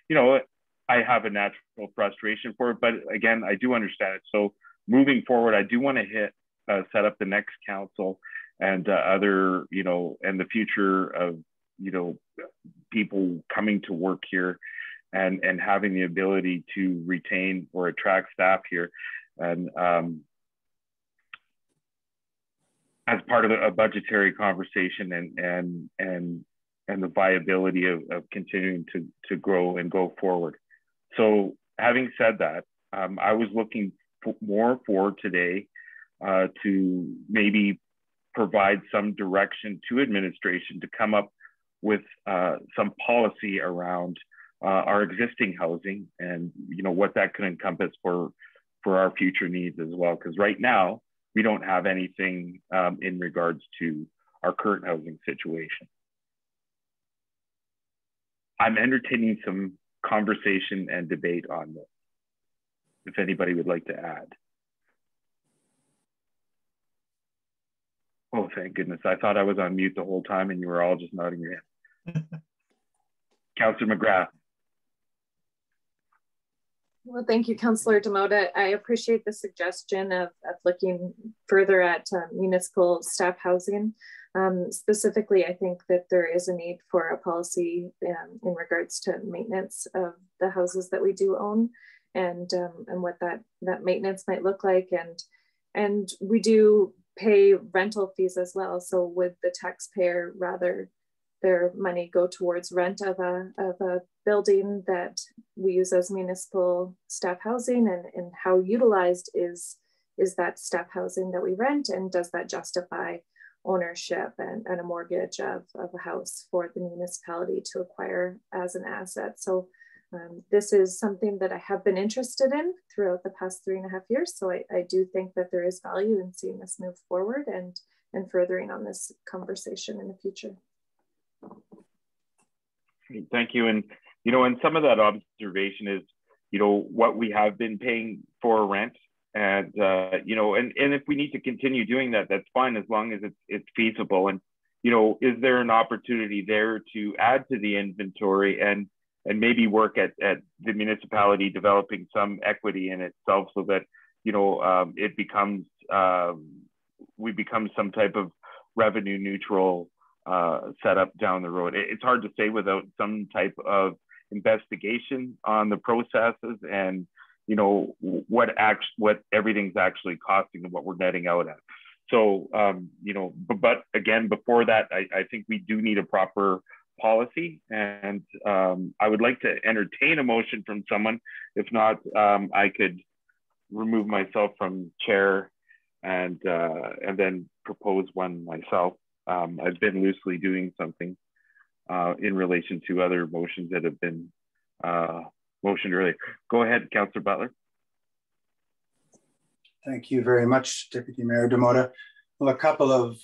you know, I have a natural frustration for it, but again, I do understand it. So moving forward, I do want to set up the next council and other, you know, and the future of, you know, people coming to work here and having the ability to retain or attract staff here. And as part of a budgetary conversation and the viability of continuing to grow and go forward. So having said that, I was looking more for today to maybe provide some direction to administration to come up with some policy around our existing housing and what that could encompass for our future needs as well. Because right now we don't have anything in regards to our current housing situation. I'm entertaining some conversation and debate on this, if anybody would like to add. Oh, thank goodness. I thought I was on mute the whole time and you were all just nodding your head. Councillor McGrath. Well, thank you, Councillor Demota. I appreciate the suggestion of looking further at municipal staff housing. Specifically, I think that there is a need for a policy in regards to maintenance of the houses that we do own, and what that maintenance might look like. And we do pay rental fees as well. So would the taxpayer rather their money go towards rent of a building that we use as municipal staff housing, and how utilized is that staff housing that we rent, and does that justify ownership and a mortgage of a house for the municipality to acquire as an asset? So this is something that I have been interested in throughout the past 3.5 years. So I do think that there is value in seeing this move forward and furthering on this conversation in the future. Thank you. And, and some of that observation is, what we have been paying for rent. And, and if we need to continue doing that, that's fine, as long as it's feasible. And, is there an opportunity there to add to the inventory and maybe work at the municipality developing some equity in itself, so that, it becomes, we become some type of revenue neutral set up down the road. It's hard to say without some type of investigation on the processes and what everything's actually costing and what we're netting out at. So but again, before that, I think we do need a proper policy, and I would like to entertain a motion from someone. If not, I could remove myself from chair and then propose one myself. I've been loosely doing something in relation to other motions that have been motioned earlier. Go ahead, Councillor Butler. Thank you very much, Deputy Mayor Demota. Well, a couple of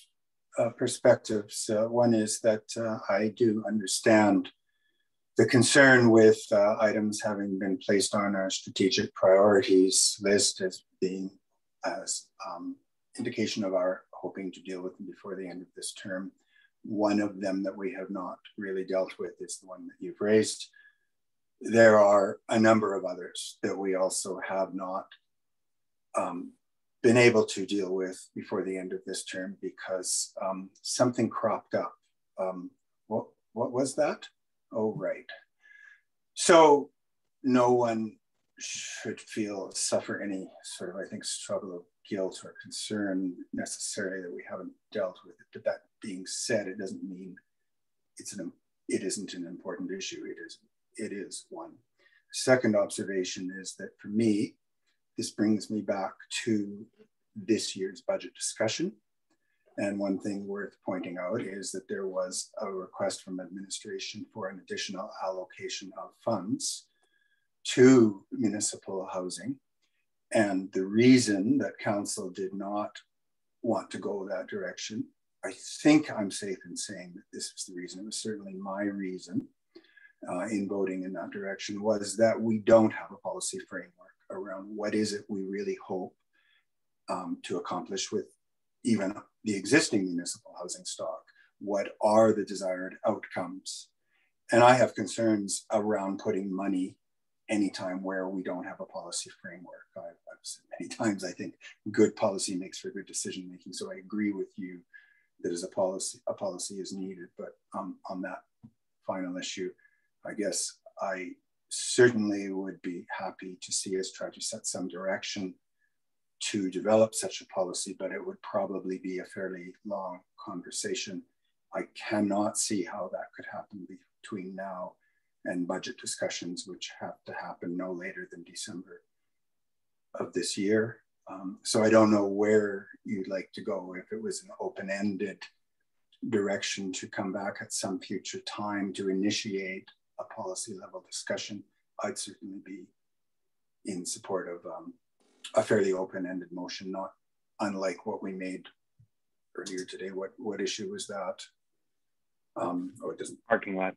perspectives. One is that I do understand the concern with items having been placed on our strategic priorities list as being indication of our hoping to deal with them before the end of this term. One of them that we have not really dealt with is the one that you've raised. There are a number of others that we also have not been able to deal with before the end of this term because something cropped up. What was that? Oh, right. So no one should suffer any sort of, I think, struggle of guilt or concern necessarily that we haven't dealt with it. But that being said, it doesn't mean it isn't an important issue. It is one. Second observation is that for me, this brings me back to this year's budget discussion. And one thing worth pointing out is that there was a request from administration for an additional allocation of funds to municipal housing. And the reason that council did not want to go that direction, I think I'm safe in saying that this was the reason, it was certainly my reason in voting in that direction, was that we don't have a policy framework around what is it we really hope to accomplish with even the existing municipal housing stock. What are the desired outcomes? And I have concerns around putting money anytime where we don't have a policy framework. I've said many times, I think good policy makes for good decision making. So I agree with you that as a policy is needed. But on that final issue, I guess I certainly would be happy to see us try to set some direction to develop such a policy, but it would probably be a fairly long conversation. I cannot see how that could happen between now and budget discussions, which have to happen no later than December of this year. So I don't know where you'd like to go. If it was an open-ended direction to come back at some future time to initiate a policy level discussion, I'd certainly be in support of a fairly open-ended motion, not unlike what we made earlier today. What issue was that? Oh, it doesn't. Parking lot.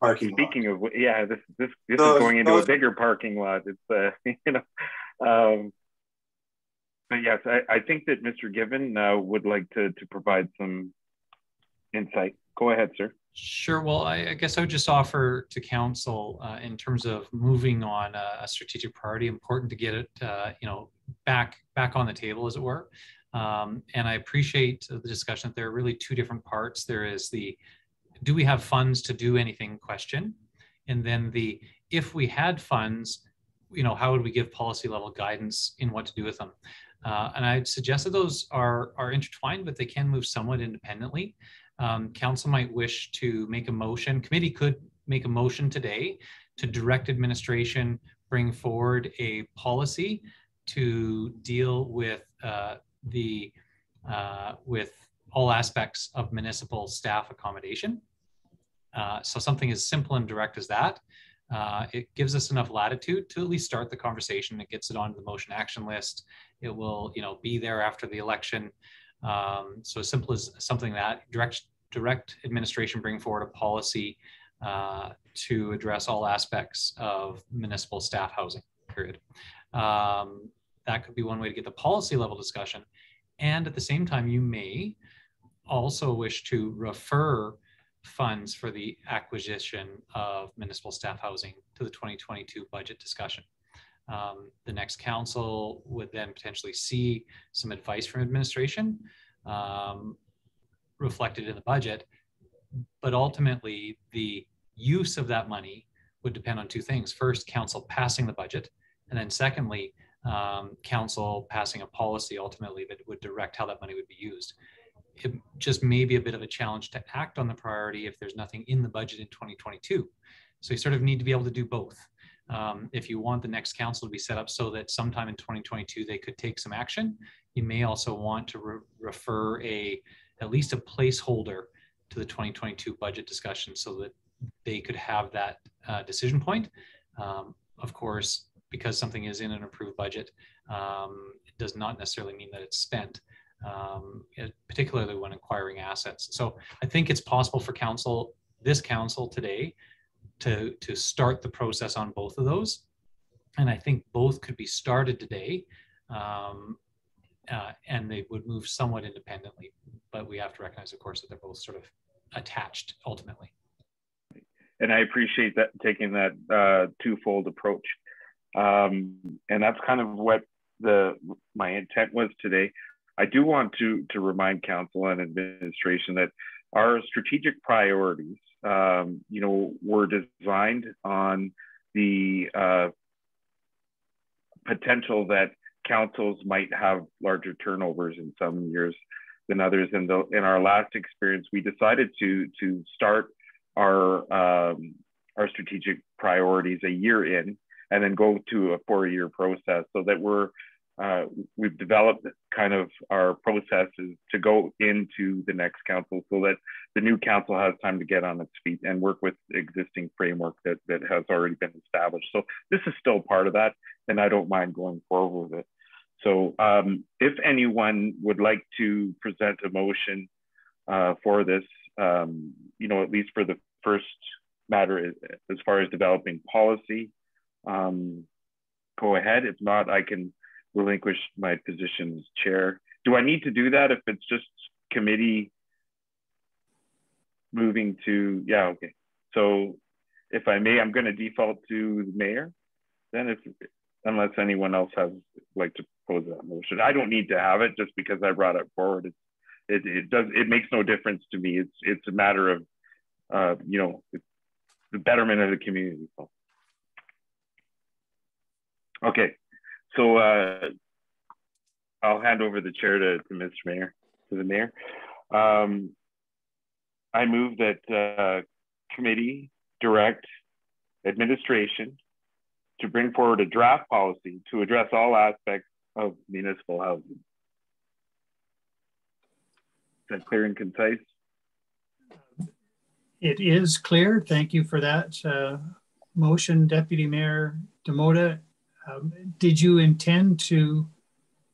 Parking Speaking lot. of, yeah, this is going into a bigger parking lot. It's you know, but yes, I think that Mr. Given would like to provide some insight. Go ahead, sir. Sure. Well, I guess I would just offer to council in terms of moving on a strategic priority, important to get it, you know, back on the table, as it were. And I appreciate the discussion that there are really two different parts. There is the, do we have funds to do anything question? And then the, if we had funds, you know, how would we give policy level guidance in what to do with them? And I'd suggest that those are intertwined, but they can move somewhat independently. Council might wish to make a motion, committee could make a motion today to direct administration, bring forward a policy to deal with with all aspects of municipal staff accommodation. So something as simple and direct as that. It gives us enough latitude to at least start the conversation. It gets it onto the motion action list. It will, you know, be there after the election. So as simple as something that direct administration bring forward a policy to address all aspects of municipal staff housing, period. That could be one way to get the policy level discussion. And at the same time, you may also wish to refer funds for the acquisition of municipal staff housing to the 2022 budget discussion. The next council would then potentially see some advice from administration reflected in the budget, but ultimately the use of that money would depend on two things. First, council passing the budget, and then secondly, council passing a policy ultimately that would direct how that money would be used. It just may be a bit of a challenge to act on the priority if there's nothing in the budget in 2022. So you sort of need to be able to do both. If you want the next council to be set up so that sometime in 2022 they could take some action, you may also want to refer at least a placeholder to the 2022 budget discussion so that they could have that decision point. Of course, because something is in an approved budget, it does not necessarily mean that it's spent, particularly when acquiring assets. So I think it's possible for this council today to start the process on both of those. And I think both could be started today, and they would move somewhat independently, but we have to recognize, of course, that they're both sort of attached ultimately. And I appreciate that, taking that twofold approach. And that's kind of what my intent was today. I do want to remind council and administration that our strategic priorities, you know, were designed on the potential that councils might have larger turnovers in some years than others. In our last experience, we decided to start our strategic priorities a year in, and then go to a 4-year process, so that we've developed kind of our processes to go into the next council, so that the new council has time to get on its feet and work with existing framework that has already been established. So this is still part of that, and I don't mind going forward with it. So if anyone would like to present a motion for this, you know, at least for the first matter as far as developing policy, go ahead. If not, I can relinquish my position as chair. Do I need to do that if it's just committee moving to, yeah, okay. So if I may, I'm going to default to the mayor then, unless anyone else has like to pose that motion. I don't need to have it just because I brought it forward. It makes no difference to me. It's a matter of, you know, the betterment of the community. So. Okay, so I'll hand over the chair to Mr. Mayor, to the mayor. I move that committee direct administration to bring forward a draft policy to address all aspects of municipal housing. Is that clear and concise? It is clear. Thank you for that motion, Deputy Mayor Demota. Did you intend to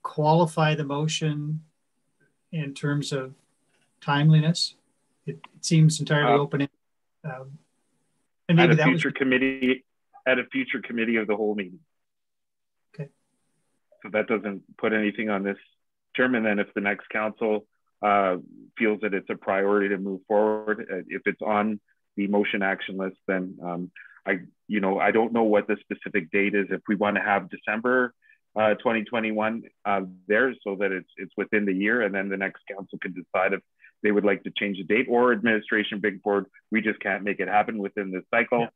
qualify the motion in terms of timeliness? It seems entirely open. And maybe at a future committee, at a future committee of the whole meeting. Okay. So that doesn't put anything on this term. And then if the next council feels that it's a priority to move forward, if it's on the motion action list, then I don't know what the specific date is. If we want to have December 2021 there, so that it's within the year, and then the next council can decide if they would like to change the date, or administration big board, we just can't make it happen within this cycle.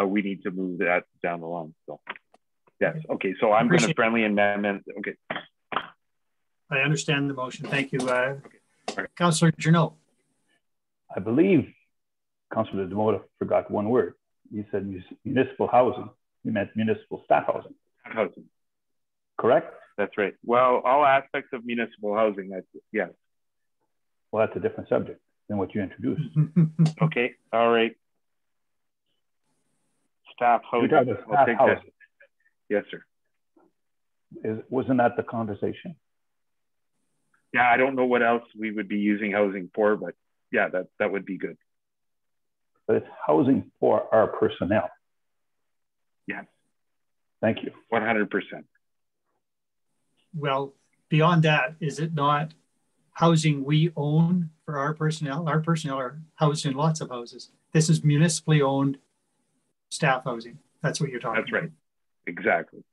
We need to move that down the line. So yes, okay. So I'm going to friendly amendment. Okay. I understand the motion. Thank you, Councillor Journeau. I believe Councillor Demota forgot one word. You said municipal housing. You meant municipal staff housing. Housing. Correct? That's right. Well, all aspects of municipal housing, yes. Well, that's a different subject than what you introduced. Okay, all right. Staff housing. Staff housing. Yes, sir. Wasn't that the conversation? Yeah, I don't know what else we would be using housing for, but yeah, that would be good. But it's housing for our personnel. Yes. Thank you. 100%. Well, beyond that, is it not housing we own for our personnel? Our personnel are housed in lots of houses. This is municipally owned staff housing. That's what you're talking about. That's right. Exactly.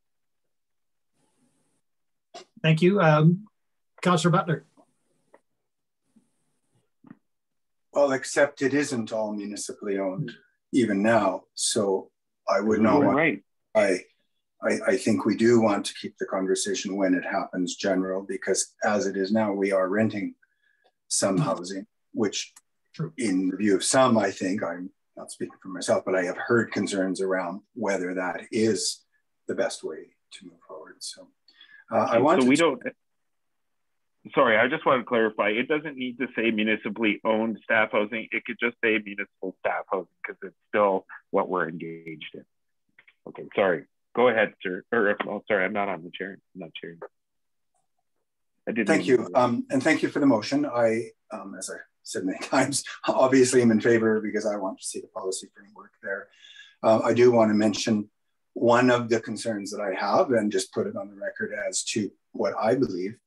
Thank you. Councillor Butler. Well, except it isn't all municipally owned even now. So I would not want, right. I think we do want to keep the conversation when it happens general, because as it is now, we are renting some housing, which in the view of some, I think, I'm not speaking for myself, but I have heard concerns around whether that is the best way to move forward. So sorry, I just want to clarify. It doesn't need to say municipally owned staff housing. It could just say municipal staff housing, because it's still what we're engaged in. Okay, sorry. Go ahead, sir. Sorry, I'm not on the chair. I'm not chairing. Thank you. And thank you for the motion. I, as I said many times, obviously I'm in favor because I want to see the policy framework there. I do want to mention one of the concerns that I have, and just put it on the record as to what I believe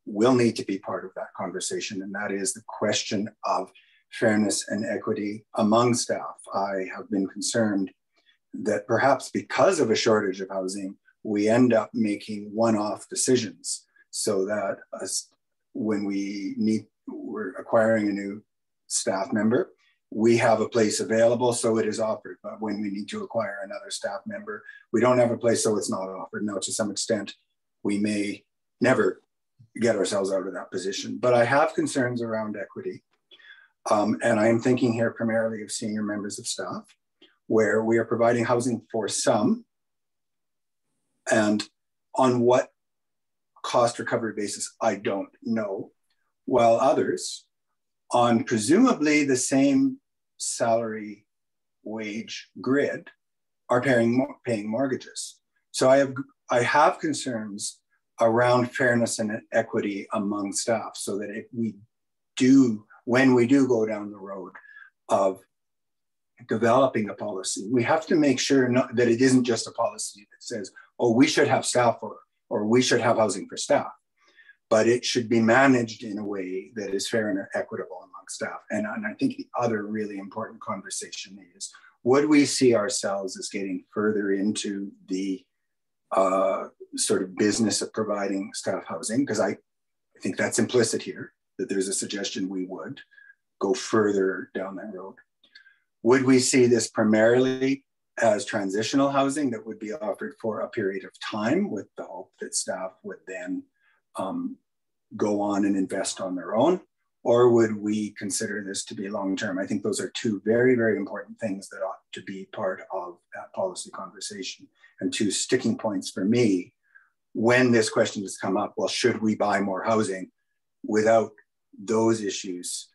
will need to be part of that conversation, and that is the question of fairness and equity among staff. I have been concerned that perhaps because of a shortage of housing, we end up making one-off decisions, so that when we're acquiring a new staff member, we have a place available, so it is offered. But when we need to acquire another staff member, we don't have a place, so it's not offered. Now, to some extent, we may never get ourselves out of that position. But I have concerns around equity. And I am thinking here primarily of senior members of staff, where we are providing housing for some, and on what cost recovery basis, I don't know, while others, on presumably the same salary wage grid, are paying mortgages. So I have concerns around fairness and equity among staff, so that if we do, when we do go down the road of developing a policy, we have to make sure that it isn't just a policy that says, oh, we should have staff or we should have housing for staff, but it should be managed in a way that is fair and equitable among staff. And I think the other really important conversation is, would we see ourselves as getting further into the sort of business of providing staff housing? Because I think that's implicit here, that there's a suggestion we would go further down that road. Would we see this primarily as transitional housing that would be offered for a period of time, with the hope that staff would then go on and invest on their own? Or would we consider this to be long-term? I think those are two very, very important things that ought to be part of that policy conversation. And two sticking points for me when this question has come up, well, should we buy more housing, without those issues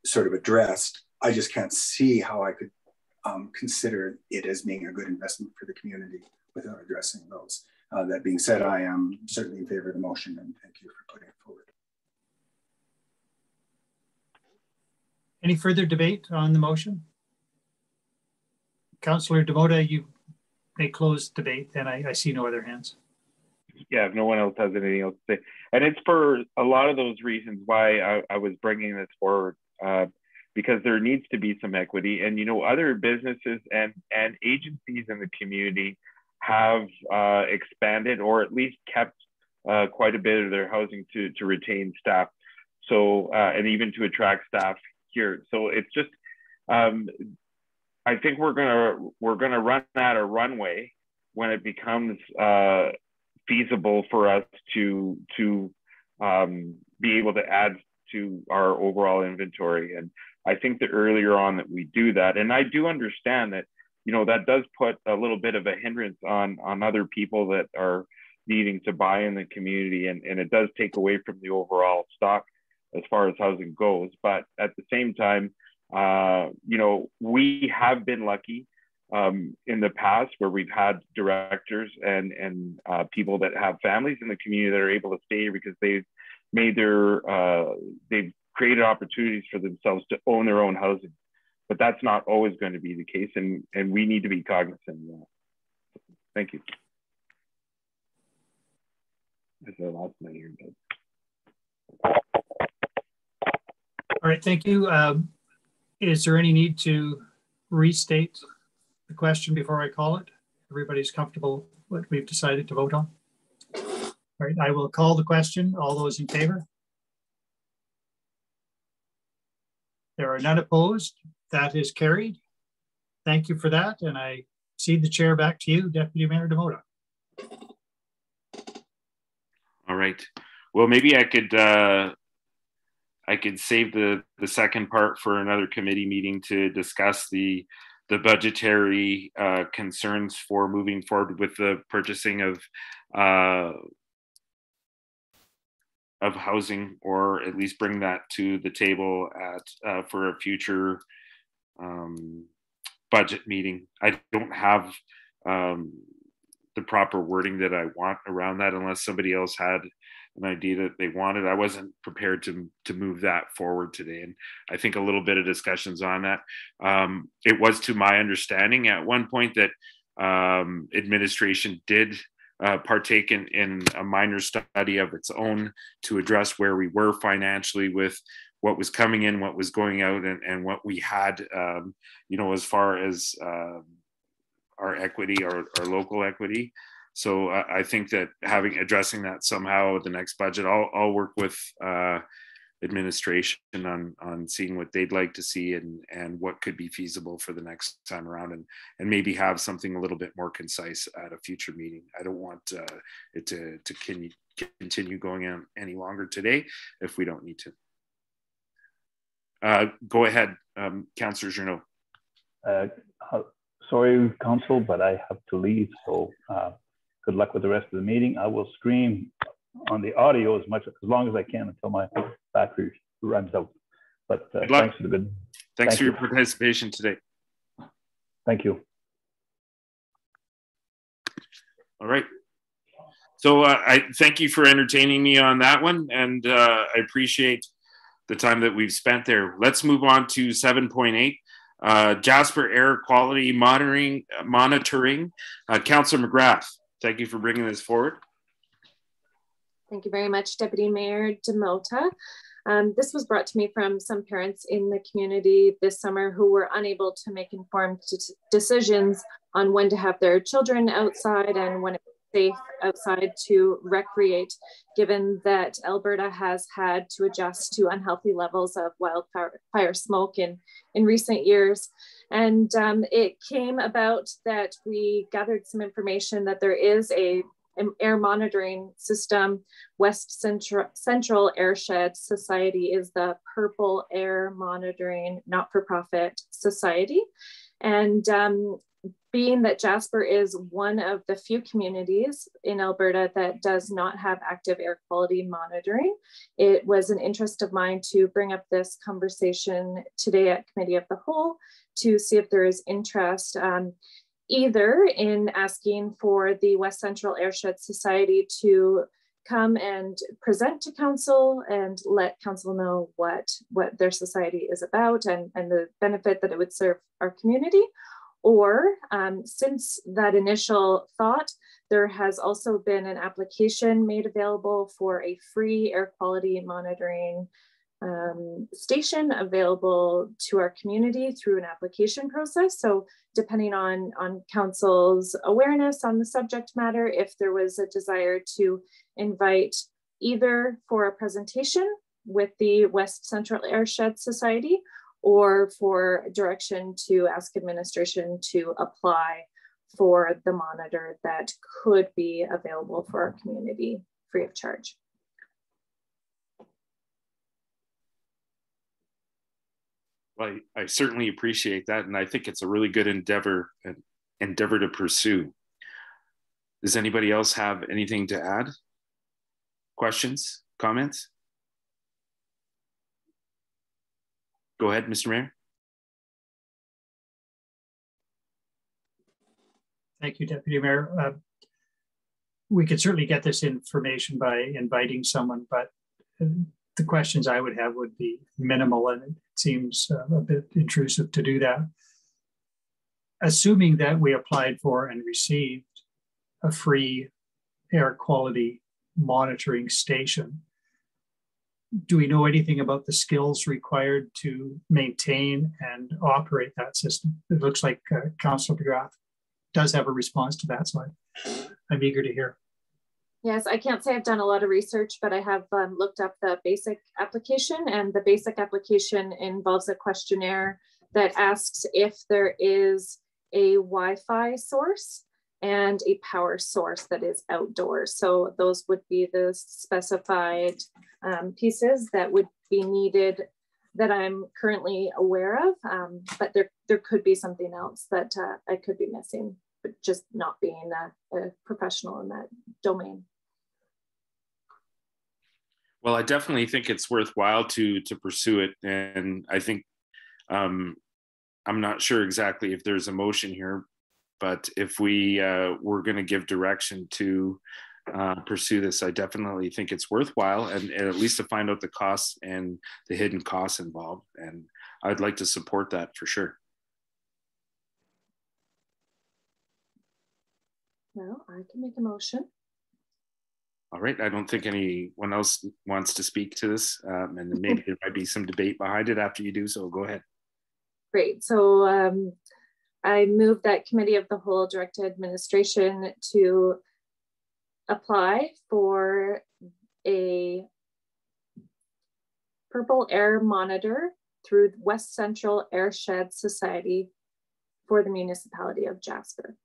sort of addressed, I just can't see how I could consider it as being a good investment for the community without addressing those. That being said, I am certainly in favor of the motion, and thank you for putting it forward. Any further debate on the motion? Councillor Demota, you may close debate, and I see no other hands. Yeah, if no one else has anything else to say. And it's for a lot of those reasons why I was bringing this forward, because there needs to be some equity. And, you know, other businesses and agencies in the community have expanded, or at least kept quite a bit of their housing to retain staff. So, and even to attract staff here. So it's just, I think we're gonna run out of runway when it becomes feasible for us to be able to add to our overall inventory. And I think that earlier on that we do that, and I do understand that, you know, that does put a little bit of a hindrance on other people that are needing to buy in the community, and it does take away from the overall stock as far as housing goes. But at the same time, you know, we have been lucky in the past where we've had directors and people that have families in the community that are able to stay here because they've made they've created opportunities for themselves to own their own housing. But that's not always going to be the case, and we need to be cognizant of that. Thank you. I lost my earbud. All right, thank you. Is there any need to restate the question before I call it? Everybody's comfortable what we've decided to vote on? All right, I will call the question. All those in favor? There are none opposed. That is carried. Thank you for that. And I cede the chair back to you, Deputy Mayor Demota. All right. Well, maybe I could save the second part for another committee meeting to discuss the budgetary concerns for moving forward with the purchasing of housing, or at least bring that to the table for a future budget meeting. I don't have the proper wording that I want around that, unless somebody else had an idea that they wanted. I wasn't prepared to move that forward today, and I think a little bit of discussions on that. It was to my understanding at one point that administration did partake in a minor study of its own to address where we were financially with what was coming in, what was going out, and what we had, you know, as far as our equity, our local equity. So I think that addressing that somehow with the next budget, I'll work with administration on seeing what they'd like to see and what could be feasible for the next time around, and maybe have something a little bit more concise at a future meeting. I don't want it to continue going on any longer today if we don't need to. Go ahead, Councillor Journeau. Sorry, Council, but I have to leave. So good luck with the rest of the meeting. I will scream on the audio as long as I can until my battery runs out. But thanks for the good. Thanks for your participation today. Thank you. All right. So I thank you for entertaining me on that one, and I appreciate the time that we've spent there. Let's move on to 7.8. Jasper Air Quality Monitoring. Councillor McGrath, thank you for bringing this forward. Thank you very much, Deputy Mayor Demota. This was brought to me from some parents in the community this summer who were unable to make informed decisions on when to have their children outside and when it's safe outside to recreate, given that Alberta has had to adjust to unhealthy levels of wildfire smoke in recent years. And it came about that we gathered some information that there is an air monitoring system. West Central Airshed Society is the Purple Air Monitoring Not-for-Profit Society. And being that Jasper is one of the few communities in Alberta that does not have active air quality monitoring, it was an interest of mine to bring up this conversation today at Committee of the Whole to see if there is interest either in asking for the West Central Airshed Society to come and present to council and let council know what their society is about and the benefit that it would serve our community. Or since that initial thought, there has also been an application made available for a free air quality monitoring station available to our community through an application process. So depending on council's awareness on the subject matter, if there was a desire to invite either for a presentation with the West Central Airshed Society, or for direction to ask administration to apply for the monitor that could be available for our community free of charge. Well, I certainly appreciate that, and I think it's a really good endeavor to pursue. Does anybody else have anything to add? Questions, comments? Go ahead, Mr. Mayor. Thank you, Deputy Mayor. We could certainly get this information by inviting someone, but the questions I would have would be minimal, and it seems a bit intrusive to do that. Assuming that we applied for and received a free air quality monitoring station, do we know anything about the skills required to maintain and operate that system? It looks like Councillor McGrath does have a response to that, so I'm eager to hear. Yes, I can't say I've done a lot of research, but I have looked up the basic application, and the basic application involves a questionnaire that asks if there is a Wi-Fi source and a power source that is outdoors. So those would be the specified pieces that would be needed that I'm currently aware of, but there could be something else that I could be missing, but just not being a professional in that domain. Well, I definitely think it's worthwhile to pursue it, and I think I'm not sure exactly if there's a motion here, but if we were going to give direction to pursue this, I definitely think it's worthwhile, and at least to find out the costs and the hidden costs involved, and I'd like to support that for sure. Well, I can make a motion. All right, I don't think anyone else wants to speak to this, and maybe there might be some debate behind it after you do, so go ahead. Great, so I move that Committee of the Whole direct administration to apply for a purple air monitor through West Central Airshed Society for the municipality of Jasper.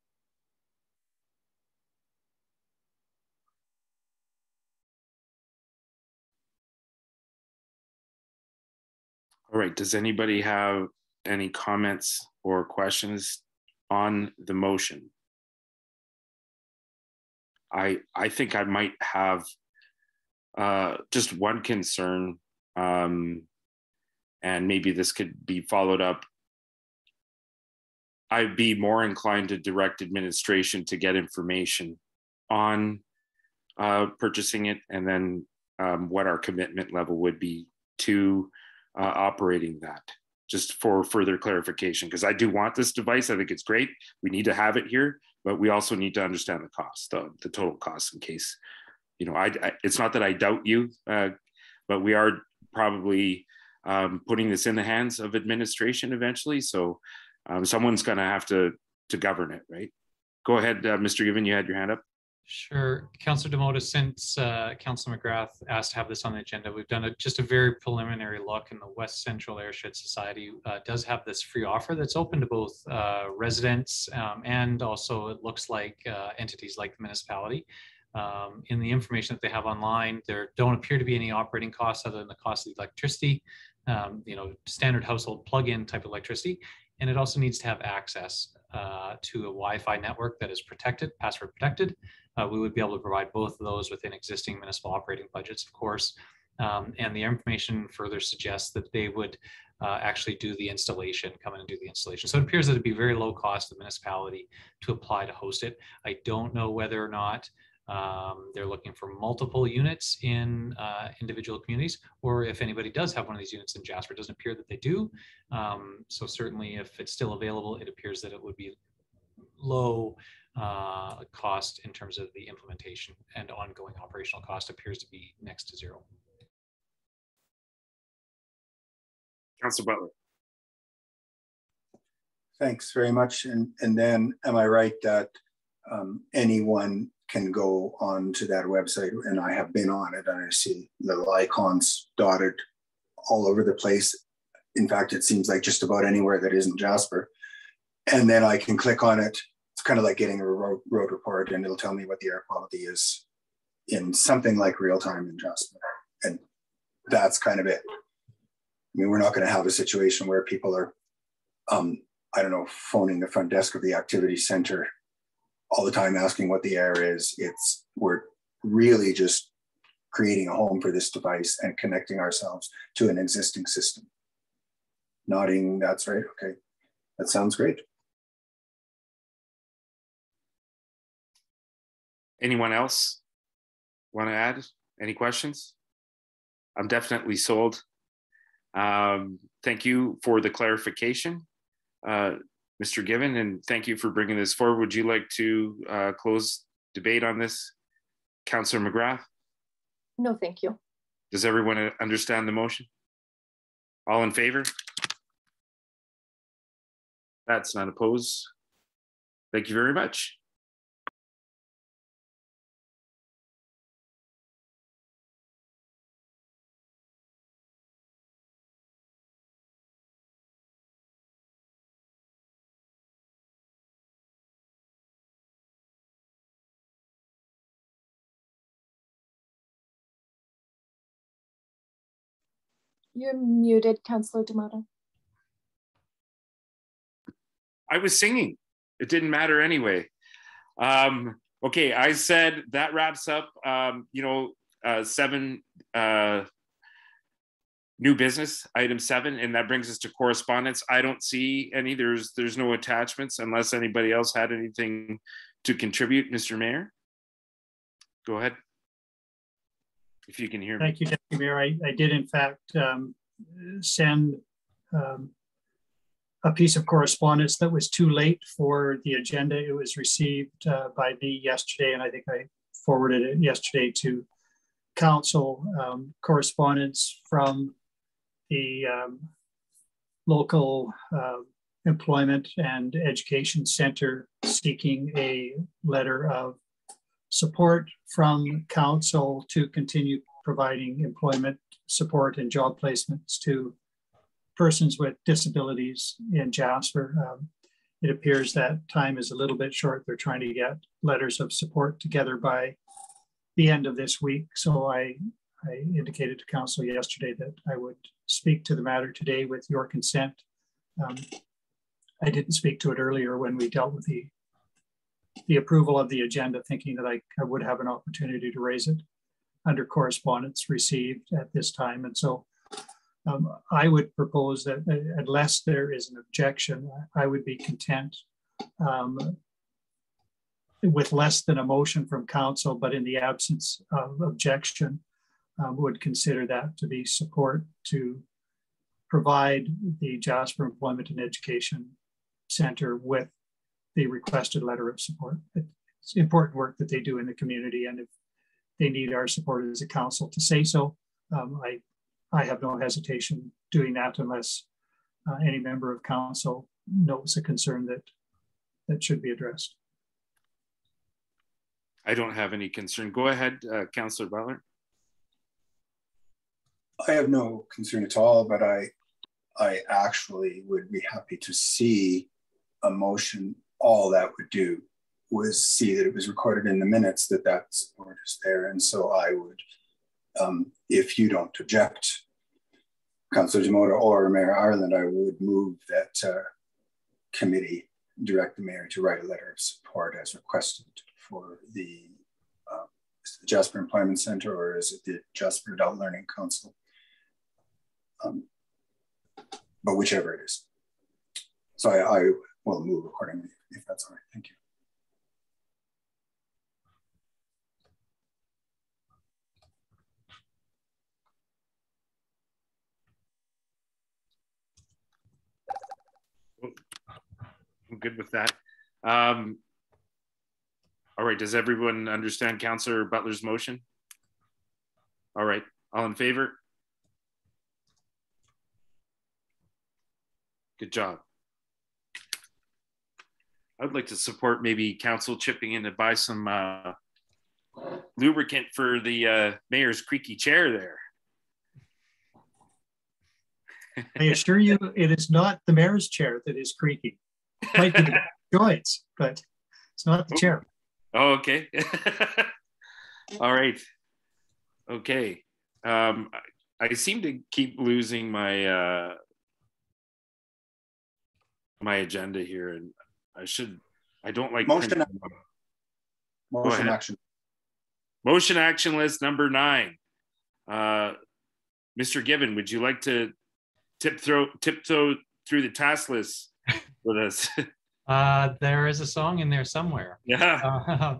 All right, does anybody have any comments or questions on the motion? I think I might have just one concern, and maybe this could be followed up. I'd be more inclined to direct administration to get information on purchasing it, and then what our commitment level would be to operating that, just for further clarification, because I do want this device. I think it's great. We need to have it here, but we also need to understand the cost, the total cost, in case, you know, it's not that I doubt you, but we are probably putting this in the hands of administration eventually. So someone's going to have to govern it, right? Go ahead, Mr. Given, you had your hand up. Sure. Councillor Demota, since Councillor McGrath asked to have this on the agenda, we've done just a very preliminary look, and the West Central Airshed Society does have this free offer that's open to both residents and also it looks like entities like the municipality. In the information that they have online, there don't appear to be any operating costs other than the cost of the electricity, you know, standard household plug-in type of electricity, and it also needs to have access. to a Wi-Fi network that is protected, password protected. We would be able to provide both of those within existing municipal operating budgets, of course. And the information further suggests that they would actually do the installation, come in and do the installation. So it appears that it'd be very low cost to the municipality to apply to host it. I don't know whether or not they're looking for multiple units in individual communities, or if anybody does have one of these units in Jasper. It doesn't appear that they do. So certainly if it's still available, it appears that it would be low cost in terms of the implementation, and ongoing operational cost appears to be next to zero. Councilor Butler. Thanks very much. And then am I right that anyone can go on to that website, and I have been on it and I see little icons dotted all over the place. In fact, it seems like just about anywhere that isn't Jasper. And then I can click on it. It's kind of like getting a road report, and it'll tell me what the air quality is in something like real time in Jasper. And that's kind of it. I mean, we're not going to have a situation where people are, I don't know, phoning the front desk of the activity center all the time asking what the air is. We're really just creating a home for this device and connecting ourselves to an existing system. Nodding, that's right. Okay, that sounds great. Anyone else want to add any questions? I'm definitely sold. Thank you for the clarification, Mr. Given, and thank you for bringing this forward. Would you like to close debate on this, Councillor McGrath? No, thank you. Does everyone understand the motion? All in favor? That's not opposed. Thank you very much. You're muted, Councillor Demota. I was singing. It didn't matter anyway. Okay, I said that wraps up, 7 new business, item 7, and that brings us to correspondence. I don't see any. There's no attachments unless anybody else had anything to contribute. Mr. Mayor, go ahead. If you can hear me. Thank you, Deputy Mayor. I did in fact send a piece of correspondence that was too late for the agenda. It was received by me yesterday, and I think I forwarded it yesterday to council. Correspondence from the local employment and education center seeking a letter of support from council to continue providing employment support and job placements to persons with disabilities in Jasper. It appears that time is a little bit short. They're trying to get letters of support together by the end of this week. So I indicated to council yesterday that I would speak to the matter today with your consent. I didn't speak to it earlier when we dealt with the approval of the agenda, thinking that I would have an opportunity to raise it under correspondence received at this time. And so I would propose that unless there is an objection, I would be content with less than a motion from council, but in the absence of objection, would consider that to be support to provide the Jasper Employment and Education Center with the requested letter of support. It's important work that they do in the community, and if they need our support as a council to say so, I have no hesitation doing that unless any member of council notes a concern that should be addressed. I don't have any concern. Go ahead, Councillor Butler. I have no concern at all, but I actually would be happy to see a motion. All that would do was see that it was recorded in the minutes that that support is there. And so I would, if you don't object, Councillor Demota or Mayor Ireland, I would move that committee direct the mayor to write a letter of support as requested for the is it the Jasper Employment Center, or is it the Jasper Adult Learning Council? But whichever it is. So I will move accordingly, if that's all right. Thank you. I'm good with that. All right, does everyone understand Councillor Butler's motion? All right, all in favor? Good job. I would like to support maybe council chipping in to buy some lubricant for the mayor's creaky chair there. I assure you, it is not the mayor's chair that is creaky. It might be the joints, but it's not the chair. Oh, okay. All right. Okay. I seem to keep losing my my agenda here, and I don't like motion action. Motion action list number 9. Mr. Given, would you like to tiptoe through the task list with us? There is a song in there somewhere. Yeah.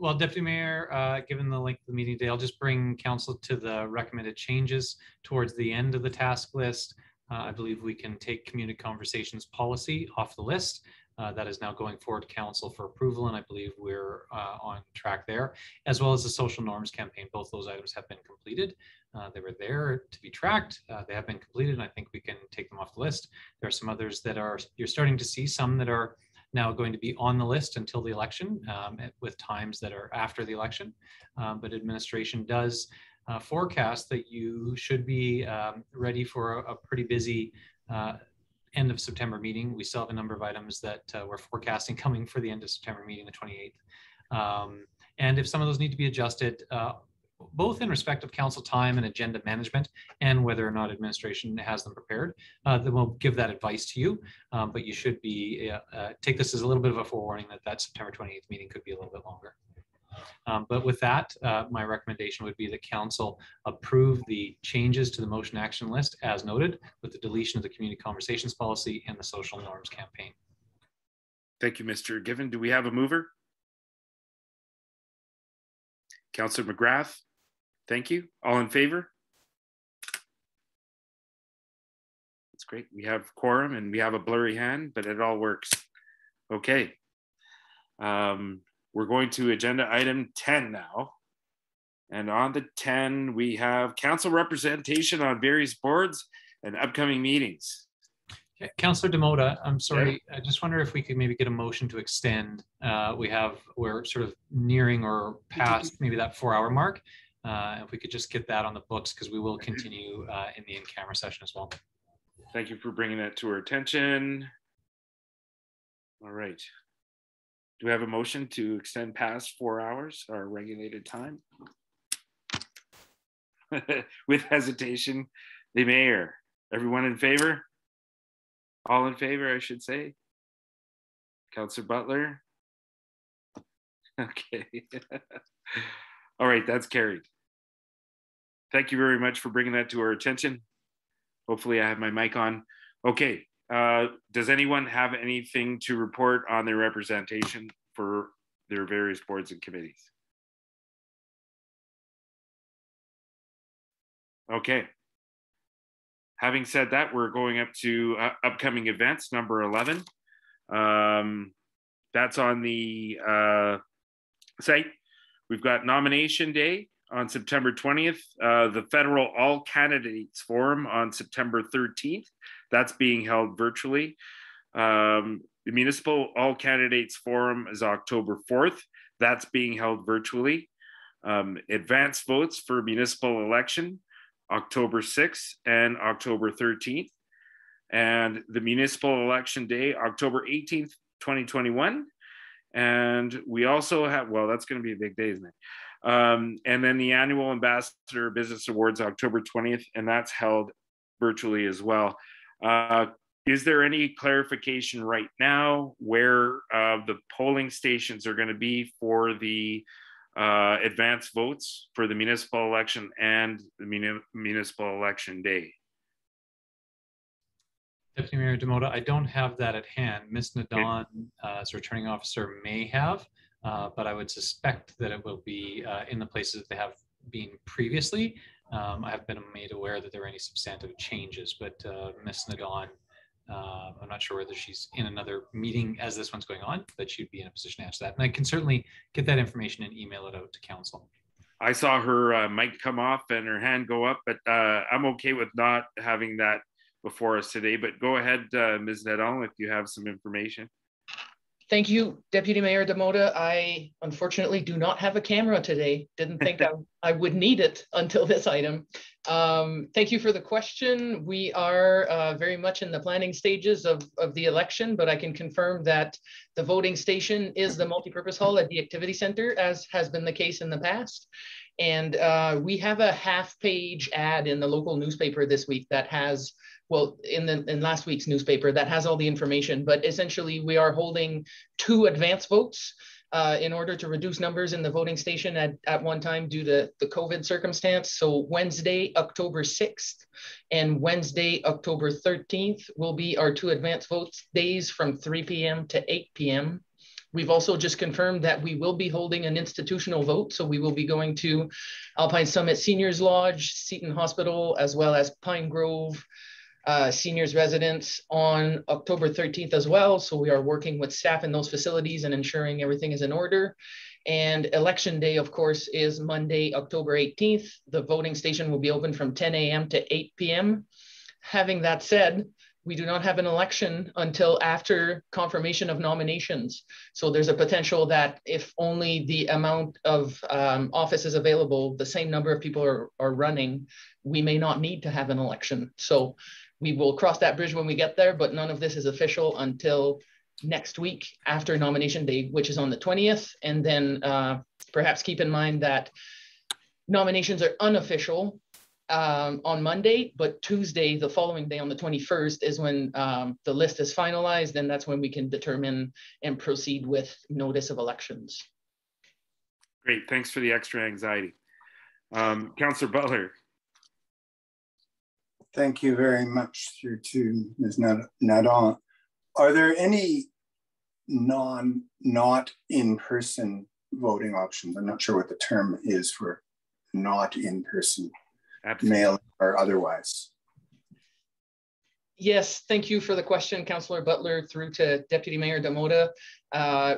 Well, Deputy Mayor, given the length of the meeting today, I'll just bring council to the recommended changes towards the end of the task list. I believe we can take community conversations policy off the list. That is now going forward to council for approval, and I believe we're on track there, as well as the social norms campaign. Both those items have been completed. They were there to be tracked. They have been completed, and I think we can take them off the list. There are some others that are, you're starting to see some that are now going to be on the list until the election, with times that are after the election. But administration does forecast that you should be ready for a pretty busy end of September meeting. We still have a number of items that we're forecasting coming for the end of September meeting, the 28th. And if some of those need to be adjusted, both in respect of council time and agenda management, and whether or not administration has them prepared, then we'll give that advice to you. But you should be, take this as a little bit of a forewarning that September 28th meeting could be a little bit longer. But with that, my recommendation would be that council approve the changes to the motion action list as noted, with the deletion of the community conversations policy and the social norms campaign. Thank you, Mr. Given. Do we have a mover? Councillor McGrath, thank you. All in favor? That's great. We have quorum and we have a blurry hand, but it all works. Okay. We're going to agenda item 10 now. And on the 10, we have council representation on various boards and upcoming meetings. Okay. Councillor Demota, I'm sorry, I just wonder if we could maybe get a motion to extend. We're sort of nearing or past maybe that 4-hour mark. If we could just get that on the books, because we will continue in the in-camera session as well. Thank you for bringing that to our attention. All right. Do we have a motion to extend past 4 hours, our regulated time? With hesitation, the mayor. Everyone in favor? All in favor, I should say. Councillor Butler? Okay. All right, that's carried. Thank you very much for bringing that to our attention. Hopefully I have my mic on. Okay. Does anyone have anything to report on their representation for their various boards and committees? Okay. Having said that, we're going up to upcoming events, number 11. That's on the site. We've got nomination day on September 20th, the Federal All Candidates Forum on September 13th. That's being held virtually. The Municipal All Candidates Forum is October 4th. That's being held virtually. Advance votes for municipal election, October 6th and October 13th. And the municipal election day, October 18th, 2021. And we also have, well, that's going to be a big day, isn't it? And then the annual Ambassador Business Awards, October 20th, and that's held virtually as well. is there any clarification right now where the polling stations are going to be for the advance votes for the municipal election and the municipal election day? Deputy Mayor Demota, I don't have that at hand. Ms. Nadon, as returning officer, may have, but I would suspect that it will be in the places that they have been previously. I have been made aware that there are any substantive changes, but Ms. Nadon, I'm not sure whether she's in another meeting as this one's going on, but she'd be in a position to answer that. And I can certainly get that information and email it out to council. I saw her mic come off and her hand go up, but I'm okay with not having that before us today. But go ahead, Ms. Nadon, if you have some information. Thank you, Deputy Mayor Demota. I unfortunately do not have a camera today. Didn't think I would need it until this item. Thank you for the question. We are very much in the planning stages of the election, but I can confirm that the voting station is the multipurpose hall at the activity center, as has been the case in the past. And we have a half-page ad in the local newspaper this week that has, well, in last week's newspaper, that has all the information, but essentially we are holding 2 advance votes in order to reduce numbers in the voting station at one time due to the COVID circumstance. So Wednesday, October 6th and Wednesday, October 13th will be our 2 advance votes days from 3 p.m. to 8 p.m. We've also just confirmed that we will be holding an institutional vote. So we will be going to Alpine Summit Seniors Lodge, Seton Hospital, as well as Pine Grove seniors residents on October 13th as well. So we are working with staff in those facilities and ensuring everything is in order. And election day, of course, is Monday, October 18th. The voting station will be open from 10 a.m. to 8 p.m. Having that said, we do not have an election until after confirmation of nominations. So there's a potential that if only the amount of offices available, the same number of people are running, we may not need to have an election. So we will cross that bridge when we get there, but none of this is official until next week after nomination day, which is on the 20th. And then perhaps keep in mind that nominations are unofficial on Monday, but Tuesday, the following day on the 21st is when the list is finalized, and that's when we can determine and proceed with notice of elections. Great, thanks for the extra anxiety. Councillor Butler. Thank you very much to Ms. Nadon. Are there any not in-person voting options? I'm not sure what the term is for not in-person, mail or otherwise. Yes, thank you for the question, Councillor Butler, through to Deputy Mayor Demota.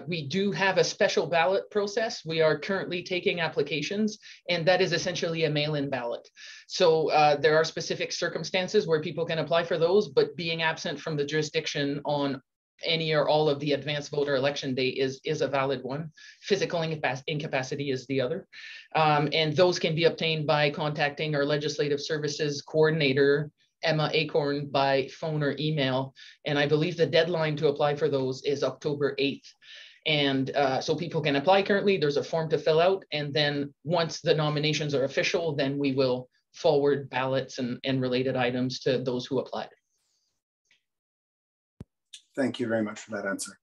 We do have a special ballot process. We are currently taking applications, and that is essentially a mail-in ballot. So there are specific circumstances where people can apply for those, but being absent from the jurisdiction on any or all of the advanced voter election day is a valid one. Physical incapacity is the other. And those can be obtained by contacting our legislative services coordinator, Emma Acorn, by phone or email. And I believe the deadline to apply for those is October 8th. And so people can apply currently. There's a form to fill out. And then once the nominations are official, then we will forward ballots and related items to those who applied. Thank you very much for that answer.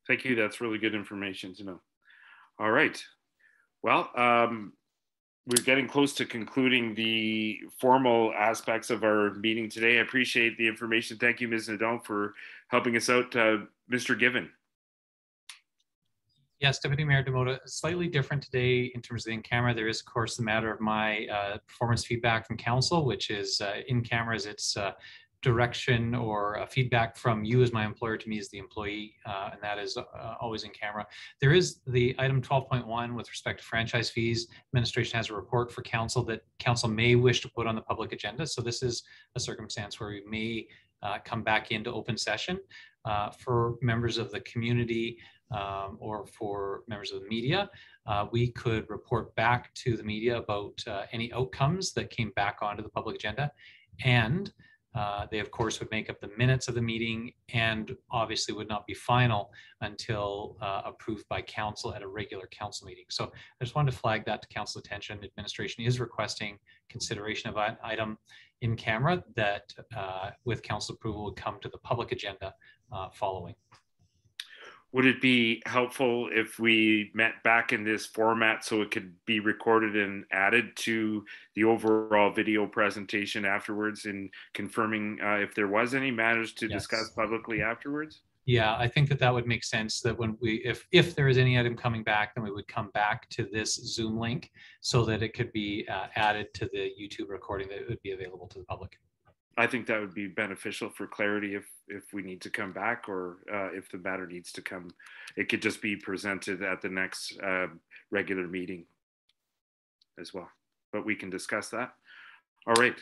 Thank you. That's really good information to know. All right. Well, we're getting close to concluding the formal aspects of our meeting today. I appreciate the information. Thank you, Ms. Nadon, for helping us out. Mr. Given. Yes, Deputy Mayor Demota, slightly different today in terms of the in-camera. There is, of course, the matter of my performance feedback from council, which is in cameras. It's direction or feedback from you as my employer to me as the employee, and that is always in camera. There is the item 12.1 with respect to franchise fees. Administration has a report for council that council may wish to put on the public agenda. So this is a circumstance where we may come back into open session for members of the community or for members of the media. We could report back to the media about any outcomes that came back onto the public agenda, and They, of course, would make up the minutes of the meeting and obviously would not be final until approved by council at a regular council meeting. So I just wanted to flag that to council attention. Administration is requesting consideration of an item in camera that with council approval would come to the public agenda following. Would it be helpful if we met back in this format so it could be recorded and added to the overall video presentation afterwards, in confirming if there was any matters to discuss publicly afterwards? Yeah, I think that would make sense, that when we, if there is any item coming back, then we would come back to this Zoom link so that it could be added to the YouTube recording that would be available to the public. I think that would be beneficial for clarity if we need to come back, or if the matter needs to come. It could just be presented at the next regular meeting as well, but we can discuss that. All right.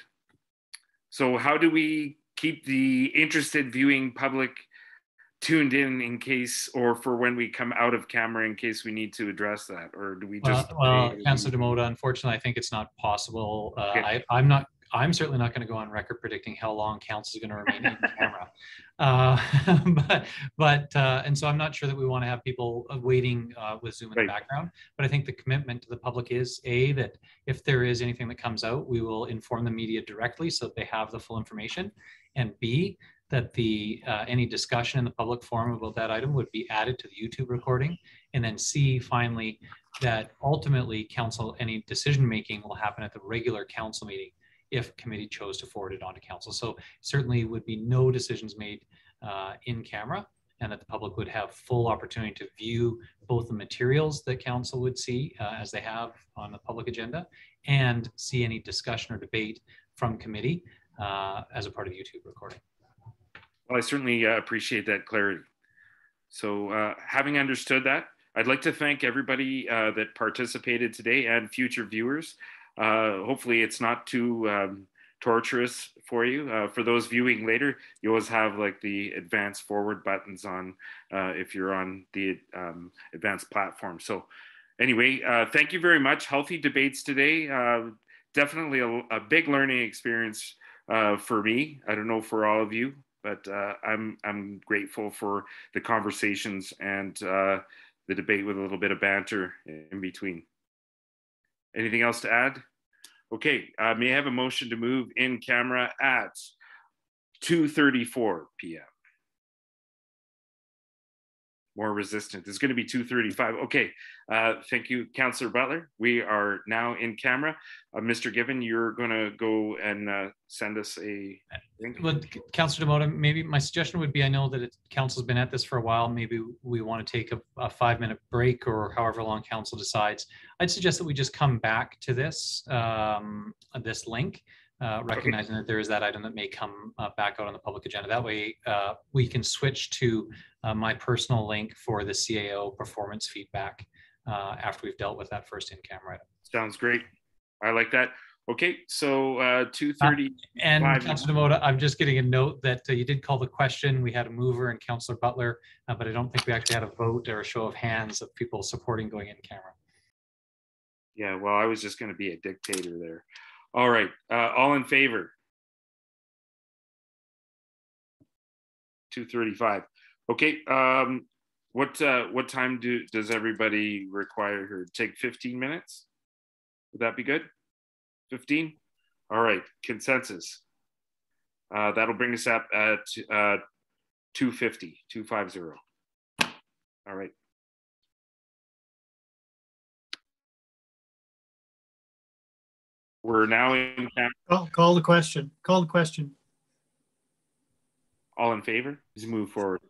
So how do we keep the interested viewing public tuned in case, or for when we come out of camera in case we need to address that? Or do we just... Well, Councillor Demota, unfortunately, I think it's not possible. Okay. I'm certainly not going to go on record predicting how long council is going to remain in camera. And so I'm not sure that we want to have people waiting with Zoom in the background. But I think the commitment to the public is that if there is anything that comes out, we will inform the media directly so that they have the full information. And B, that any discussion in the public forum about that item would be added to the YouTube recording. And then C, finally, that ultimately council, any decision making will happen at the regular council meeting if committee chose to forward it on to council. So certainly would be no decisions made in camera, and that the public would have full opportunity to view both the materials that council would see as they have on the public agenda, and see any discussion or debate from committee as a part of the YouTube recording. Well, I certainly appreciate that clarity. So having understood that, I'd like to thank everybody that participated today and future viewers. Hopefully it's not too torturous for you. For those viewing later, you always have like the advanced forward buttons on if you're on the advanced platform. So anyway, thank you very much. Healthy debates today. Definitely a big learning experience for me. I don't know for all of you, but I'm grateful for the conversations and the debate with a little bit of banter in between. Anything else to add? Okay, may I have a motion to move in camera at 2:34 p.m. More resistant. It's going to be 2:35. Okay, thank you, Councillor Butler. We are now in camera. Mr. Given, you're going to go and send us a link. Well, Councillor Demota, maybe my suggestion would be, I know that council's been at this for a while. Maybe we want to take a 5-minute break, or however long council decides. I'd suggest that we just come back to this this link, recognizing that there is that item that may come back out on the public agenda. That way we can switch to my personal link for the CAO performance feedback after we've dealt with that first in-camera item. Sounds great. I like that. Okay, so 2:30. And Councillor Demota, I'm just getting a note that you did call the question. We had a mover and Councillor Butler, but I don't think we actually had a vote or a show of hands of people supporting going in camera. Yeah, well, I was just going to be a dictator there. All right, all in favor? 2:35. Okay, what time does everybody require here? Take 15 minutes? Would that be good? 15? All right, consensus. That'll bring us up at 2:50, 2:50. All right. We're now in camera. Call the question. Call the question. All in favor? Let's move forward.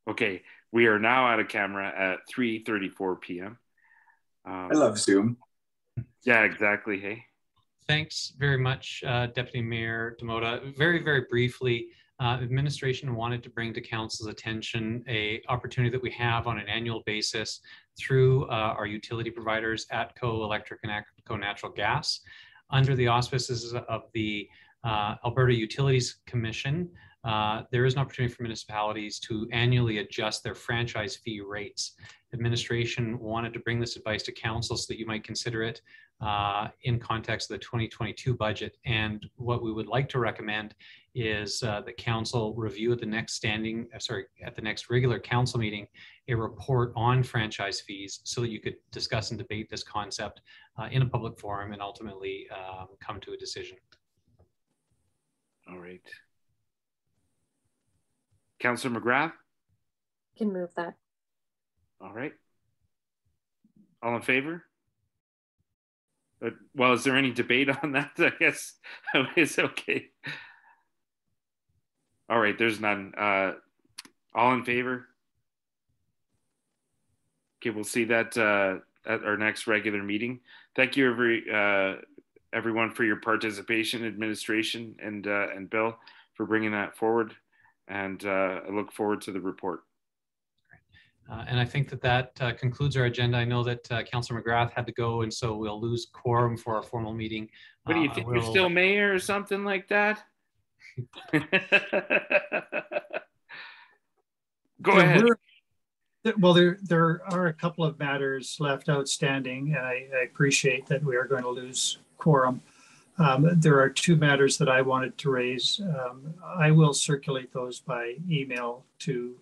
Okay, we are now out of camera at 3:34 p.m. I love Zoom. Yeah, exactly. Hey. Thanks very much, Deputy Mayor Demota. Very, very briefly, administration wanted to bring to council's attention an opportunity that we have on an annual basis through our utility providers, ATCO Electric and ATCO Natural Gas, under the auspices of the Alberta Utilities Commission. there is an opportunity for municipalities to annually adjust their franchise fee rates. Administration wanted to bring this advice to council so that you might consider it in context of the 2022 budget. And what we would like to recommend is that council review at the next at the next regular council meeting, a report on franchise fees so that you could discuss and debate this concept in a public forum and ultimately come to a decision. All right. Councillor McGrath? Can move that. All right. All in favor? Well, is there any debate on that? I guess it's okay. All right, there's none. All in favor? Okay, we'll see that at our next regular meeting. Thank you, everyone, for your participation, administration, and Bill for bringing that forward. And I look forward to the report. And I think that concludes our agenda. I know that Councillor McGrath had to go, and so we'll lose quorum for our formal meeting. What do you think? You're still mayor or something like that? Go ahead. Well, there are a couple of matters left outstanding, and I appreciate that we are going to lose quorum. There are two matters that I wanted to raise. I will circulate those by email to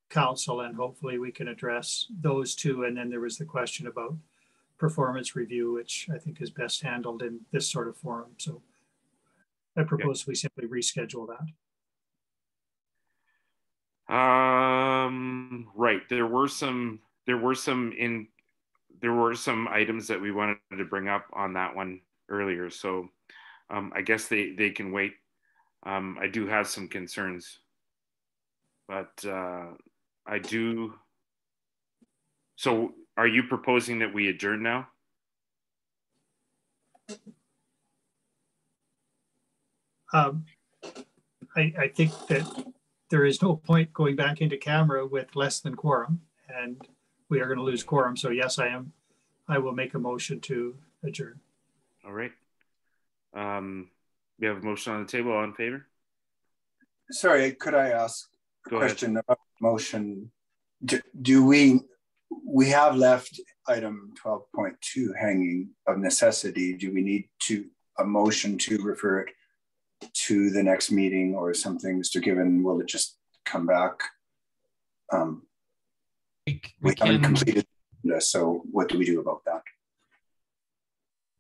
council, and hopefully we can address those two. And then there was the question about performance review, which I think is best handled in this sort of forum. So I propose we simply reschedule that. Right. There were some items that we wanted to bring up on that one earlier. So I guess they can wait. I do have some concerns, but I do. So are you proposing that we adjourn now? I think that there is no point going back into camera with less than quorum, and we are going to lose quorum. So yes, I will make a motion to adjourn. All right. We have a motion on the table. All in favor? Sorry, could I ask a question about motion? Do we have left item 12.2 hanging of necessity? Do we need a motion to refer it to the next meeting or something, Mr. Given? Will it just come back? We haven't completed this, so what do we do about that?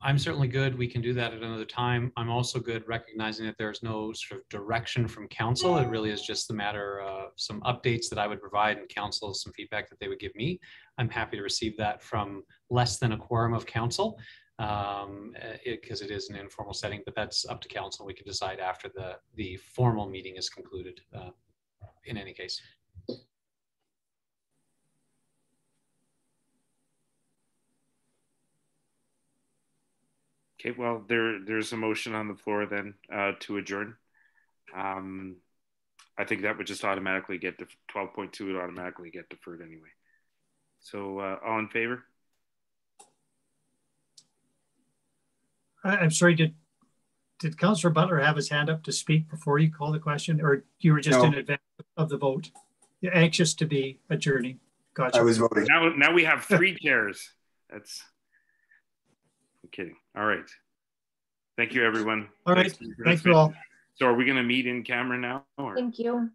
I'm certainly good. We can do that at another time. I'm also good recognizing that there's no sort of direction from council. It really is just the matter of some updates that I would provide and council some feedback that they would give me. I'm happy to receive that from less than a quorum of council because it is an informal setting, but that's up to council. We can decide after the formal meeting is concluded in any case. Okay, well, there's a motion on the floor then to adjourn. I think that would just automatically get to 12.2 would automatically get deferred anyway. So all in favor? I'm sorry, did Councillor Butler have his hand up to speak before you call the question, or you were just in advance of the vote? You're anxious to be adjourning. Gotcha. I was voting. Now we have 3 chairs. That's I'm kidding. All right. Thank you, everyone. All right. Thank you all. So are we going to meet in camera now? Or? Thank you.